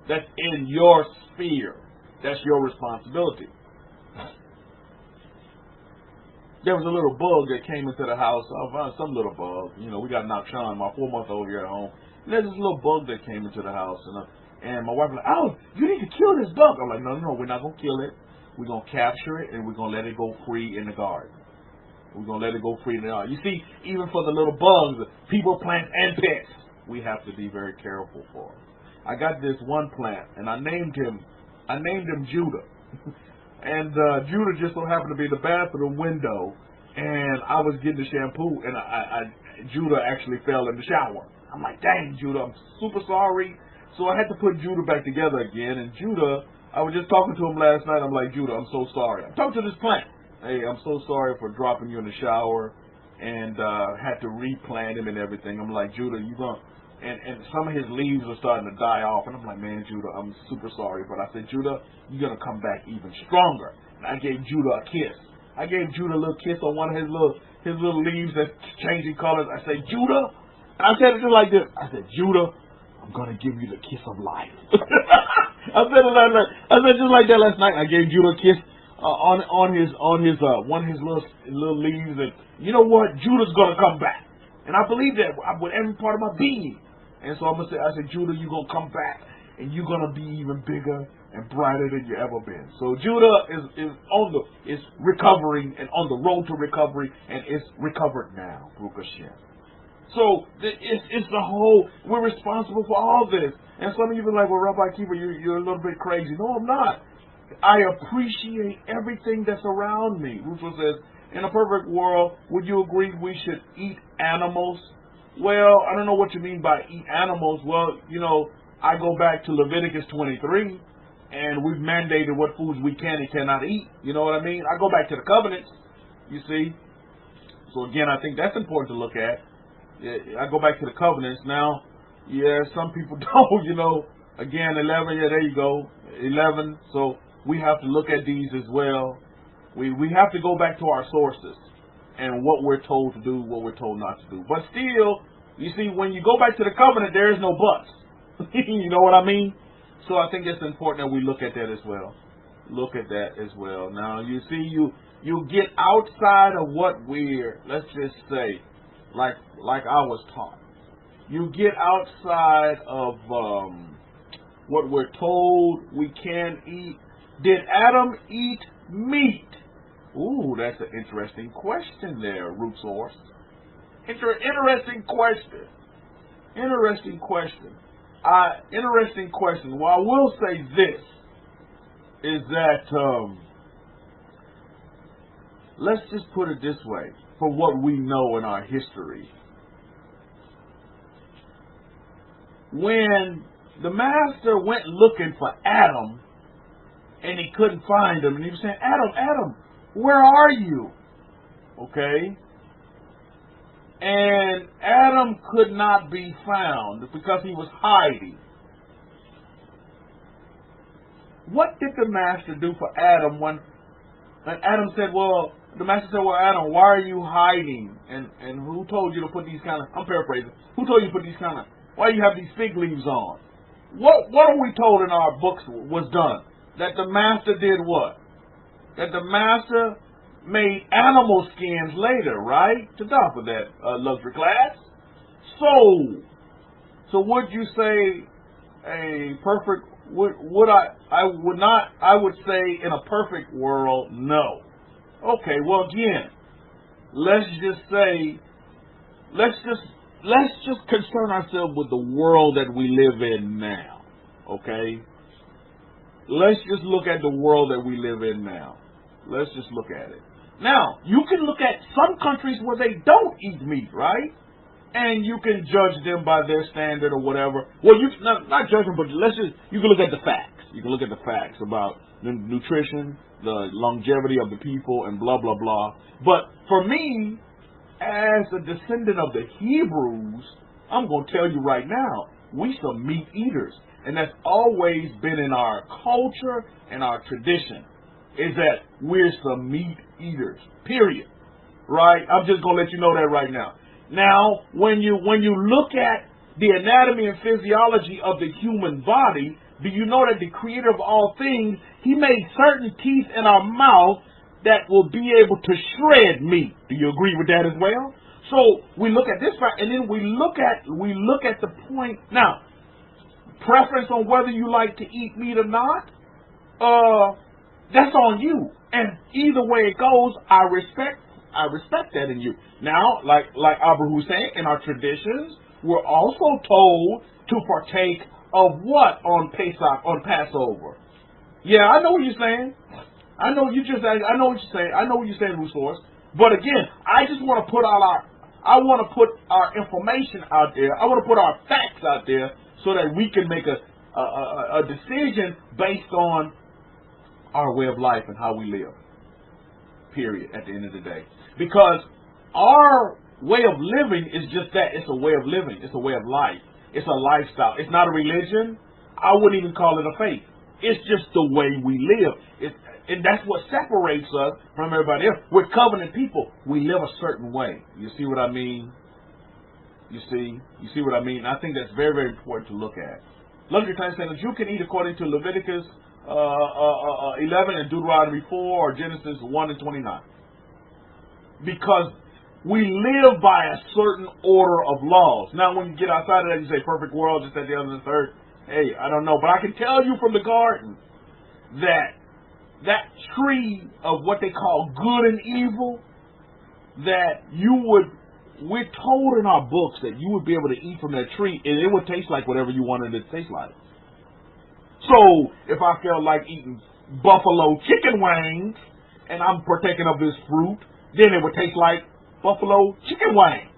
That's in your sphere. That's your responsibility. There was a little bug that came into the house. I found some little bug. We got Nachan, my 4-month-old here at home. And there's this little bug that came into the house. And my wife was like, oh, you need to kill this bug. I'm like, no, we're not going to kill it. We're going to capture it, and we're going to let it go free in the garden. We're going to let it go free in the garden. You see, even for the little bugs, people, plants, and pets, we have to be very careful for them. I got this one plant, and I named him Judah. And Judah just so happened to be in the bathroom window, and I was getting the shampoo, and Judah actually fell in the shower. I'm like, dang, Judah, I'm super sorry. So I had to put Judah back together again, and Judah, I was just talking to him last night. I'm like, Judah, I'm so sorry. I'm talking to this plant. Hey, I'm so sorry for dropping you in the shower, and had to replant him and everything. I'm like, Judah, you gonna... And some of his leaves are starting to die off. And I'm like, man, Judah, I'm super sorry. But I said, Judah, you're going to come back even stronger. And I gave Judah a kiss. I gave Judah a little kiss on one of his little leaves that's changing colors. I said, Judah, I said it just like this. I said, Judah, I'm going to give you the kiss of life. I said just like that last night. I gave Judah a kiss on his one of his little leaves. And you know what? Judah's going to come back. And I believe that with every part of my being. And so I said, Judah, you're going to come back, and you're going to be even bigger and brighter than you ever been. So Judah is recovering and on the road to recovery, and it's recovered now, Baruch Hashem. So it's the whole, we're responsible for all this. And some of you are like, well, Rabbi Kefa, you're a little bit crazy. No, I'm not. I appreciate everything that's around me. Rousseau says, in a perfect world, would you agree we should eat animals? Well, I don't know what you mean by eat animals. Well, I go back to Leviticus 23, and we've mandated what foods we can and cannot eat. You know what I mean? I go back to the covenants, you see. So again, I think that's important to look at. I go back to the covenants. Now, some people don't, Again, 11, there you go, 11. So we have to look at these as well. We have to go back to our sources and what we're told to do, what we're told not to do. But still, you see, when you go back to the covenant, there is no buts. You know what I mean? So I think it's important that we look at that as well. look at that as well. Now, you see, you get outside of what we're, let's just say, like I was taught. You get outside of what we're told we can eat. Did Adam eat meat? Ooh, that's an interesting question there, Root Source. Interesting question. Interesting question. Interesting question. Well, I will say this, is that, let's just put it this way, for what we know in our history. When the master went looking for Adam, and he couldn't find him, and he was saying, Adam, where are you? Okay? And Adam could not be found because he was hiding. What did the master do for Adam when Adam said, the master said, Adam, why are you hiding? And who told you to put these kind of, I'm paraphrasing, who told you to put these kind of, why you have these fig leaves on? What are we told in our books was done? That the master did what? That the master made animal skins later, right? To top of that luxury class. So would you say a perfect, I would say in a perfect world, no. Okay, well again, let's just concern ourselves with the world that we live in now. Okay? Let's just look at the world that we live in now. Let's just look at it. Now, you can look at some countries where they don't eat meat, right? And you can judge them by their standard or whatever. Well, you not judge them, but you can look at the facts. You can look at the facts about the nutrition, the longevity of the people, and blah, blah, blah. But for me, as a descendant of the Hebrews, I'm going to tell you right now, we some meat eaters. And that's always been in our culture and our tradition, is that we're some meat eaters, period. Right? I'm just going to let you know that right now. Now, when you look at the anatomy and physiology of the human body, do you know that the creator of all things, he made certain teeth in our mouth that will be able to shred meat? Do you agree with that as well? So we look at this fact, and then we look at the point. Now, preference on whether you like to eat meat or not, that's on you. And either way it goes, I respect that in you. Now, like Abraham was saying, in our traditions, we're also told to partake of what on Pesach, on Passover. Yeah, I know what you're saying. I know what you're saying. I know what you're saying, Rousseau. But again, I just want to put our information out there. I want to put our facts out there so that we can make a decision based on our way of life and how we live. Period. At the end of the day, because our way of living is just that. It's a way of living. It's a way of life. It's a lifestyle. It's not a religion. I wouldn't even call it a faith. It's just the way we live. And that's what separates us from everybody else. We're covenant people. We live a certain way. You see what I mean? You see what I mean? I think that's very, very important to look at. Luxury time saying that you can eat according to Leviticus 11 and Deuteronomy 4 or Genesis 1 and 29. Because we live by a certain order of laws. Now, when you get outside of that, you say perfect world, just that, the other, and the third. Hey, I don't know. But I can tell you from the garden that tree of what they call good and evil, that we're told in our books that you would be able to eat from that tree and it would taste like whatever you wanted it to taste like. So, if I felt like eating buffalo chicken wings and I'm partaking of this fruit, then it would taste like buffalo chicken wings.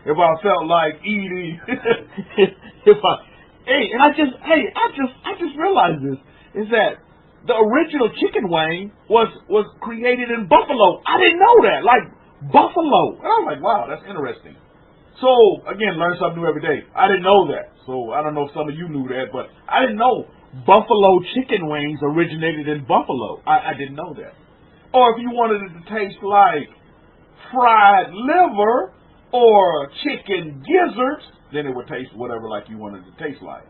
If I felt like eating, I just realized this, is that the original chicken wing was created in Buffalo. I didn't know that, like buffalo. And I was like, wow, that's interesting. So, again, learn something new every day. I didn't know that. So, I don't know if some of you knew that, but I didn't know buffalo chicken wings originated in Buffalo. I didn't know that. Or if you wanted it to taste like fried liver or chicken gizzards, then it would taste whatever like you wanted it to taste like.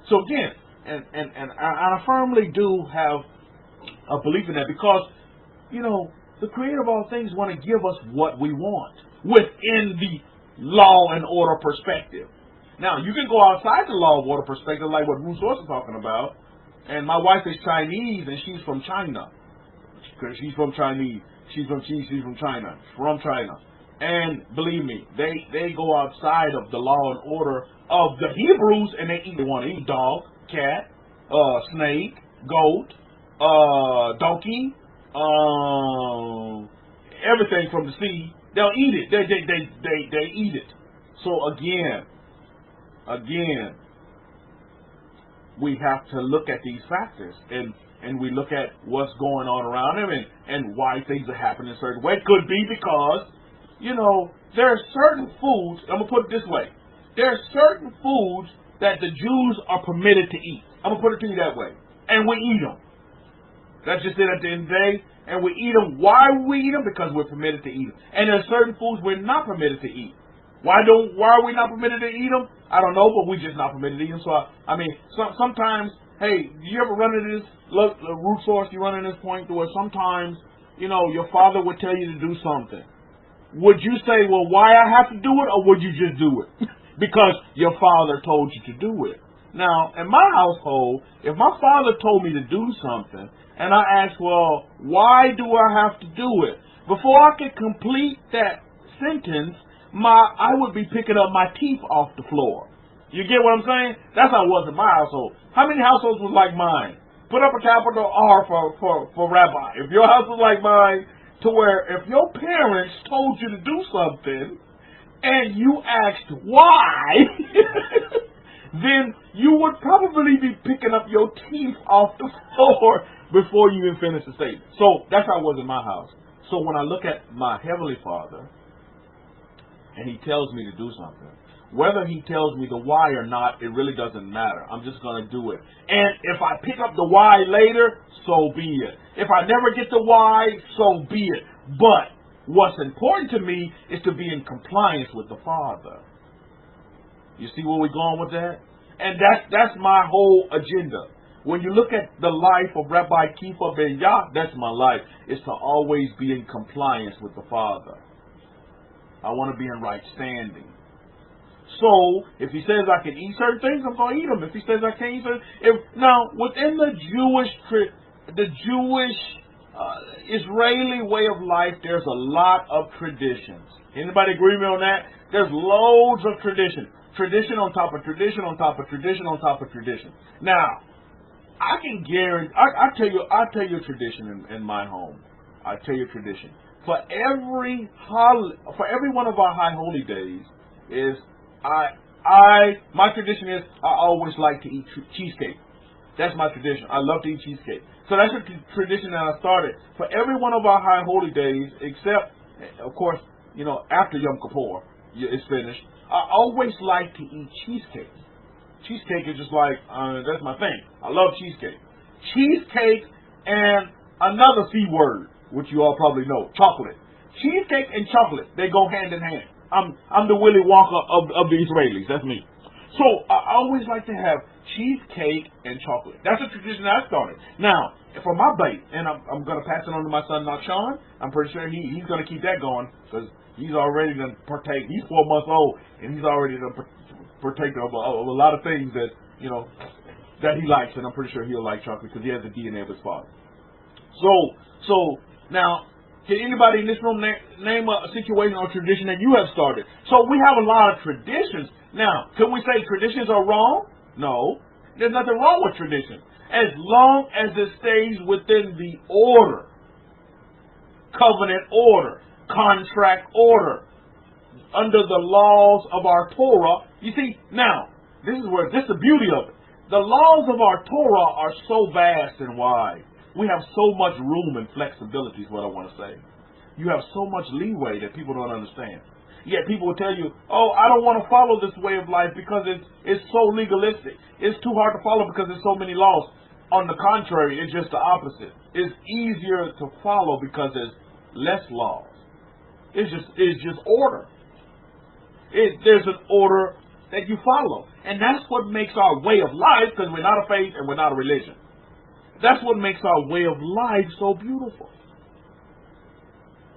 So again, and I firmly do have of belief in that, because, you know, the Creator of all things want to give us what we want within the law and order perspective. Now, you can go outside the law and order perspective, like what Ruth Source is talking about. And my wife is Chinese, and she's from China. She's from Chinese. She's from China. From China. And believe me, they go outside of the law and order of the Hebrews, and they want to eat dog, cat, snake, goat, donkey, everything from the sea. They'll eat it. They eat it. So again, we have to look at these factors, and we look at what's going on around them, and why things are happening a certain way. It could be because, you know, there are certain foods, I'm going to put it this way, there are certain foods that the Jews are permitted to eat. I'm going to put it to you that way. And we eat them. That's just it at the end of the day. And we eat them. Why we eat them? Because we're permitted to eat them. And there are certain foods we're not permitted to eat. Why are we not permitted to eat them? I don't know, but we're just not permitted to eat them. So, I mean, sometimes, hey, do you ever run into this, look, the root source, you run into this point to where sometimes, you know, your father would tell you to do something. Would you say, well, why I have to do it, or would you just do it? Because your father told you to do it. Now, in my household, if my father told me to do something, and I asked, well, why do I have to do it? Before I could complete that sentence, I would be picking up my teeth off the floor. You get what I'm saying? That's how it was in my household. How many households was like mine? Put up a capital R for Rabbi. If your house was like mine, to where if your parents told you to do something, and you asked why, then you would probably be picking up your teeth off the floor before you even finish the statement. So that's how it was in my house. So when I look at my Heavenly Father, and He tells me to do something, whether He tells me the why or not, it really doesn't matter. I'm just going to do it. And if I pick up the why later, so be it. If I never get the why, so be it. But what's important to me is to be in compliance with the Father. You see where we're going with that? And that's my whole agenda. When you look at the life of Rabbi Kefa ben Yah, that's my life, is to always be in compliance with the Father. I want to be in right standing. So, if He says I can eat certain things, I'm going to eat them. If He says I can't eat certain... Now, within the Jewish Israeli way of life, there's a lot of traditions. Anybody agree with me on that? There's loads of tradition. Tradition on top of tradition on top of tradition on top of tradition. Now, I can guarantee, I'll tell you a tradition in my home. I'll tell you a tradition. For every one of our high holy days is my tradition is I always like to eat cheesecake. That's my tradition. I love to eat cheesecake. So that's a tradition that I started for every one of our high holy days, except, of course, you know, after Yom Kippur it's finished. I always like to eat cheesecake. Cheesecake is just like, that's my thing. I love cheesecake. Cheesecake and another C word, which you all probably know, chocolate. Cheesecake and chocolate, they go hand in hand. I'm the Willy Wonka of the Israelis. That's me. So I always like to have cheesecake and chocolate. That's a tradition that I started. Now, for my bait, and I'm going to pass it on to my son, Sean. I'm pretty sure he's going to keep that going because he's already going to partake. He's 4 months old, and he's already going to partake of a lot of things that, you know, that he likes, and I'm pretty sure he'll like chocolate because he has the DNA of his father. So now, can anybody in this room name a situation or tradition that you have started? So we have a lot of traditions. Now, can we say traditions are wrong? No. There's nothing wrong with tradition, as long as it stays within the order, covenant order, contract order, under the laws of our Torah. You see, now, this is the beauty of it. The laws of our Torah are so vast and wide. We have so much room and flexibility is what I want to say. You have so much leeway that people don't understand. Yet people will tell you, oh, I don't want to follow this way of life because it's so legalistic. It's too hard to follow because there's so many laws. On the contrary, it's just the opposite. It's easier to follow because there's less laws. It's just order. There's an order that you follow. And that's what makes our way of life, because we're not a faith and we're not a religion. That's what makes our way of life so beautiful.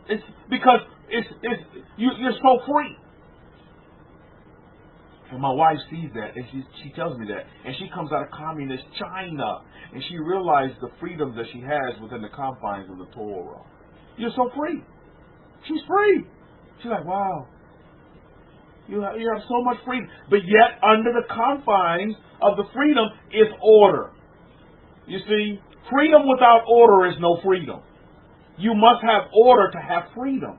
It's because you're so free. And my wife sees that, and she tells me that, and she comes out of communist China, and she realizes the freedom that she has within the confines of the Torah. You're so free. She's free. She's like, wow, you have so much freedom, but yet under the confines of the freedom is order. You see, freedom without order is no freedom. You must have order to have freedom.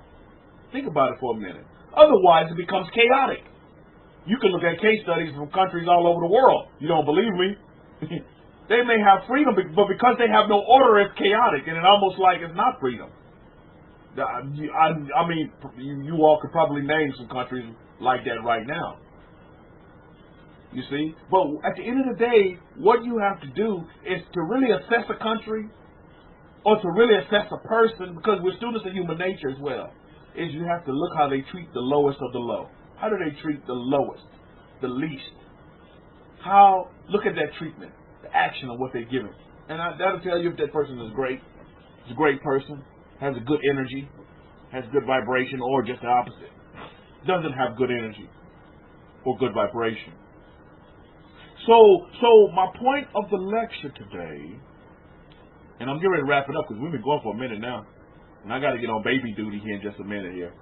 Think about it for a minute. Otherwise, it becomes chaotic. You can look at case studies from countries all over the world. You don't believe me? They may have freedom, but because they have no order, it's chaotic, and it's almost like it's not freedom. I mean, you all could probably name some countries like that right now. You see? But at the end of the day, what you have to do is to really assess a country, or to really assess a person, because we're students of human nature as well, is you have to look how they treat the lowest of the low. How do they treat the lowest, the least? Look at that treatment, the action of what they're giving. And that'll tell you if that person is great, is a great person, has a good energy, has good vibration, or just the opposite. Doesn't have good energy or good vibration. So my point of the lecture today, and I'm getting ready to wrap it up because we've been going for a minute now, and I got to get on baby duty here in just a minute here.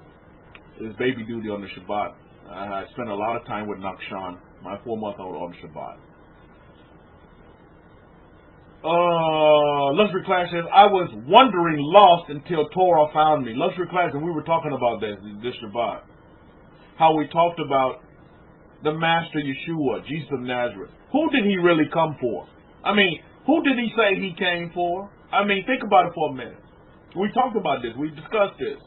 It's baby duty on the Shabbat. I spent a lot of time with Nakshan, my 4-month-old, on Shabbat. Luxury Class says, I was wandering lost until Torah found me. Luxury Class, and we were talking about this Shabbat. How we talked about the Master Yeshua, Jesus of Nazareth. Who did he really come for? I mean, who did he say he came for? I mean, think about it for a minute. We talked about this. We discussed this.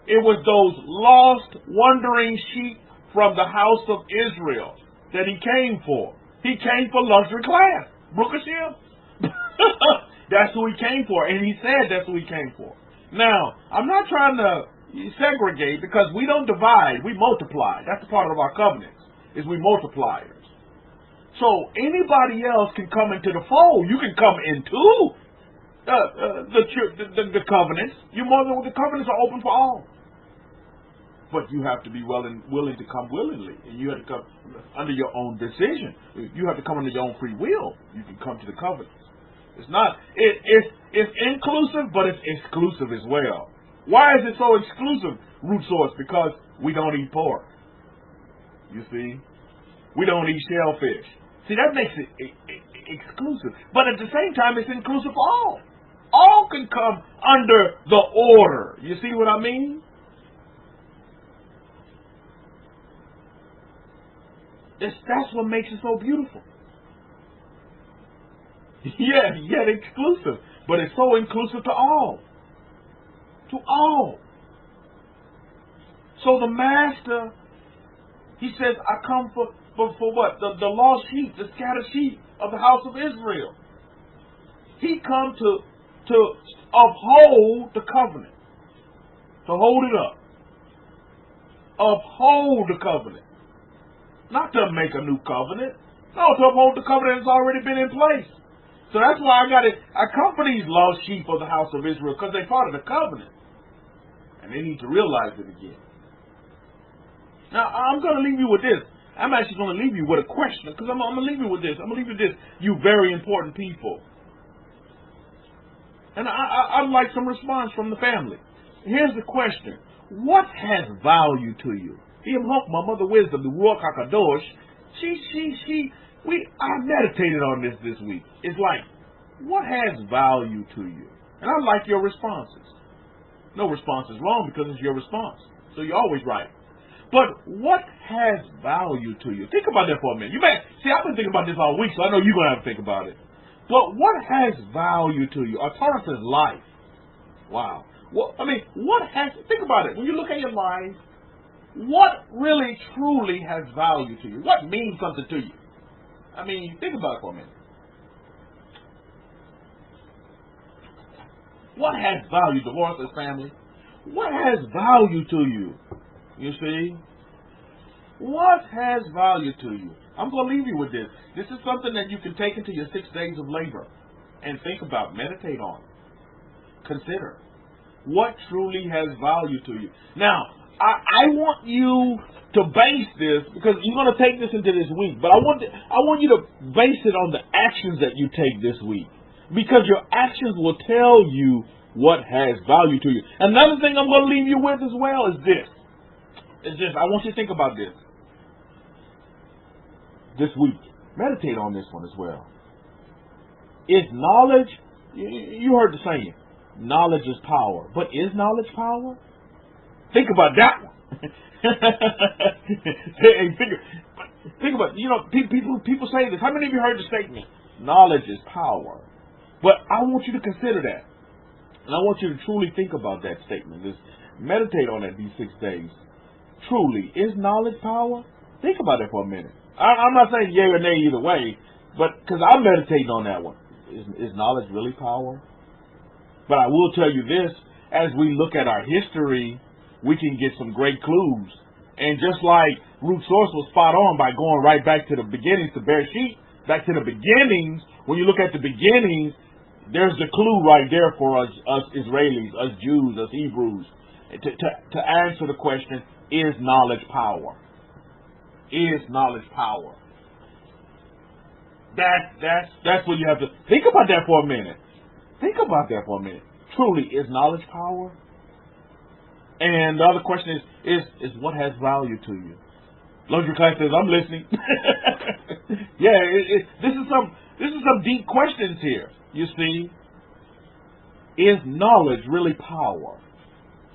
It was those lost, wandering sheep from the house of Israel that he came for. He came for Luxury Class. Brookashire. That's who he came for. And he said that's who he came for. Now, I'm not trying to segregate, because we don't divide, we multiply. That's a part of our covenants, is we multipliers. So anybody else can come into the fold. You can come into the covenants. The covenants are open for all. But you have to be willing to come willingly, and you have to come under your own decision. You have to come under your own free will. You can come to the covenants. It's not. It's inclusive, but it's exclusive as well. Why is it so exclusive, Root Source? Because we don't eat pork. You see, we don't eat shellfish. See, that makes it exclusive, but at the same time, it's inclusive for all. All can come under the order. You see what I mean? That's what makes it so beautiful. Yeah, yet exclusive, but it's so inclusive to all. To all. So the Master, he says, I come for what? The lost sheep, the scattered sheep of the house of Israel. He come to uphold the covenant, to hold it up. Uphold the covenant. Not to make a new covenant. No, to uphold the covenant that's already been in place. So that's why I come for these lost sheep of the house of Israel, because they're part of the covenant. And they need to realize it again. Now, I'm going to leave you with this. I'm actually going to leave you with a question, because I'm going to leave you with this. I'm going to leave you with this, you very important people. And I'd like some response from the family. Here's the question. What has value to you? My mother wisdom, the Ruach HaKadosh, I meditated on this week. It's like, what has value to you? And I like your responses. No response is wrong, because it's your response. So you're always right. But what has value to you? Think about that for a minute. I've been thinking about this all week, so I know you're going to have to think about it. But what has value to you? Torah says life. Wow. Think about it. When you look at your life, what really, truly has value to you? What means something to you? I mean, think about it for a minute. What has value, Dolores' family? What has value to you? You see? What has value to you? I'm going to leave you with this. This is something that you can take into your 6 days of labor. and think about, meditate on it. Consider what truly has value to you. Now, I want you to base this, because you're going to take this into this week, but I want you to base it on the actions that you take this week, because your actions will tell you what has value to you. Another thing I'm going to leave you with as well is this. I want you to think about this week. Meditate on this one as well. Is knowledge, you heard the saying, knowledge is power. But is knowledge power? Think about that one. Think about, people say this. How many of you heard the statement, knowledge is power? But I want you to consider that. And I want you to truly think about that statement. Just meditate on it these 6 days. Truly, is knowledge power? Think about it for a minute. I'm not saying yay or nay either way, but because I'm meditating on that one. Is knowledge really power? But I will tell you this, as we look at our history, we can get some great clues. And just like Root Source was spot on by going right back to the beginnings, to Bereshit, back to the beginnings, when you look at the beginnings, there's the clue right there for us Israelis, us Jews, us Hebrews, to answer the question, is knowledge power? Is knowledge power? That's what you have to think about that for a minute. Think about that for a minute. Truly, is knowledge power? And the other question is what has value to you? Luxury Class says, I'm listening. Yeah, this is some deep questions here. You see, is knowledge really power?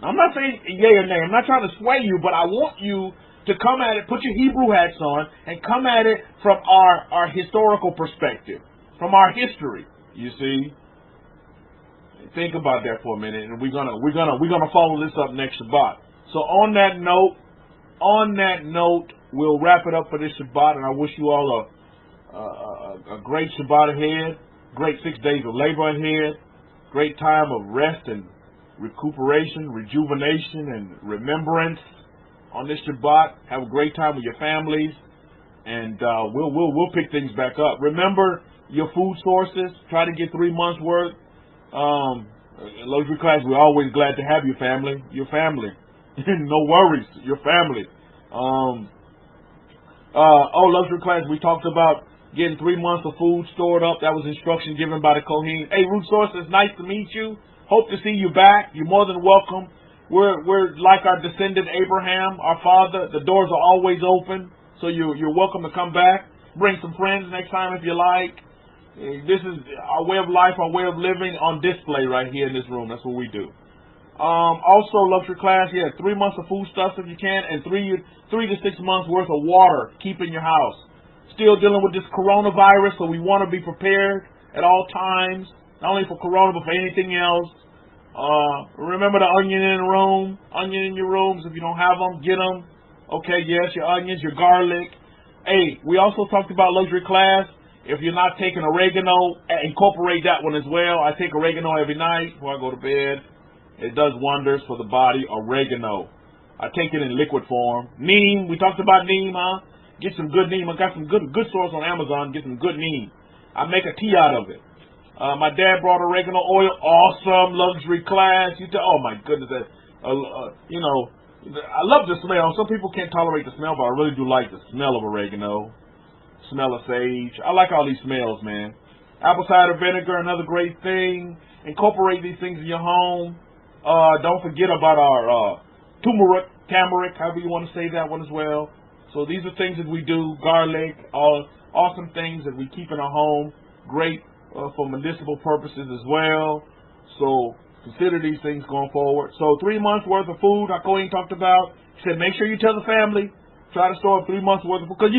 I'm not saying yay or nay. I'm not trying to sway you, but I want you to come at it, put your Hebrew hats on, and come at it from our historical perspective, from our history. You see, think about that for a minute, and we're gonna follow this up next Shabbat. So on that note, we'll wrap it up for this Shabbat, and I wish you all a great Shabbat ahead, great 6 days of labor ahead, great time of rest and recuperation, rejuvenation, and remembrance on this Shabbat. Have a great time with your families, and we'll pick things back up. Remember your food sources. Try to get 3 months worth. Luxury Class, we're always glad to have your family. Your family. No worries. Your family. Luxury Class, we talked about getting 3 months of food stored up. That was instruction given by the Kohen. Hey, Root Source, it's nice to meet you. Hope to see you back. You're more than welcome. We're like our descendant Abraham, our father. The doors are always open, so you're welcome to come back. Bring some friends next time if you like. This is our way of life, our way of living on display right here in this room. That's what we do. Also, Luxury Class, 3 months of foodstuffs if you can, and 3 to 6 months worth of water keep in your house. Still dealing with this coronavirus, so we want to be prepared at all times, not only for corona but for anything else. Remember the onion in the room, onion in your rooms. If you don't have them, get them. Okay, yes, your onions, your garlic. Hey, we also talked about Luxury Class. If you're not taking oregano, incorporate that one as well. I take oregano every night before I go to bed. It does wonders for the body. Oregano. I take it in liquid form. Neem. We talked about neem, huh? Get some good neem. I got some good source on Amazon. Get some good neem. I make a tea out of it. My dad brought oregano oil. Awesome. Luxury Class. Oh my goodness. I love the smell. Some people can't tolerate the smell, but I really do like the smell of oregano. Smell of sage. I like all these smells, man. Apple cider vinegar, another great thing. Incorporate these things in your home. Don't forget about our turmeric, however you want to say that one as well. So these are things that we do. Garlic, awesome things that we keep in our home. Great for medicinal purposes as well. So consider these things going forward. So 3 months worth of food, Hakohen talked about. He said make sure you tell the family. Try to store up 3 months worth of food. Because,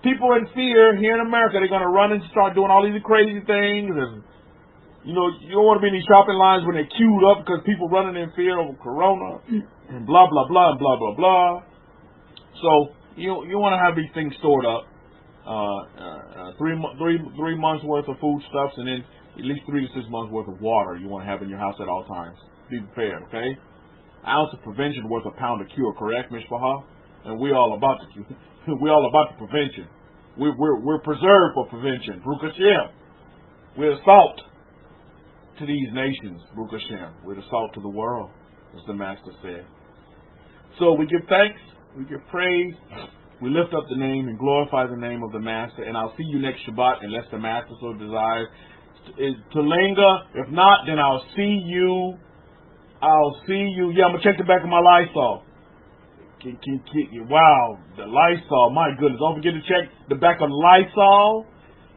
people in fear here in America, they're going to run and start doing all these crazy things. And, you don't want to be in these shopping lines when they're queued up because people running in fear of corona and blah, blah, blah, and blah, blah, blah. So you want to have these things stored up. 3 months worth of foodstuffs, and then at least 3 to 6 months worth of water you want to have in your house at all times. Be prepared, okay? An ounce of prevention worth a pound of cure, correct, Mishpaha? And we all about the prevention. We're preserved for prevention. Baruch Hashem. We're salt. to these nations, Baruch Hashem. We're the salt to the world, as the Master said. So we give thanks, we give praise, we lift up the name and glorify the name of the Master. And I'll see you next Shabbat, unless the Master so desires to linger. If not, then I'll see you. Yeah, I'm going to check the back of my Lysol. Wow, the Lysol, my goodness. Don't forget to check the back of Lysol.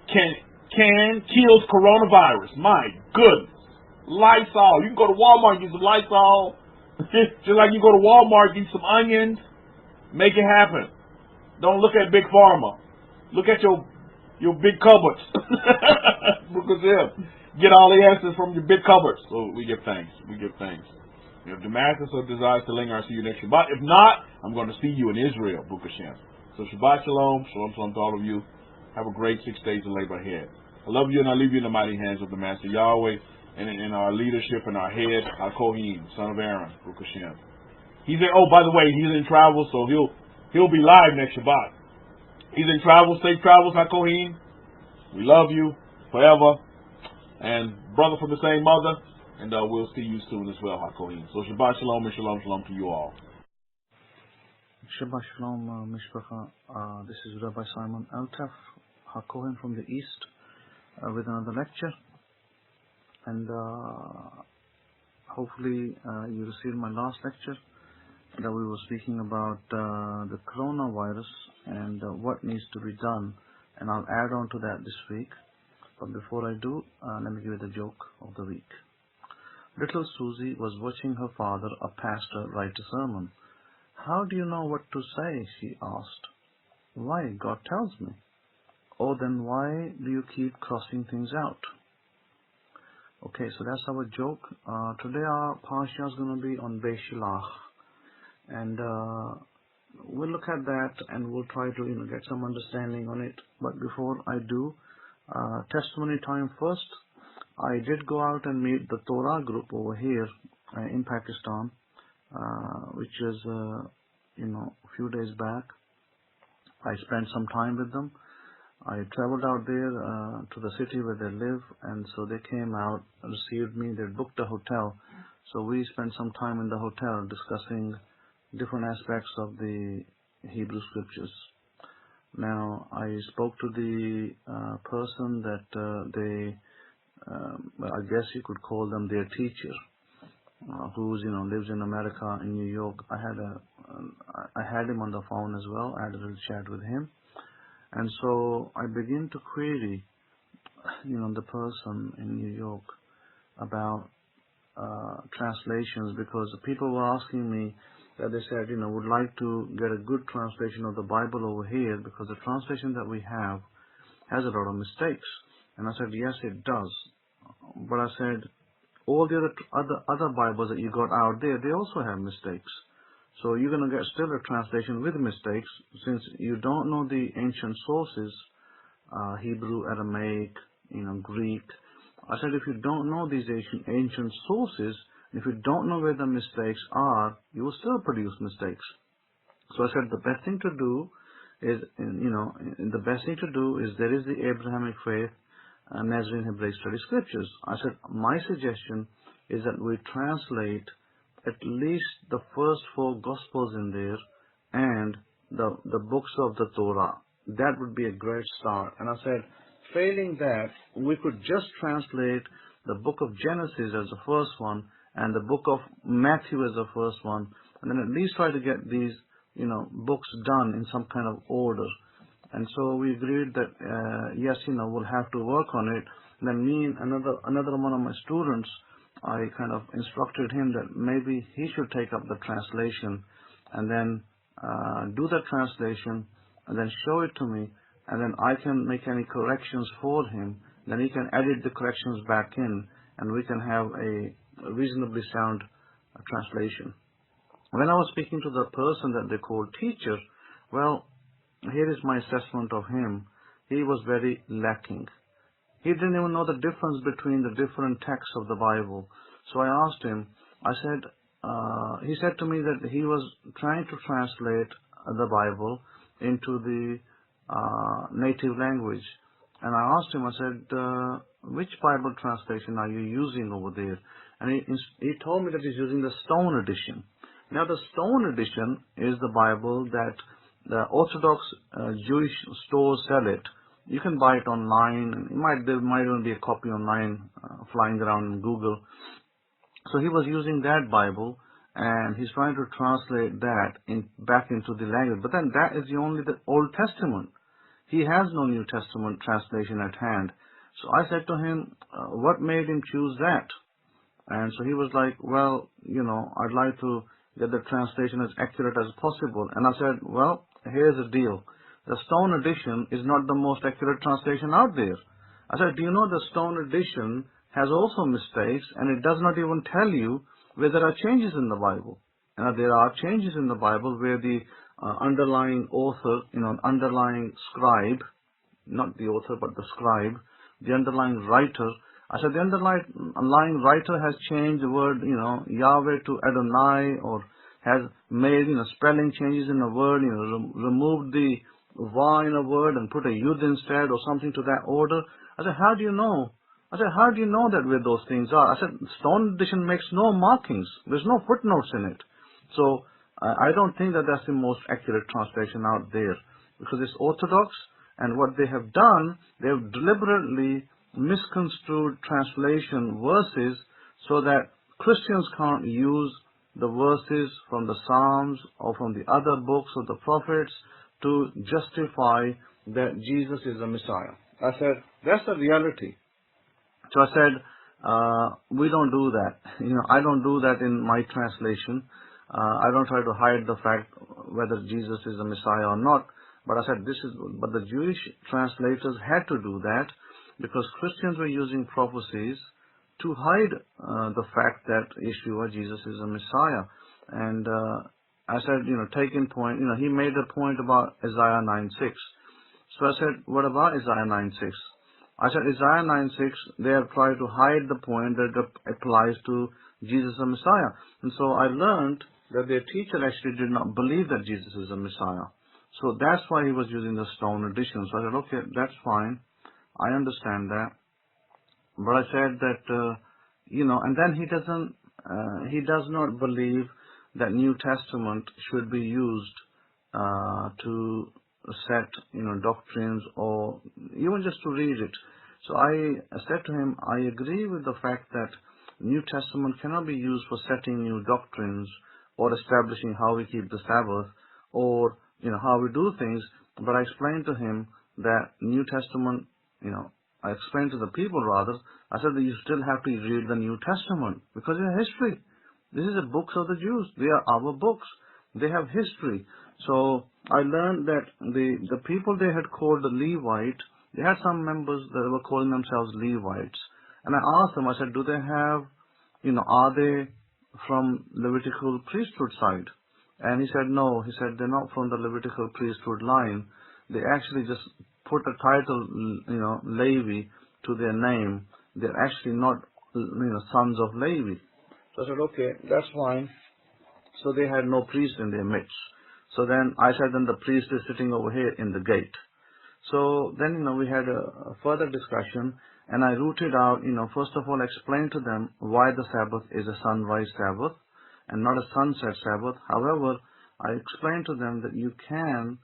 Kills coronavirus. My goodness. Lysol. You can go to Walmart and get some Lysol. Just like you go to Walmart, get some onions. Make it happen. Don't look at Big Pharma. Look at your big cupboards. Because get all the answers from your big cupboards. So we give thanks. We give thanks. If the Master so desires to linger, I'll see you next Shabbat. If not, I'm going to see you in Israel, Baruch Hashem. So Shabbat Shalom. Shalom Shalom to all of you. Have a great 6 days of labor ahead. I love you and I leave you in the mighty hands of the Master Yahweh and our leadership and our head, HaKohen, son of Aaron, Baruch Hashem. He's in, by the way, he's in travel, so he'll be live next Shabbat. He's in travel, safe travels, HaKohen. We love you forever. And brother from the same mother, and we'll see you soon as well, HaKohen. So Shabbat Shalom and Shalom Shalom to you all. Shabbat Shalom, Mishpacha. This is Rabbi Simon Altaf, HaKohen from the East, with another lecture. And hopefully you received my last lecture that we were speaking about the coronavirus and what needs to be done. And I'll add on to that this week. But before I do, let me give you the joke of the week. Little Susie was watching her father, a pastor, write a sermon. How do you know what to say? She asked. Why? God tells me. Oh, then why do you keep crossing things out? Okay, so that's our joke. Today our parsha is going to be on Beishalach. And we'll look at that and we'll try to get some understanding on it. But before I do, testimony time first. I did go out and meet the Torah group over here in Pakistan, which is a few days back. I spent some time with them. I traveled out there to the city where they live, and so they came out, received me. They booked a hotel, so we spent some time in the hotel discussing different aspects of the Hebrew scriptures. Now, I spoke to the person that I guess you could call them their teacher, who's lives in America, in New York. I had him on the phone as well. I had a little chat with him, and so I began to query, the person in New York about translations, because people were asking me that they said, would like to get a good translation of the Bible over here, because the translation that we have has a lot of mistakes. And I said, yes, it does. But I said, all the other Bibles that you got out there, they also have mistakes. So you're going to get still a translation with mistakes, since you don't know the ancient sources, Hebrew, Aramaic, Greek. I said, if you don't know these ancient sources, if you don't know where the mistakes are, you will still produce mistakes. So I said, the best thing to do is, there is the Abrahamic-Faith, Nazarene Hebraic Study Scriptures. I said, my suggestion is that we translate at least the first 4 Gospels in there and the books of the Torah. That would be a great start. And I said, failing that, we could just translate the book of Genesis as the first one and the book of Matthew as the first one, and then at least try to get these books done in some kind of order. And so we agreed that yes, we'll have to work on it. And then me and another one of my students, I kind of instructed him that maybe he should take up the translation and then do the translation and then show it to me, and then I can make any corrections for him. Then he can edit the corrections back in, and we can have a reasonably sound translation. When I was speaking to the person that they called teacher, well, here is my assessment of him. He was very lacking. He didn't even know the difference between the different texts of the Bible. So I asked him, he said to me that he was trying to translate the Bible into the native language. And I asked him, I said, which Bible translation are you using over there? And he told me that he's using the Stone Edition. Now, the Stone Edition is the Bible that the Orthodox Jewish stores sell it. You can buy it online. There might even be a copy online flying around in Google. So he was using that Bible, and he's trying to translate that back into the language. But then that is only the Old Testament. He has no New Testament translation at hand. So I said to him, what made him choose that? And so he was like, well, I'd like to get the translation as accurate as possible. And I said, well, here's the deal. The Stone Edition is not the most accurate translation out there. I said, do you know the Stone Edition has also mistakes, and it does not even tell you where there are changes in the Bible. And there are changes in the Bible where the underlying author, underlying scribe, not the author but the scribe, the underlying writer. I said the underlying writer has changed the word, Yahweh to Adonai, or has made, spelling changes in a word, removed the Va in a word and put a Yud instead or something to that order. I said, how do you know? I said, how do you know that where those things are? I said, Stone Edition makes no markings. There's no footnotes in it. So I don't think that that's the most accurate translation out there, because it's Orthodox, and what they have done, they have deliberately misconstrued translation verses so that Christians can't use the verses from the Psalms or from the other books of the prophets to justify that Jesus is the Messiah. I said, that's the reality. So I said, we don't do that. I don't do that in my translation. I don't try to hide the fact whether Jesus is the Messiah or not. But I said, but the Jewish translators had to do that because Christians were using prophecies to hide the fact that Yeshua, Jesus, is a Messiah. And I said, taking point, he made a point about Isaiah 9:6. So I said, what about Isaiah 9:6? I said, Isaiah 9:6, they have tried to hide the point that it applies to Jesus the Messiah. And so I learned that their teacher actually did not believe that Jesus is the Messiah. So that's why he was using the Stone Edition. So I said, okay, that's fine. I understand that. But I said that, and then he does not believe that New Testament should be used to set, doctrines or even just to read it. So I said to him, I agree with the fact that New Testament cannot be used for setting new doctrines or establishing how we keep the Sabbath or, how we do things. But I explained to him that New Testament, I explained to the people rather, I said that you still have to read the New Testament because it's history. This is the books of the Jews. They are our books. They have history. So I learned that the people they had called the Levite, they had some members that were calling themselves Levites. And I asked them, I said, do they have, are they from Levitical priesthood side? And he said, no. He said, they're not from the Levitical priesthood line. They actually just put a title, Levi to their name. They're actually not, sons of Levi. So I said, okay, that's fine. So they had no priest in their midst. So then I said, then the priest is sitting over here in the gate. So then, we had a further discussion, and I rooted out, first of all, explained to them why the Sabbath is a sunrise Sabbath and not a sunset Sabbath. However, I explained to them that you can,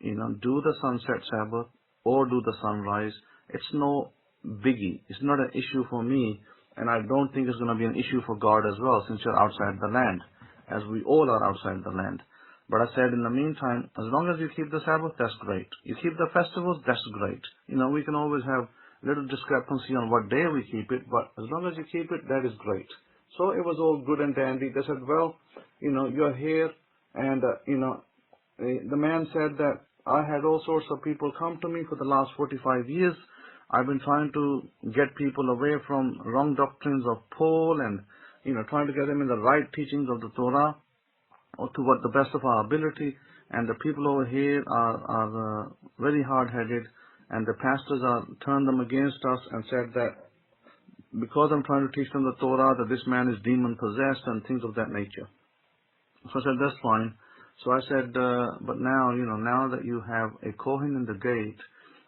do the sunset Sabbath or do the sunrise. It's no biggie. It's not an issue for me, and I don't think it's going to be an issue for God as well, since you're outside the land, as we all are outside the land. But I said, in the meantime, as long as you keep the Sabbath, that's great. You keep the festivals, that's great. We can always have little discrepancy on what day we keep it, but as long as you keep it, that is great. So it was all good and dandy. They said, well, you're here, and, the man said that I had all sorts of people come to me for the last 45 years. I've been trying to get people away from wrong doctrines of Paul and, trying to get them in the right teachings of the Torah, or to what the best of our ability, and the people over here are very hard-headed, and the pastors turned them against us and said that because I'm trying to teach them the Torah, that this man is demon-possessed and things of that nature. So I said, that's fine. So I said, but now, now that you have a Kohen in the gate,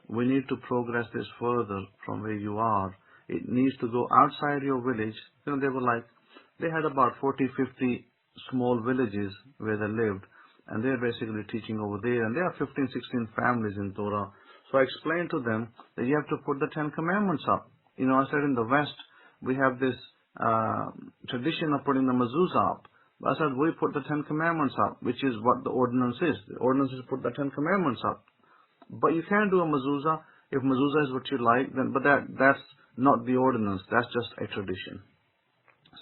we need to progress this further from where you are. It needs to go outside your village. They had about 40, 50 small villages where they lived, and they're basically teaching over there, and there are 15, 16 families in Torah. So I explained to them that you have to put the 10 Commandments up. I said in the West, we have this tradition of putting the mezuzah up. I said, we put the 10 Commandments up, which is what the ordinance is. The ordinance is put the 10 Commandments up. But you can't do a mezuzah. If mezuzah is what you like, but that's not the ordinance. That's just a tradition.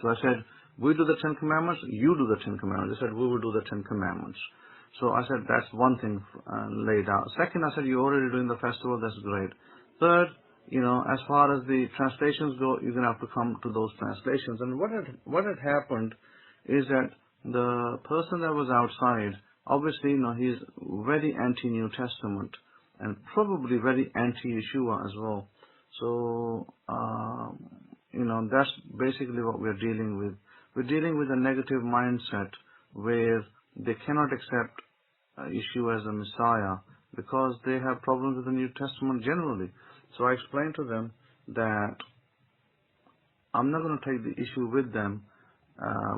So I said, we do the 10 Commandments, you do the 10 Commandments. They said, we will do the 10 Commandments. So I said, that's one thing laid out. Second, I said, you're already doing the festival, that's great. Third, as far as the translations go, you're going to have to come to those translations. And what had happened is that the person that was outside, obviously, he's very anti-New Testament and probably very anti-Yeshua as well. So, that's basically what we're dealing with. We're dealing with a negative mindset where they cannot accept Yeshua as a Messiah because they have problems with the New Testament generally. So I explained to them that I'm not going to take the issue with them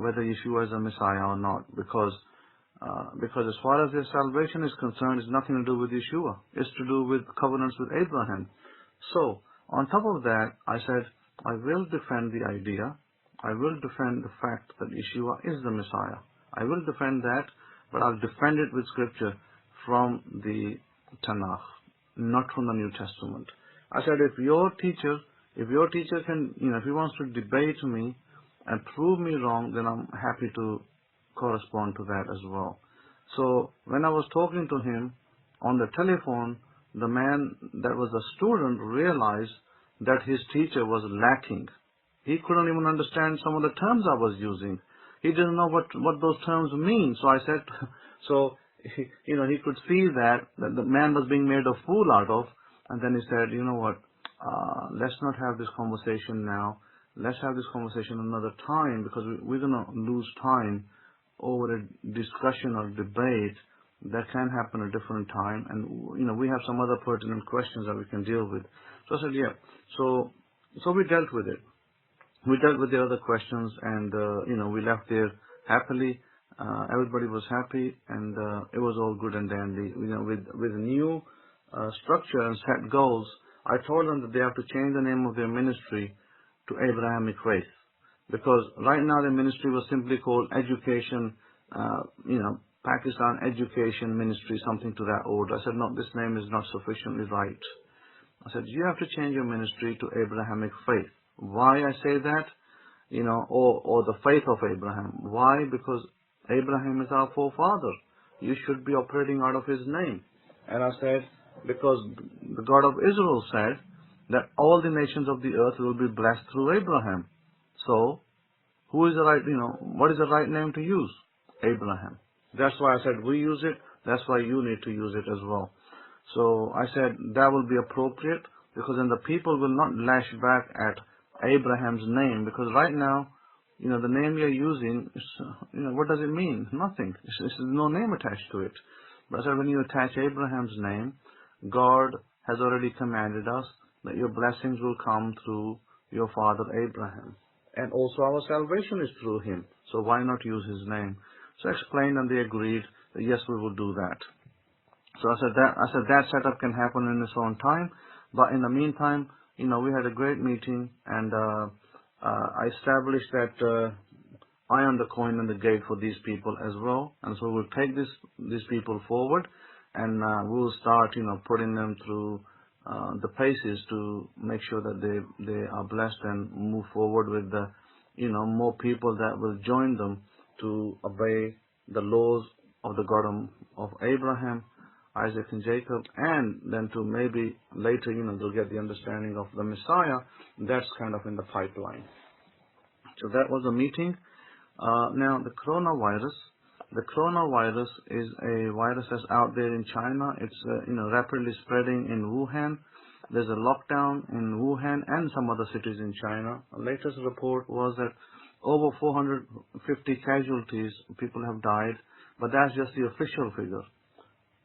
whether Yeshua is a Messiah or not, because as far as their salvation is concerned, it's nothing to do with Yeshua. It's to do with covenants with Abraham. So, on top of that, I said, I will defend the idea. I will defend the fact that Yeshua is the Messiah. I will defend that, but I'll defend it with scripture from the Tanakh, not from the New Testament. I said, if your teacher can, if he wants to debate me and prove me wrong, then I'm happy to correspond to that as well. So when I was talking to him on the telephone, the man that was a student realized that his teacher was lacking. He couldn't even understand some of the terms I was using. He didn't know what those terms mean. So I said, he could see that the man was being made a fool out of. And then he said, let's not have this conversation now. Let's have this conversation another time, because we're going to lose time over a discussion or debate that can happen at a different time. And, we have some other pertinent questions that we can deal with. So I said, yeah. So we dealt with it. We dealt with the other questions, and, we left there happily. Everybody was happy, and it was all good and dandy. With new structure and set goals, I told them that they have to change the name of their ministry to Abrahamic-Faith, because right now their ministry was simply called Education, Pakistan Education Ministry, something to that order. I said, no, this name is not sufficiently right. I said, you have to change your ministry to Abrahamic-Faith. Why I say that? Or the faith of Abraham. Why? Because Abraham is our forefather. You should be operating out of his name. And I said, because the God of Israel said that all the nations of the earth will be blessed through Abraham. So, what is the right name to use? Abraham. That's why I said we use it. That's why you need to use it as well. So I said that will be appropriate, because then the people will not lash back at Abraham's name, because right now, the name you're using, what does it mean? Nothing. There's no name attached to it. But I said when you attach Abraham's name, God has already commanded us that your blessings will come through your father Abraham. And also our salvation is through him. So why not use his name? So I explained, and they agreed that yes, we will do that. So I said that setup can happen in its own time. But in the meantime, we had a great meeting, and I established that I am the coin and the gate for these people as well. And so we'll take these people forward, and we'll start, putting them through the paces to make sure that they are blessed and move forward with the, more people that will join them to obey the laws of the God of Abraham, Isaac, and Jacob, and then to maybe later, they'll get the understanding of the Messiah. That's kind of in the pipeline. So that was a meeting. Now the coronavirus. The coronavirus is a virus that's out there in China. It's rapidly spreading in Wuhan. There's a lockdown in Wuhan and some other cities in China. The latest report was that over 450 casualties, people have died, but that's just the official figure.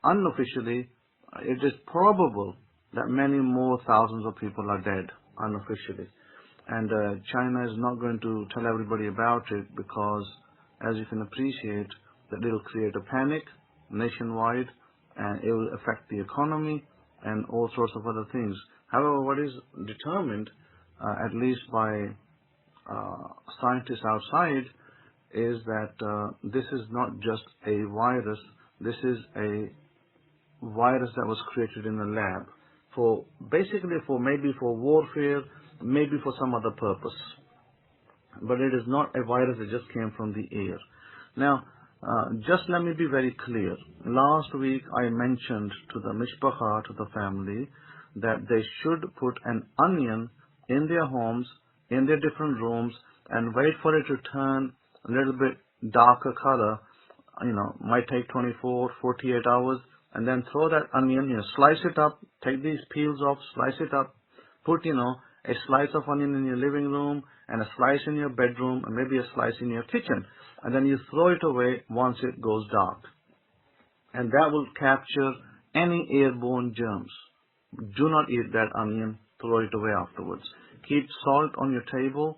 Unofficially, it is probable that many more thousands of people are dead unofficially. And China is not going to tell everybody about it because, as you can appreciate, that it will create a panic nationwide and it will affect the economy and all sorts of other things. However, what is determined, at least by scientists outside, is that this is not just a virus. This is a virus that was created in a lab for maybe for warfare, maybe for some other purpose. But it is not a virus that just came from the air. Now, just let me be very clear. Last week I mentioned to the mishpacha, to the family, that they should put an onion in their homes, in their different rooms, and wait for it to turn a little bit darker color. Might take 24, 48 hours, and then throw that onion, slice it up, take these peels off, slice it up, put, a slice of onion in your living room, and a slice in your bedroom, and maybe a slice in your kitchen, and then you throw it away once it goes dark. And that will capture any airborne germs. Do not eat that onion, throw it away afterwards. Keep salt on your table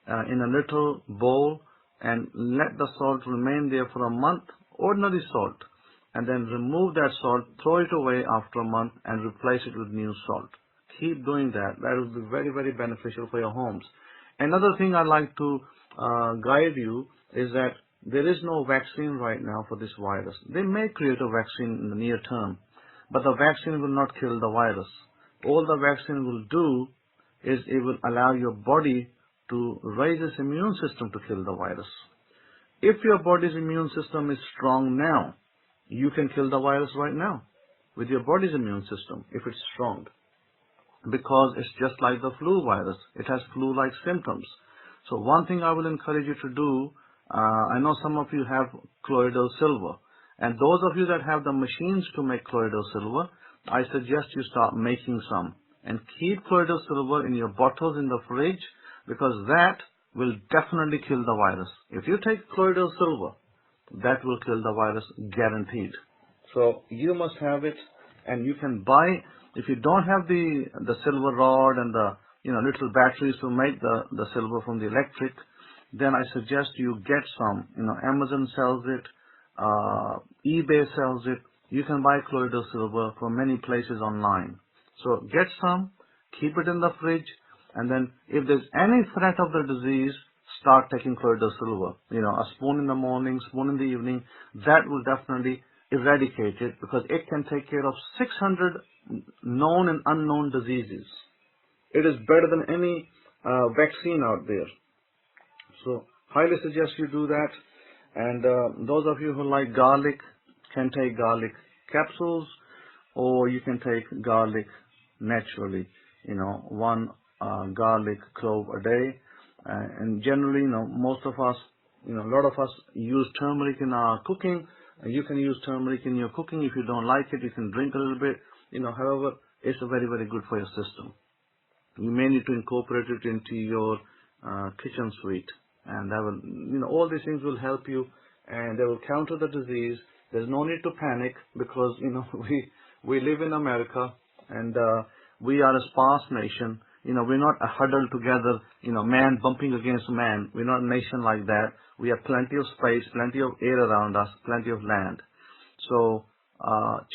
in a little bowl, and let the salt remain there for a month, ordinary salt, and then remove that salt, throw it away after a month, and replace it with new salt. Keep doing that. That will be very, very beneficial for your homes. Another thing I'd like to guide you is that there is no vaccine right now for this virus. They may create a vaccine in the near term, but the vaccine will not kill the virus. All the vaccine will do is it will allow your body to raise its immune system to kill the virus. If your body's immune system is strong now, you can kill the virus right now with your body's immune system if it's strong. Because it's just like the flu virus. It has flu-like symptoms. So one thing I will encourage you to do, I know some of you have colloidal silver. And those of you that have the machines to make colloidal silver, I suggest you start making some. And keep colloidal silver in your bottles in the fridge, because that will definitely kill the virus. If you take colloidal silver, that will kill the virus guaranteed. So you must have it, and you can buy. If you don't have the silver rod and the little batteries to make the silver from the electric, then I suggest you get some. Amazon sells it, eBay sells it. You can buy colloidal silver from many places online. So get some, keep it in the fridge, and then if there's any threat of the disease, start taking colloidal silver. A spoon in the morning, spoon in the evening. That will definitely eradicate it, because it can take care of 600 known and unknown diseases. It is better than any vaccine out there. So highly suggest you do that. And those of you who like garlic can take garlic capsules, or you can take garlic naturally. One garlic clove a day. And generally, most of us, a lot of us use turmeric in our cooking. You can use turmeric in your cooking. If you don't like it, you can drink a little bit. However, it's very, very good for your system. You may need to incorporate it into your kitchen suite, and that will, all these things will help you, and they will counter the disease. There's no need to panic, because we live in America, and we are a sparse nation. We're not a huddled together, man bumping against man. We're not a nation like that. We have plenty of space, plenty of air around us, plenty of land. So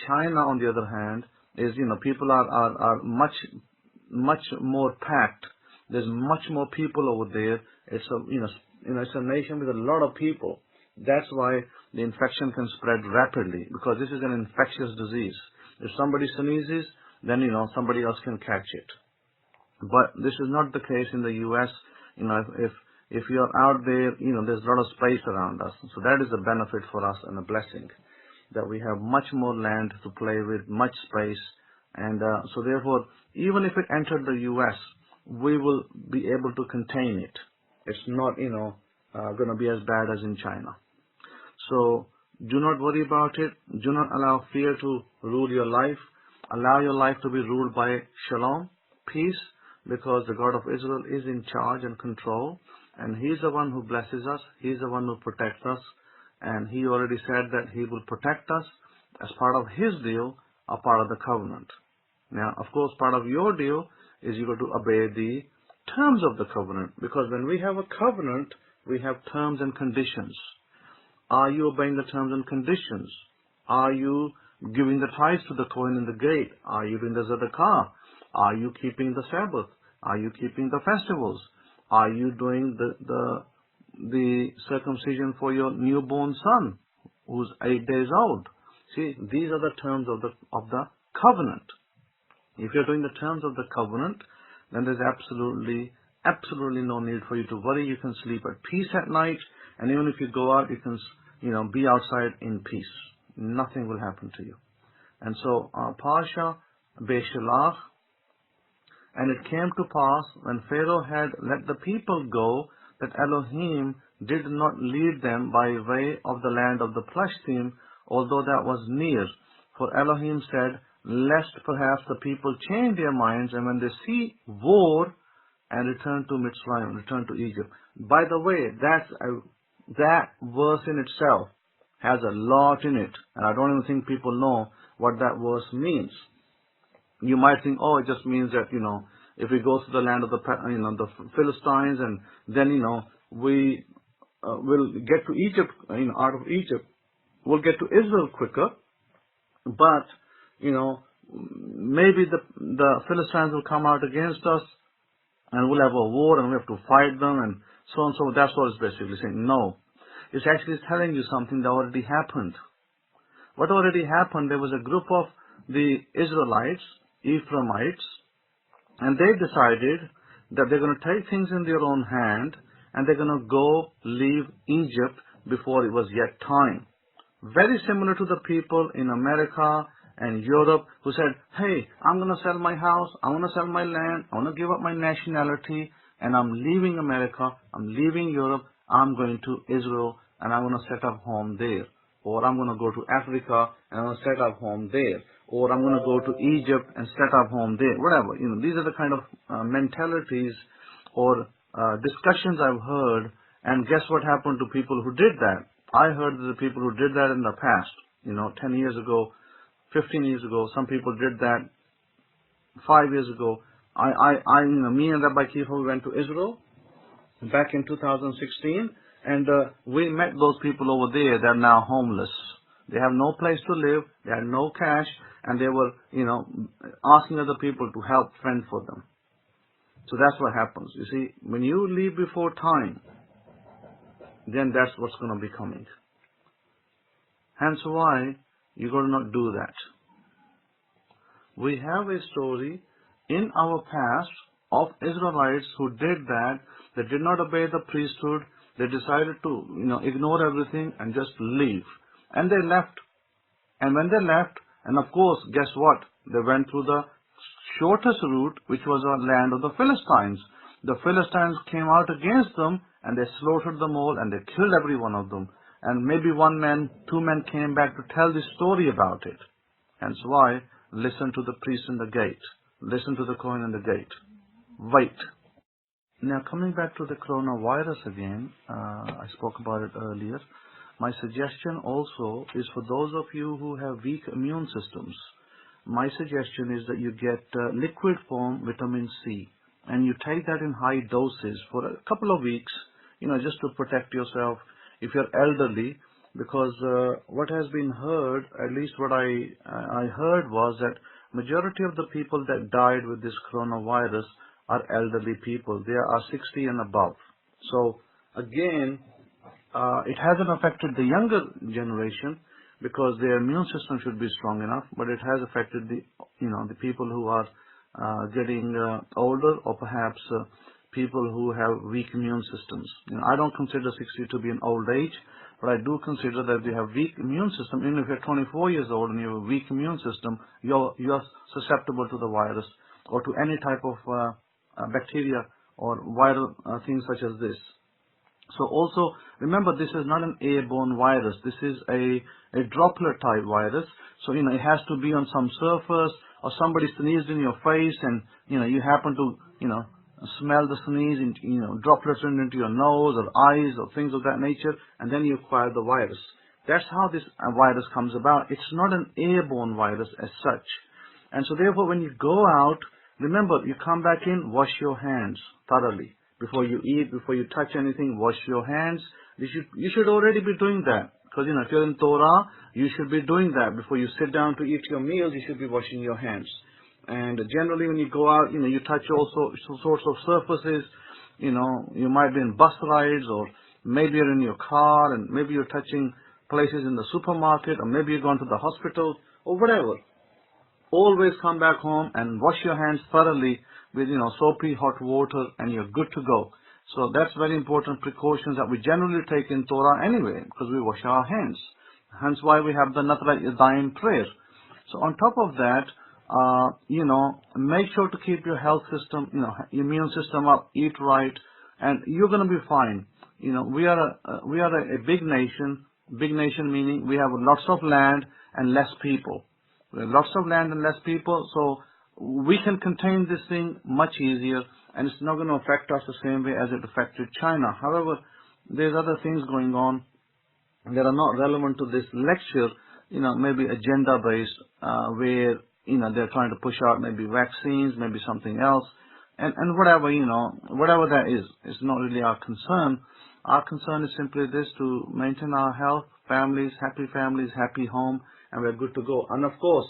China, on the other hand, is, people are much more packed. There's much more people over there. It's it's a nation with a lot of people. That's why the infection can spread rapidly, because this is an infectious disease. If somebody sneezes, then somebody else can catch it. But this is not the case in the U.S. If you're out there, there's a lot of space around us. So that is a benefit for us and a blessing, that we have much more land to play with, much space. And so therefore, even if it entered the U.S., we will be able to contain it. It's not, going to be as bad as in China. So do not worry about it. Do not allow fear to rule your life. Allow your life to be ruled by shalom, peace, because the God of Israel is in charge and control, and He's the one who blesses us. He's the one who protects us, and He already said that He will protect us as part of His deal, a part of the covenant. Now, of course, part of your deal is you got to obey the terms of the covenant, because when we have a covenant, we have terms and conditions. Are you obeying the terms and conditions? Are you giving the tithes to the Kohen in the gate? Are you doing the Zadakah? Are you keeping the Sabbath? Are you keeping the festivals? Are you doing the circumcision for your newborn son who's 8 days old? See, these are the terms of the covenant. If you're doing the terms of the covenant, then there's absolutely no need for you to worry. You can sleep at peace at night, and even if you go out, you can, be outside in peace. Nothing will happen to you. And so, Parsha Beshalach, and it came to pass when Pharaoh had let the people go, that Elohim did not lead them by way of the land of the Plishtim, although that was near. For Elohim said, lest perhaps the people change their minds, and when they see war, and return to Mitzrayim, return to Egypt. By the way, that verse in itself has a lot in it, and I don't even think people know what that verse means. You might think, oh, it just means that, if we go to the land of the Philistines, and then, we will get to Egypt, out of Egypt, we'll get to Israel quicker, but, maybe the Philistines will come out against us, and we'll have a war, and we have to fight them, and so on. So that's what it's basically saying. No, it's actually telling you something that already happened. What already happened, there was a group of the Israelites, Ephraimites, and they decided that they're going to take things in their own hand, and they're going to go leave Egypt before it was yet time. Very similar to the people in America and Europe who said, hey, I'm going to sell my house, I want to sell my land, I want to give up my nationality, and I'm leaving America, I'm leaving Europe, I'm going to Israel, and I want to set up home there. Or I'm going to go to Africa, and I want to set up home there. Or I'm going to go to Egypt and set up home there. Whatever. These are the kind of mentalities or discussions I've heard, and guess what happened to people who did that? I heard that the people who did that in the past, 10 years ago, 15 years ago, some people did that 5 years ago. Me and Rabbi Kefa, we went to Israel back in 2016, and we met those people over there. They're now homeless. They have no place to live. They had no cash, and they were, asking other people to help fend for them. So that's what happens. You see, when you leave before time, then that's what's going to be coming. Hence why you got to not do that. We have a story in our past of Israelites who did that. They did not obey the priesthood. They decided to, ignore everything and just leave. And they left. And when they left, and of course, guess what? They went through the shortest route, which was the land of the Philistines. The Philistines came out against them, and they slaughtered them all, and they killed every one of them. And maybe 1 man, 2 men came back to tell the story about it. Hence why, listen to the priest in the gate. Listen to the Kohen in the gate. Wait. Now, coming back to the coronavirus again, I spoke about it earlier. My suggestion also is for those of you who have weak immune systems. My suggestion is that you get liquid form vitamin C, and you take that in high doses for a couple of weeks, just to protect yourself if you're elderly, because what has been heard, at least what I heard, was that majority of the people that died with this coronavirus are elderly people. They are 60 and above. So again, it hasn't affected the younger generation because their immune system should be strong enough, but it has affected the people who are getting older, or perhaps people who have weak immune systems. I don't consider 60 to be an old age, but I do consider that if you have weak immune system, even if you're 24 years old and you have a weak immune system, you're susceptible to the virus or to any type of bacteria or viral things such as this. So also, remember, this is not an airborne virus. This is a droplet type virus. So, it has to be on some surface, or somebody sneezed in your face and, you happen to, smell the sneeze, and, droplets into your nose or eyes or things of that nature, and then you acquire the virus. That's how this virus comes about. It's not an airborne virus as such. And so therefore, when you go out, remember, you come back in, wash your hands thoroughly. Before you eat, before you touch anything, wash your hands. You should already be doing that. Because, if you're in Torah, you should be doing that. Before you sit down to eat your meals, you should be washing your hands. And generally, when you go out, you touch all sorts of surfaces. You might be in bus rides, or maybe you're in your car, and maybe you're touching places in the supermarket, or maybe you're going to the hospital, or whatever. Always come back home and wash your hands thoroughly with, soapy hot water, and you're good to go. So that's very important precautions that we generally take in Torah anyway, because we wash our hands. Hence why we have the Natrat Yadayim prayer. So on top of that, make sure to keep your health system, your immune system up, eat right, and you're going to be fine. We are a big nation. Big nation meaning we have lots of land and less people. We have lots of land and less people, so we can contain this thing much easier, and it's not going to affect us the same way as it affected China. However, there's other things going on that are not relevant to this lecture, maybe agenda-based, where, they're trying to push out maybe vaccines, maybe something else, and whatever, whatever that is, it's not really our concern. Our concern is simply this: to maintain our health, families, happy home, and we're good to go. And of course,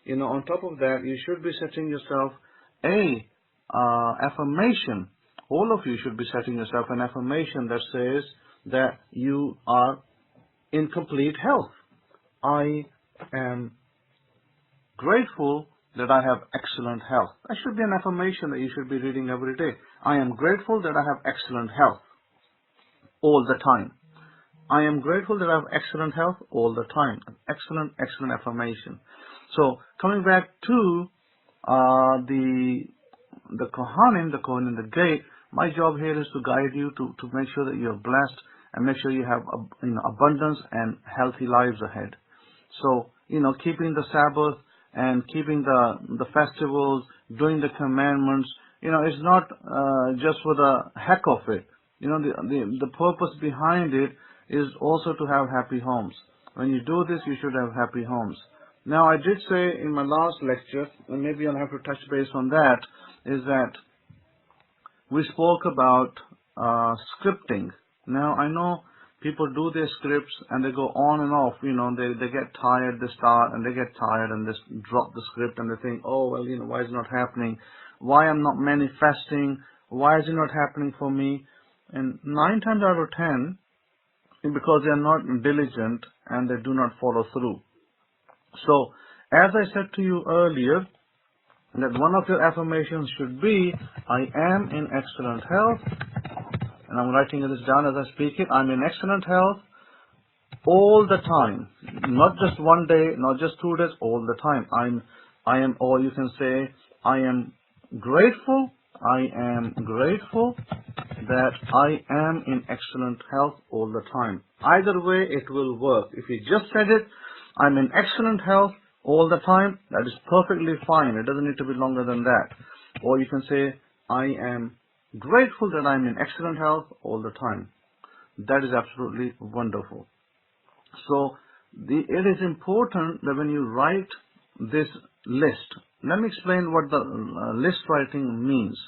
on top of that, you should be setting yourself a affirmation. All of you should be setting yourself an affirmation that says that you are in complete health. I am grateful that I have excellent health. That should be an affirmation that you should be reading every day. I am grateful that I have excellent health all the time. I am grateful that I have excellent health all the time. Excellent affirmation. So coming back to the Kohanim, the gate, my job here is to guide you to make sure that you're blessed and make sure you have abundance and healthy lives ahead. So, keeping the Sabbath and keeping the festivals, doing the commandments, it's not just for the heck of it. The purpose behind it is also to have happy homes. When you do this, you should have happy homes. Now, I did say in my last lecture, and maybe I'll have to touch base on that, is that we spoke about scripting. Now, I know people do their scripts and they go on and off. They get tired, they start, and they get tired, and they drop the script, and they think, oh, well, why is it not happening? Why I'm not manifesting? Why is it not happening for me? And 9 times out of 10, because they are not diligent and they do not follow through. So, as I said to you earlier, that one of your affirmations should be, I am in excellent health, and I'm writing this down as I speak it. I'm in excellent health all the time, not just one day, not just 2 days, all the time. I am, or you can say, I am grateful. I am grateful that I am in excellent health all the time. Either way, it will work. If you just said it, I'm in excellent health all the time, that is perfectly fine. It doesn't need to be longer than that. Or you can say, I am grateful that I'm in excellent health all the time. That is absolutely wonderful. So, it is important that when you write this list, let me explain what the list writing means.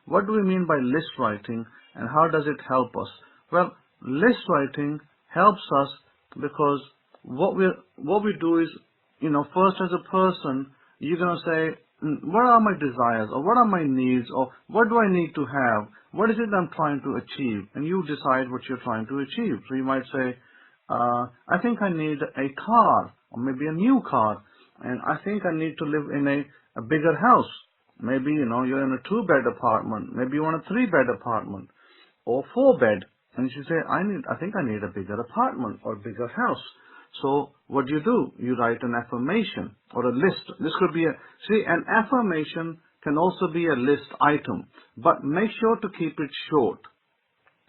What do we mean by list writing, and how does it help us? Well, list writing helps us because what we do is, first as a person, you're going to say, what are my desires, or what are my needs, or what do I need to have? What is it I'm trying to achieve? And you decide what you're trying to achieve. So you might say, I think I need a car, or maybe a new car, and I think I need to live in a bigger house. Maybe, you're in a 2-bed apartment. Maybe you want a 3-bed apartment, or 4-bed. And you say, I think I need a bigger apartment or a bigger house. So what do? You write an affirmation or a list. This could be an affirmation can also be a list item, but make sure to keep it short.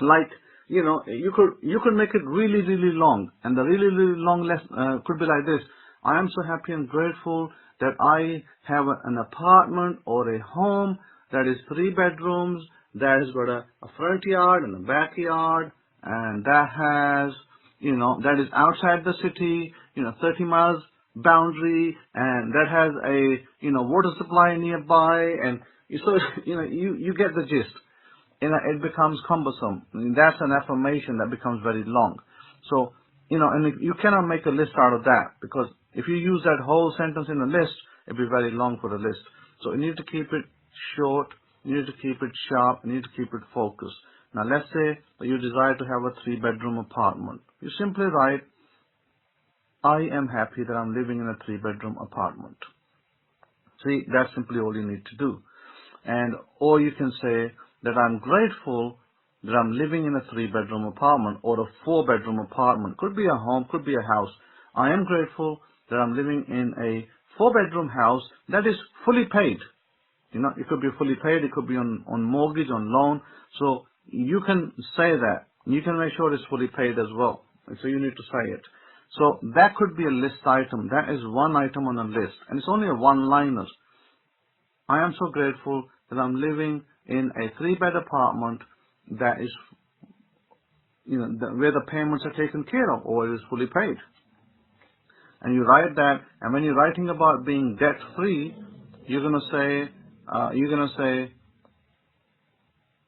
Like, you could make it really, really long, and the really, really long list could be like this. I am so happy and grateful that I have an apartment or a home that is 3 bedrooms, that has got a front yard and a backyard, and that has, that is outside the city, 30 miles boundary and that has a, water supply nearby, and so, you get the gist. It becomes cumbersome. That's an affirmation that becomes very long. So, and you cannot make a list out of that, because if you use that whole sentence in a list, it'll be very long for the list. So you need to keep it short, you need to keep it sharp, you need to keep it focused. Now let's say that you desire to have a 3-bedroom apartment. You simply write, I am happy that I'm living in a 3-bedroom apartment. See, that's simply all you need to do. Or you can say that I'm grateful that I'm living in a 3-bedroom apartment or a 4-bedroom apartment. Could be a home, could be a house. I am grateful that I'm living in a 4-bedroom house that is fully paid. It could be fully paid, it could be on mortgage, on loan. So you can say that. You can make sure it's fully paid as well. So you need to say it. So that could be a list item. That is one item on a list. And it's only a one-liner. I am so grateful that I'm living in a 3-bed apartment that is, where the payments are taken care of, or it is fully paid. And you write that, and when you're writing about being debt-free, you're going to say,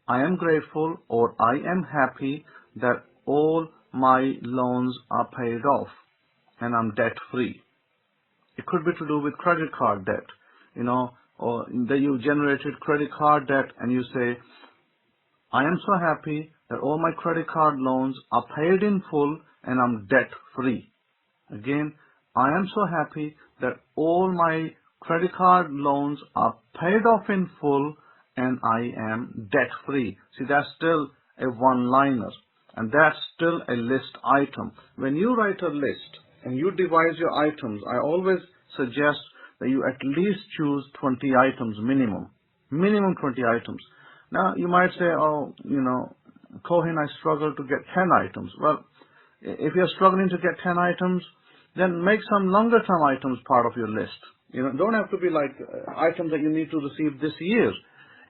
I am grateful or I am happy that all my loans are paid off and I'm debt-free. It could be to do with credit card debt, or that you generated credit card debt and you say, I am so happy that all my credit card loans are paid in full and I'm debt-free. Again, I am so happy that all my credit card loans are paid off in full and I am debt-free. See, that's still a one-liner, and that's still a list item. When you write a list and you devise your items, I always suggest that you at least choose 20 items minimum. Minimum 20 items. Now, you might say, oh, Cohen, I struggle to get 10 items. Well, if you're struggling to get 10 items, then make some longer-term items part of your list. Don't have to be like items that you need to receive this year.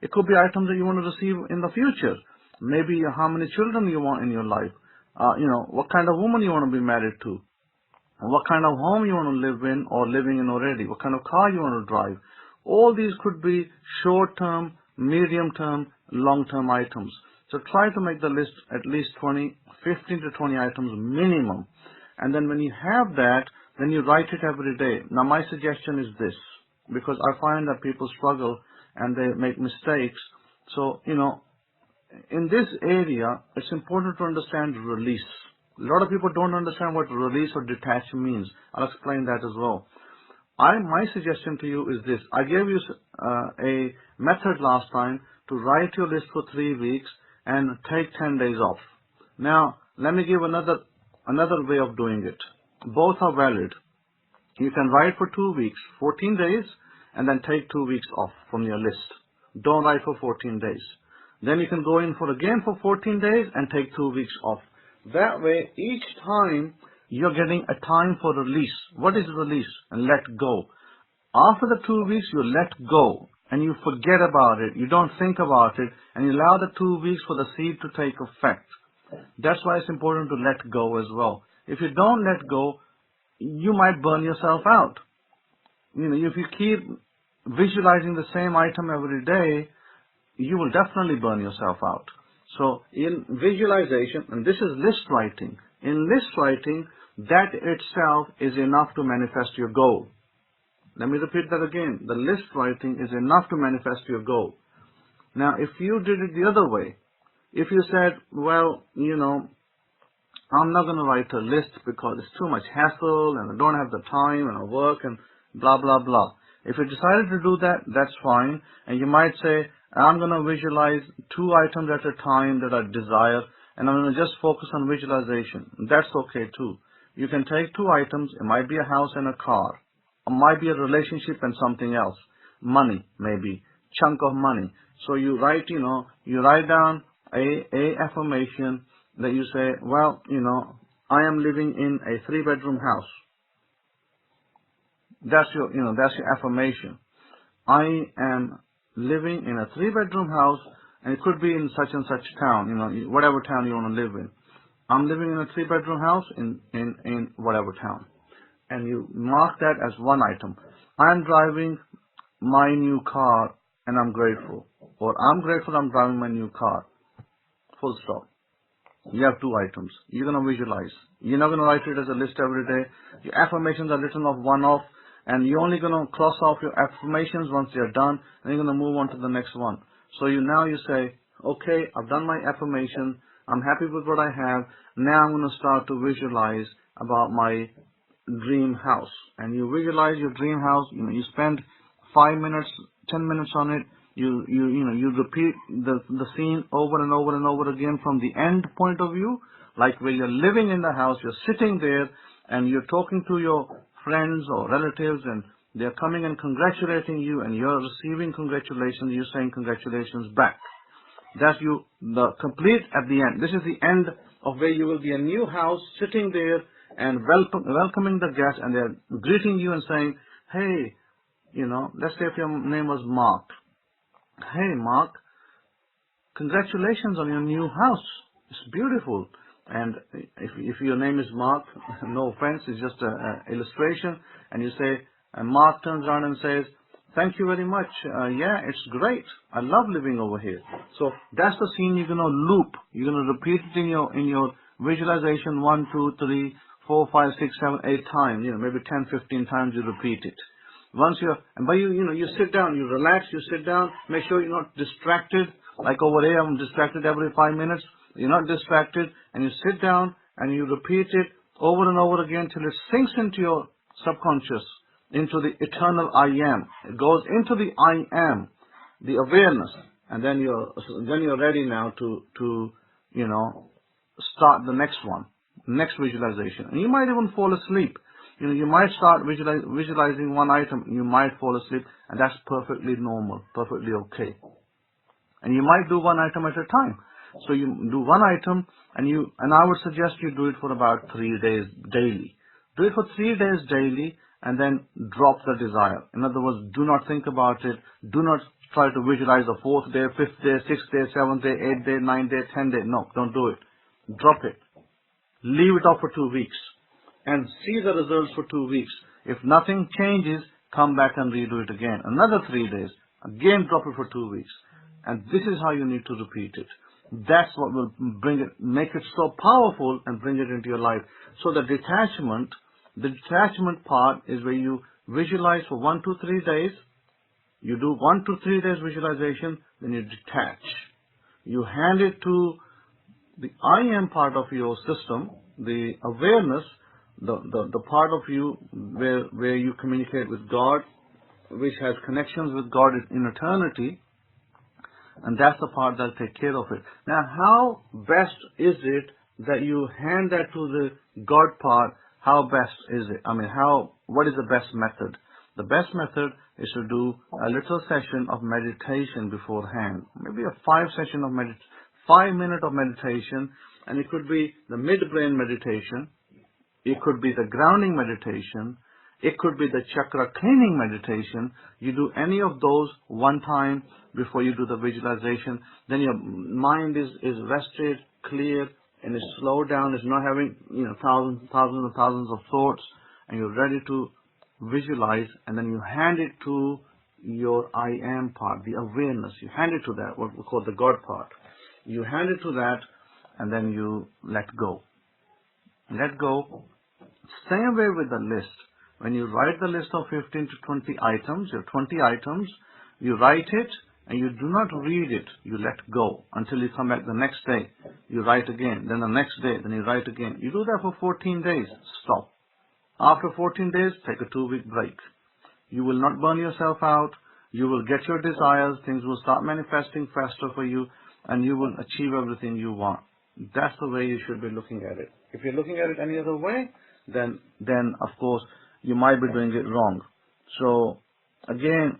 It could be items that you want to receive in the future. Maybe how many children you want in your life. What kind of woman you want to be married to. What kind of home you want to live in or living in already. What kind of car you want to drive. All these could be short-term, medium-term, long-term items. So try to make the list at least 15 to 20 items minimum. And then when you have that, then you write it every day. Now my suggestion is this, because I find that people struggle and they make mistakes. So, in this area, it's important to understand release. A lot of people don't understand what release or detach means. I'll explain that as well. My suggestion to you is this. I gave you a method last time to write your list for 3 weeks and take 10 days off. Now, let me give another way of doing it. Both are valid. You can write for 2 weeks, 14 days, and then take 2 weeks off from your list. Don't write for 14 days. Then you can go in for 14 days and take 2 weeks off. That way, each time you're getting a time for release. What is release? And let go. After the 2 weeks, you let go and you forget about it. You don't think about it, and you allow the 2 weeks for the seed to take effect. That's why it's important to let go as well. If you don't let go, you might burn yourself out. If you keep visualizing the same item every day, you will definitely burn yourself out. So in visualization, and this is list writing, in list writing, that itself is enough to manifest your goal. Let me repeat that again. The list writing is enough to manifest your goal. Now, if you did it the other way, if you said, well, I'm not going to write a list because it's too much hassle and I don't have the time and I work and blah, blah, blah. If you decided to do that, that's fine. And you might say, I'm going to visualize 2 items at a time that I desire, and I'm going to just focus on visualization. That's okay too. You can take 2 items. It might be a house and a car. It might be a relationship and something else. Money, maybe. Chunk of money. So you write, you write down a affirmation that you say, well, I am living in a 3-bedroom house. That's your, that's your affirmation. I am living in a 3-bedroom house, and it could be in such and such town, whatever town you want to live in. I'm living in a 3-bedroom house in whatever town. and you mark that as one item. I'm driving my new car and I'm grateful. Or I'm grateful I'm driving my new car. Full stop. You have two items. You're going to visualize. You're not going to write it as a list every day. Your affirmations are written off one-off, and you're only going to cross off your affirmations once they're done, and you're going to move on to the next one. So you say, okay, I've done my affirmation. I'm happy with what I have. Now I'm going to start to visualize about my dream house. And you visualize your dream house. You spend 5 minutes, 10 minutes on it. You repeat the scene over and over and over again from the end point of view, like where you're living in the house, you're sitting there and you're talking to your friends or relatives and they're coming and congratulating you and you're receiving congratulations, you're saying congratulations back. That's the complete at the end. This is the end of where you will be a new house sitting there and welcoming the guests, and they're greeting you and saying, hey, let's say if your name was Mark. Hey, Mark, congratulations on your new house. It's beautiful. And if your name is Mark, no offense, it's just an illustration. And you say, and Mark turns around and says, thank you very much. Yeah, it's great. I love living over here. So that's the scene you're going to loop. You're going to repeat it in your visualization 1, 2, 3, 4, 5, 6, 7, 8 times. Maybe 10, 15 times you repeat it. Once you sit down, you relax, you sit down, make sure you're not distracted. Like over here, I'm distracted every 5 minutes. You're not distracted, and you sit down and you repeat it over and over again till it sinks into your subconscious, into the eternal I am. It goes into the I am, the awareness, and then you're ready now to start the next one, next visualization. And you might even fall asleep. You might start visualizing one item, you might fall asleep, and that's perfectly normal, perfectly okay. And you might do one item at a time. So you do one item, and I would suggest you do it for about 3 days daily. Do it for 3 days daily, and then drop the desire. In other words, do not think about it. Do not try to visualize the 4th day, 5th day, 6th day, 7th day, 8th day, 9th day, 10th day. No, don't do it. Drop it. Leave it off for 2 weeks. And see the results for 2 weeks. If nothing changes, come back and redo it again. Another 3 days. Again, drop it for 2 weeks. And this is how you need to repeat it. That's what will make it so powerful and bring it into your life. So the detachment part is where you visualize for 1 to 3 days. You do 1 to 3 days visualization, then you detach. You hand it to the I am part of your system, the awareness, the part of you where you communicate with God, which has connections with God in eternity, and that's the part that'll take care of it. Now, how best is it that you hand that to the God part? How best is it? What is the best method? The best method is to do a little session of meditation beforehand. Maybe a 5 minute of meditation, and it could be the midbrain meditation. It could be the grounding meditation. It could be the chakra cleaning meditation. You do any of those one time before you do the visualization. Then your mind is rested, clear, and it's slowed down. It's not having thousands and thousands of thoughts, and you're ready to visualize. And then you hand it to your I am part, the awareness. You hand it to that, what we call the God part. You hand it to that, and then you let go. Let go. Same way with the list. When you write the list of 15 to 20 items, you have 20 items, you write it and you do not read it. You let go until you come back the next day. You write again, then the next day, then you write again. You do that for 14 days. Stop. After 14 days, take a 2-week break. You will not burn yourself out. You will get your desires. Things will start manifesting faster for you, and you will achieve everything you want. That's the way you should be looking at it. If you're looking at it any other way, then of course you might be doing it wrong. So again,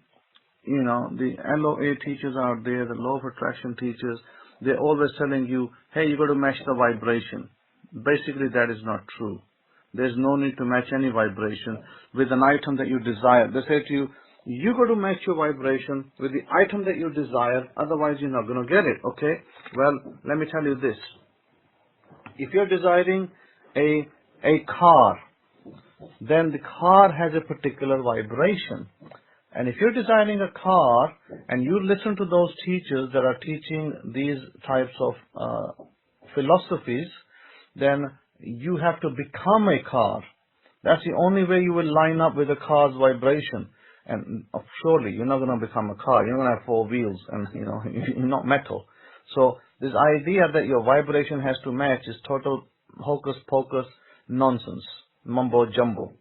the LOA teachers out there, the law of attraction teachers, they're always telling you, hey, you got to match the vibration. Basically, that is not true. There's no need to match any vibration with an item that you desire. They say to you, you got to match your vibration with the item that you desire, otherwise you're not going to get it. Okay? Well, let me tell you this. If you're desiring a car, then the car has a particular vibration. And if you're designing a car and you listen to those teachers that are teaching these types of philosophies, then you have to become a car. That's the only way you will line up with a car's vibration. And surely you're not going to become a car. You're going to have four wheels and, you're not metal. So this idea that your vibration has to match is total hocus pocus nonsense, mumbo jumbo.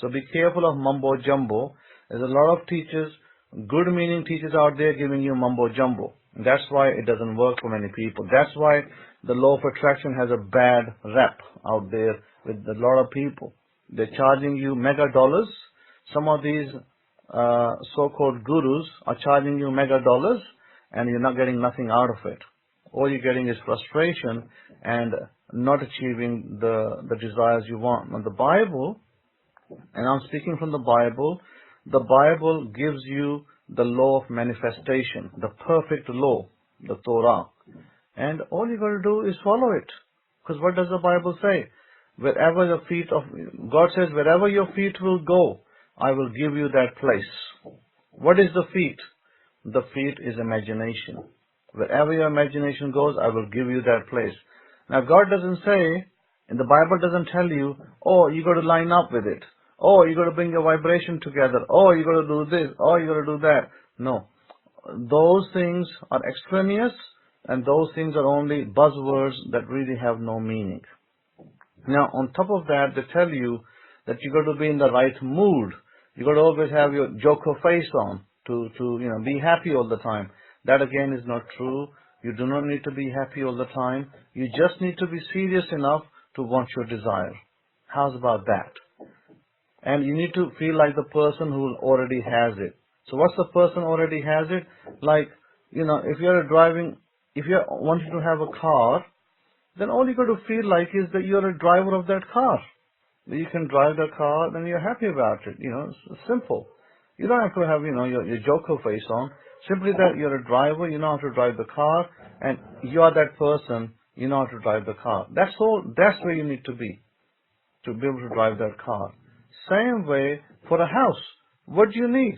So be careful of mumbo jumbo. There's a lot of teachers, good meaning teachers out there giving you mumbo jumbo. That's why it doesn't work for many people. That's why the law of attraction has a bad rep out there with a lot of people. They're charging you mega dollars. Some of these so-called gurus are charging you mega dollars, and you're not getting nothing out of it. All you're getting is frustration and not achieving the desires you want. Now the Bible, and I'm speaking from the Bible gives you the law of manifestation, the perfect law, the Torah. And all you got to do is follow it. Because what does the Bible say? Wherever the feet of, God says, wherever your feet will go, I will give you that place. What is the feet? The feet is imagination. Wherever your imagination goes, I will give you that place. Now God doesn't say, and the Bible doesn't tell you, oh, you got to line up with it. Oh, you got to bring your vibration together. Oh, you got to do this. Oh, you got to do that. No. Those things are extraneous, and those things are only buzzwords that really have no meaning. Now, on top of that, they tell you that you got to be in the right mood. You got to always have your joker face on to be happy all the time. That again is not true. You do not need to be happy all the time. You just need to be serious enough to want your desire. How's about that? And you need to feel like the person who already has it. So what's the person already has it? Like, if you're wanting to have a car, then all you got to feel like is that you're a driver of that car. You can drive the car, then you're happy about it. It's simple. You don't have to have, your joker face on. Simply that you're a driver, you know how to drive the car, and you are that person, you know how to drive the car. That's all. That's where you need to be able to drive that car. Same way for a house. What do you need?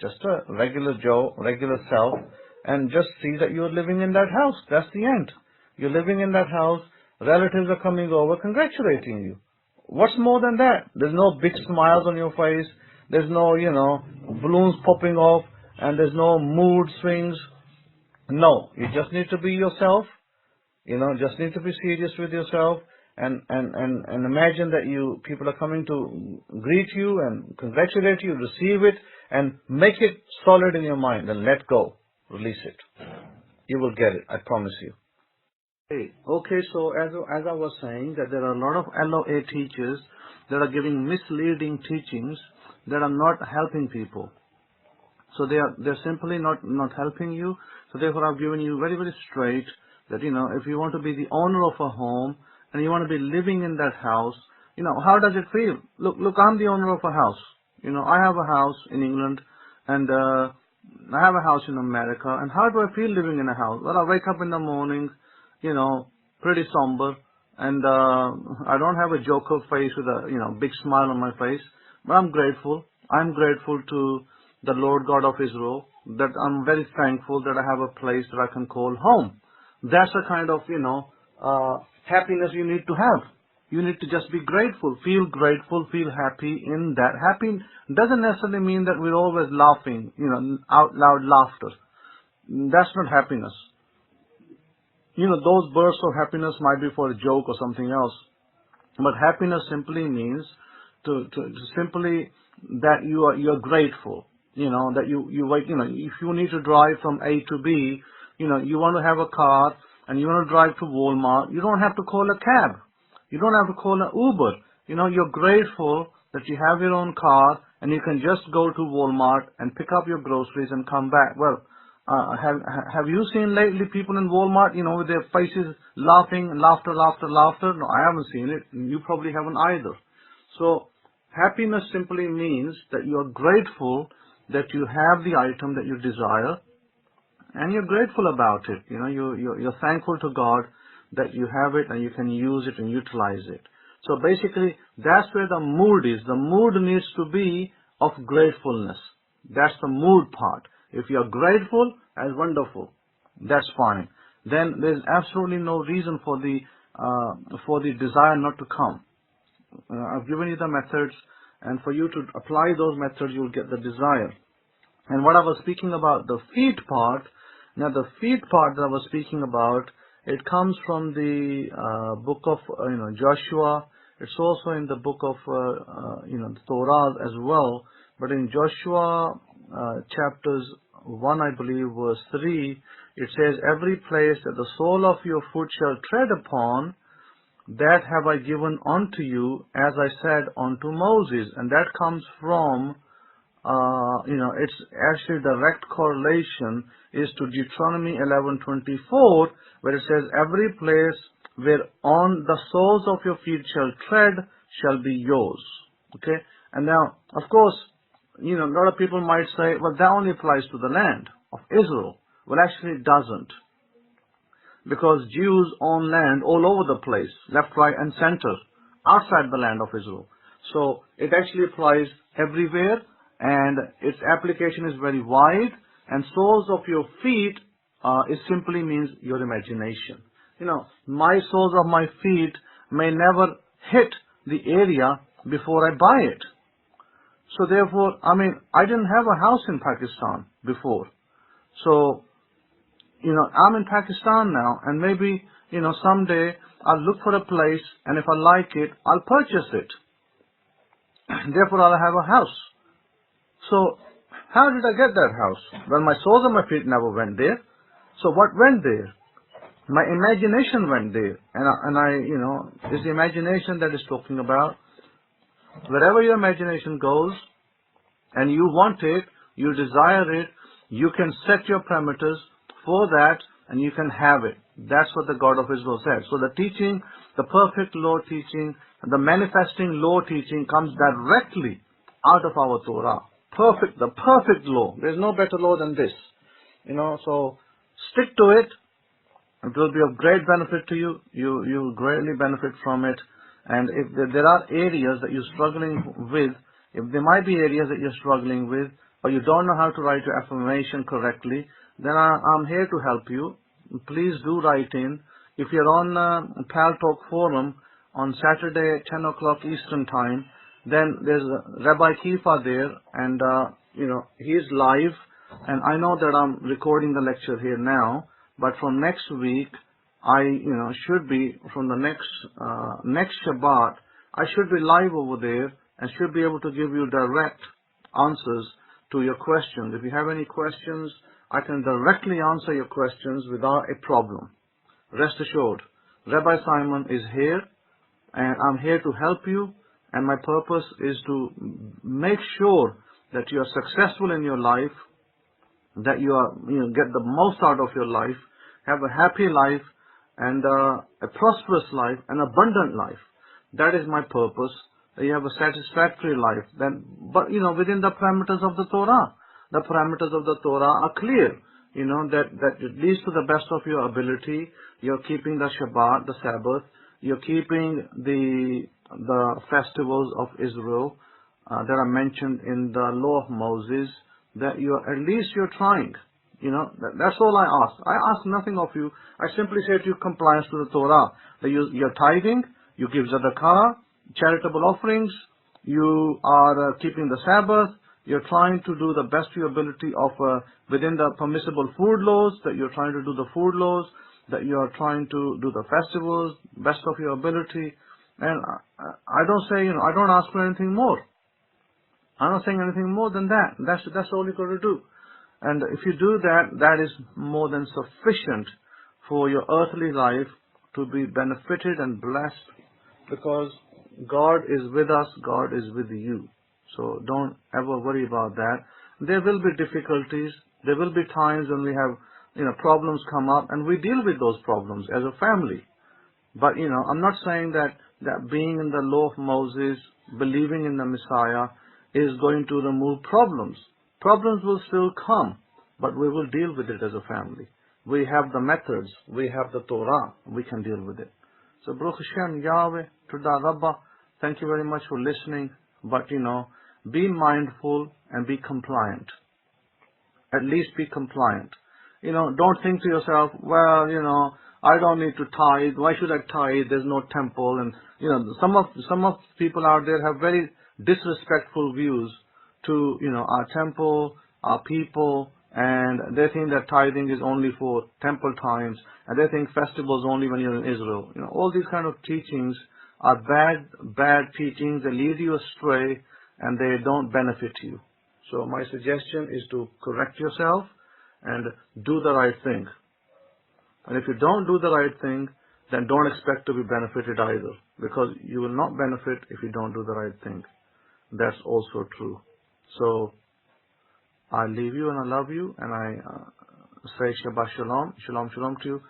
Just a regular Joe, regular self, and just see that you're living in that house. That's the end. You're living in that house. Relatives are coming over, congratulating you. What's more than that? There's no big smiles on your face. There's no, balloons popping off, and there's no mood swings. No, you just need to be yourself. Just need to be serious with yourself, and imagine that people are coming to greet you and congratulate you, receive it, and make it solid in your mind, and let go, release it. You will get it, I promise you. Okay, so as I was saying, that there are a lot of LOA teachers that are giving misleading teachings that are not helping people. So they're simply not helping you. So therefore I've given you very, very straight that, if you want to be the owner of a home and you want to be living in that house, how does it feel? Look, I'm the owner of a house. I have a house in England, and I have a house in America. And how do I feel living in a house? Well, I wake up in the morning, pretty somber, and I don't have a joker face with a big smile on my face, but I'm grateful. I'm grateful to the Lord God of Israel, that I'm very thankful that I have a place that I can call home. That's the kind of happiness you need to have. You need to just be grateful, feel happy in that. Happy doesn't necessarily mean that we're always laughing, out loud laughter. That's not happiness. Those bursts of happiness might be for a joke or something else. But happiness simply means to simply that you're grateful. That you wait, if you need to drive from A to B, you want to have a car and you want to drive to Walmart, you don't have to call a cab. You don't have to call an Uber. You're grateful that you have your own car and you can just go to Walmart and pick up your groceries and come back. Well, have you seen lately people in Walmart, with their faces laughing, laughter? No, I haven't seen it. You probably haven't either. So happiness simply means that you're grateful that you have the item that you desire, and you're grateful about it. You're thankful to God that you have it and you can use it and utilize it. So basically, that's where the mood is. The mood needs to be of gratefulness. That's the mood part. If you're grateful, that's wonderful. That's fine. Then there's absolutely no reason for the desire not to come. I've given you the methods, and for you to apply those methods, you'll get the desire. And what I was speaking about, the feet part, now the feet part that I was speaking about, it comes from the book of Joshua. It's also in the book of the Torah as well. But in Joshua chapters 1, I believe, verse 3, it says, "Every place that the sole of your foot shall tread upon, that have I given unto you, as I said unto Moses." And that comes from, it's actually direct correlation is to Deuteronomy 11:24, where it says, "Every place where on the soles of your feet shall tread shall be yours." Okay? And now, of course, a lot of people might say, well, that only applies to the land of Israel. Well, actually it doesn't. Because Jews own land all over the place, left, right, and center, outside the land of Israel. So it actually applies everywhere, and its application is very wide. And soles of your feet, it simply means your imagination. My soles of my feet may never hit the area before I buy it. So therefore, I didn't have a house in Pakistan before. So, I'm in Pakistan now, and maybe, someday I'll look for a place, and if I like it, I'll purchase it. Therefore, I'll have a house. So, how did I get that house? Well, my soles of my feet never went there. So what went there? My imagination went there. And it's the imagination that is talking about. Wherever your imagination goes, and you want it, you desire it, you can set your parameters for that, and you can have it. That's what the God of Israel said. So the teaching, the perfect law teaching, the manifesting law teaching comes directly out of our Torah. The perfect law. There's no better law than this. So stick to it. It will be of great benefit to you. You will greatly benefit from it. And if there are areas that you're struggling with, if there might be areas that you're struggling with, or you don't know how to write your affirmation correctly, then I'm here to help you. Please do write in. If you're on Pal Talk Forum on Saturday at 10 o'clock Eastern Time, then there's Rabbi Kefa there, and he's live. And I know that I'm recording the lecture here now, but from next week, I should be from the next Shabbat, I should be live over there and should be able to give you direct answers to your questions. If you have any questions, I can directly answer your questions without a problem. Rest assured, Rabbi Simon is here, and I'm here to help you, and my purpose is to make sure that you are successful in your life, that you are get the most out of your life, have a happy life, and a prosperous life, an abundant life. That is my purpose. You have a satisfactory life. But within the parameters of the Torah, the parameters of the Torah are clear. That it leads to the best of your ability. You're keeping the Shabbat, the Sabbath. You're keeping the festivals of Israel that are mentioned in the law of Moses. That at least you're trying. That's all I ask. I ask nothing of you. I simply say to you, compliance to the Torah. That you're tithing, you give Zadaqah, charitable offerings, you are keeping the Sabbath, you're trying to do the best of your ability of within the permissible food laws, that you're trying to do the food laws, that you're trying to do the festivals, best of your ability. And I don't say, I don't ask for anything more. I'm not saying anything more than that. That's all you got to do. And if you do that, that is more than sufficient for your earthly life to be benefited and blessed, because God is with us, God is with you. So don't ever worry about that. There will be difficulties. There will be times when we have, problems come up, and we deal with those problems as a family. But, I'm not saying that being in the law of Moses, believing in the Messiah, is going to remove problems. Problems will still come, but we will deal with it as a family. We have the methods, we have the Torah, we can deal with it. So Baruch Hashem, Yahweh, Todah Rabbah, thank you very much for listening. But be mindful and be compliant. At least be compliant. Don't think to yourself, well, I don't need to tithe. Why should I tithe? There's no temple. And some of people out there have very disrespectful views to our temple, our people, and they think that tithing is only for temple times, and they think festivals only when you're in Israel. All these kind of teachings are bad teachings. They lead you astray, and they don't benefit you. So my suggestion is to correct yourself and do the right thing. And if you don't do the right thing, then don't expect to be benefited either, because you will not benefit if you don't do the right thing. That's also true. So I leave you and I love you, and I say Shabbat Shalom, Shalom Shalom to you.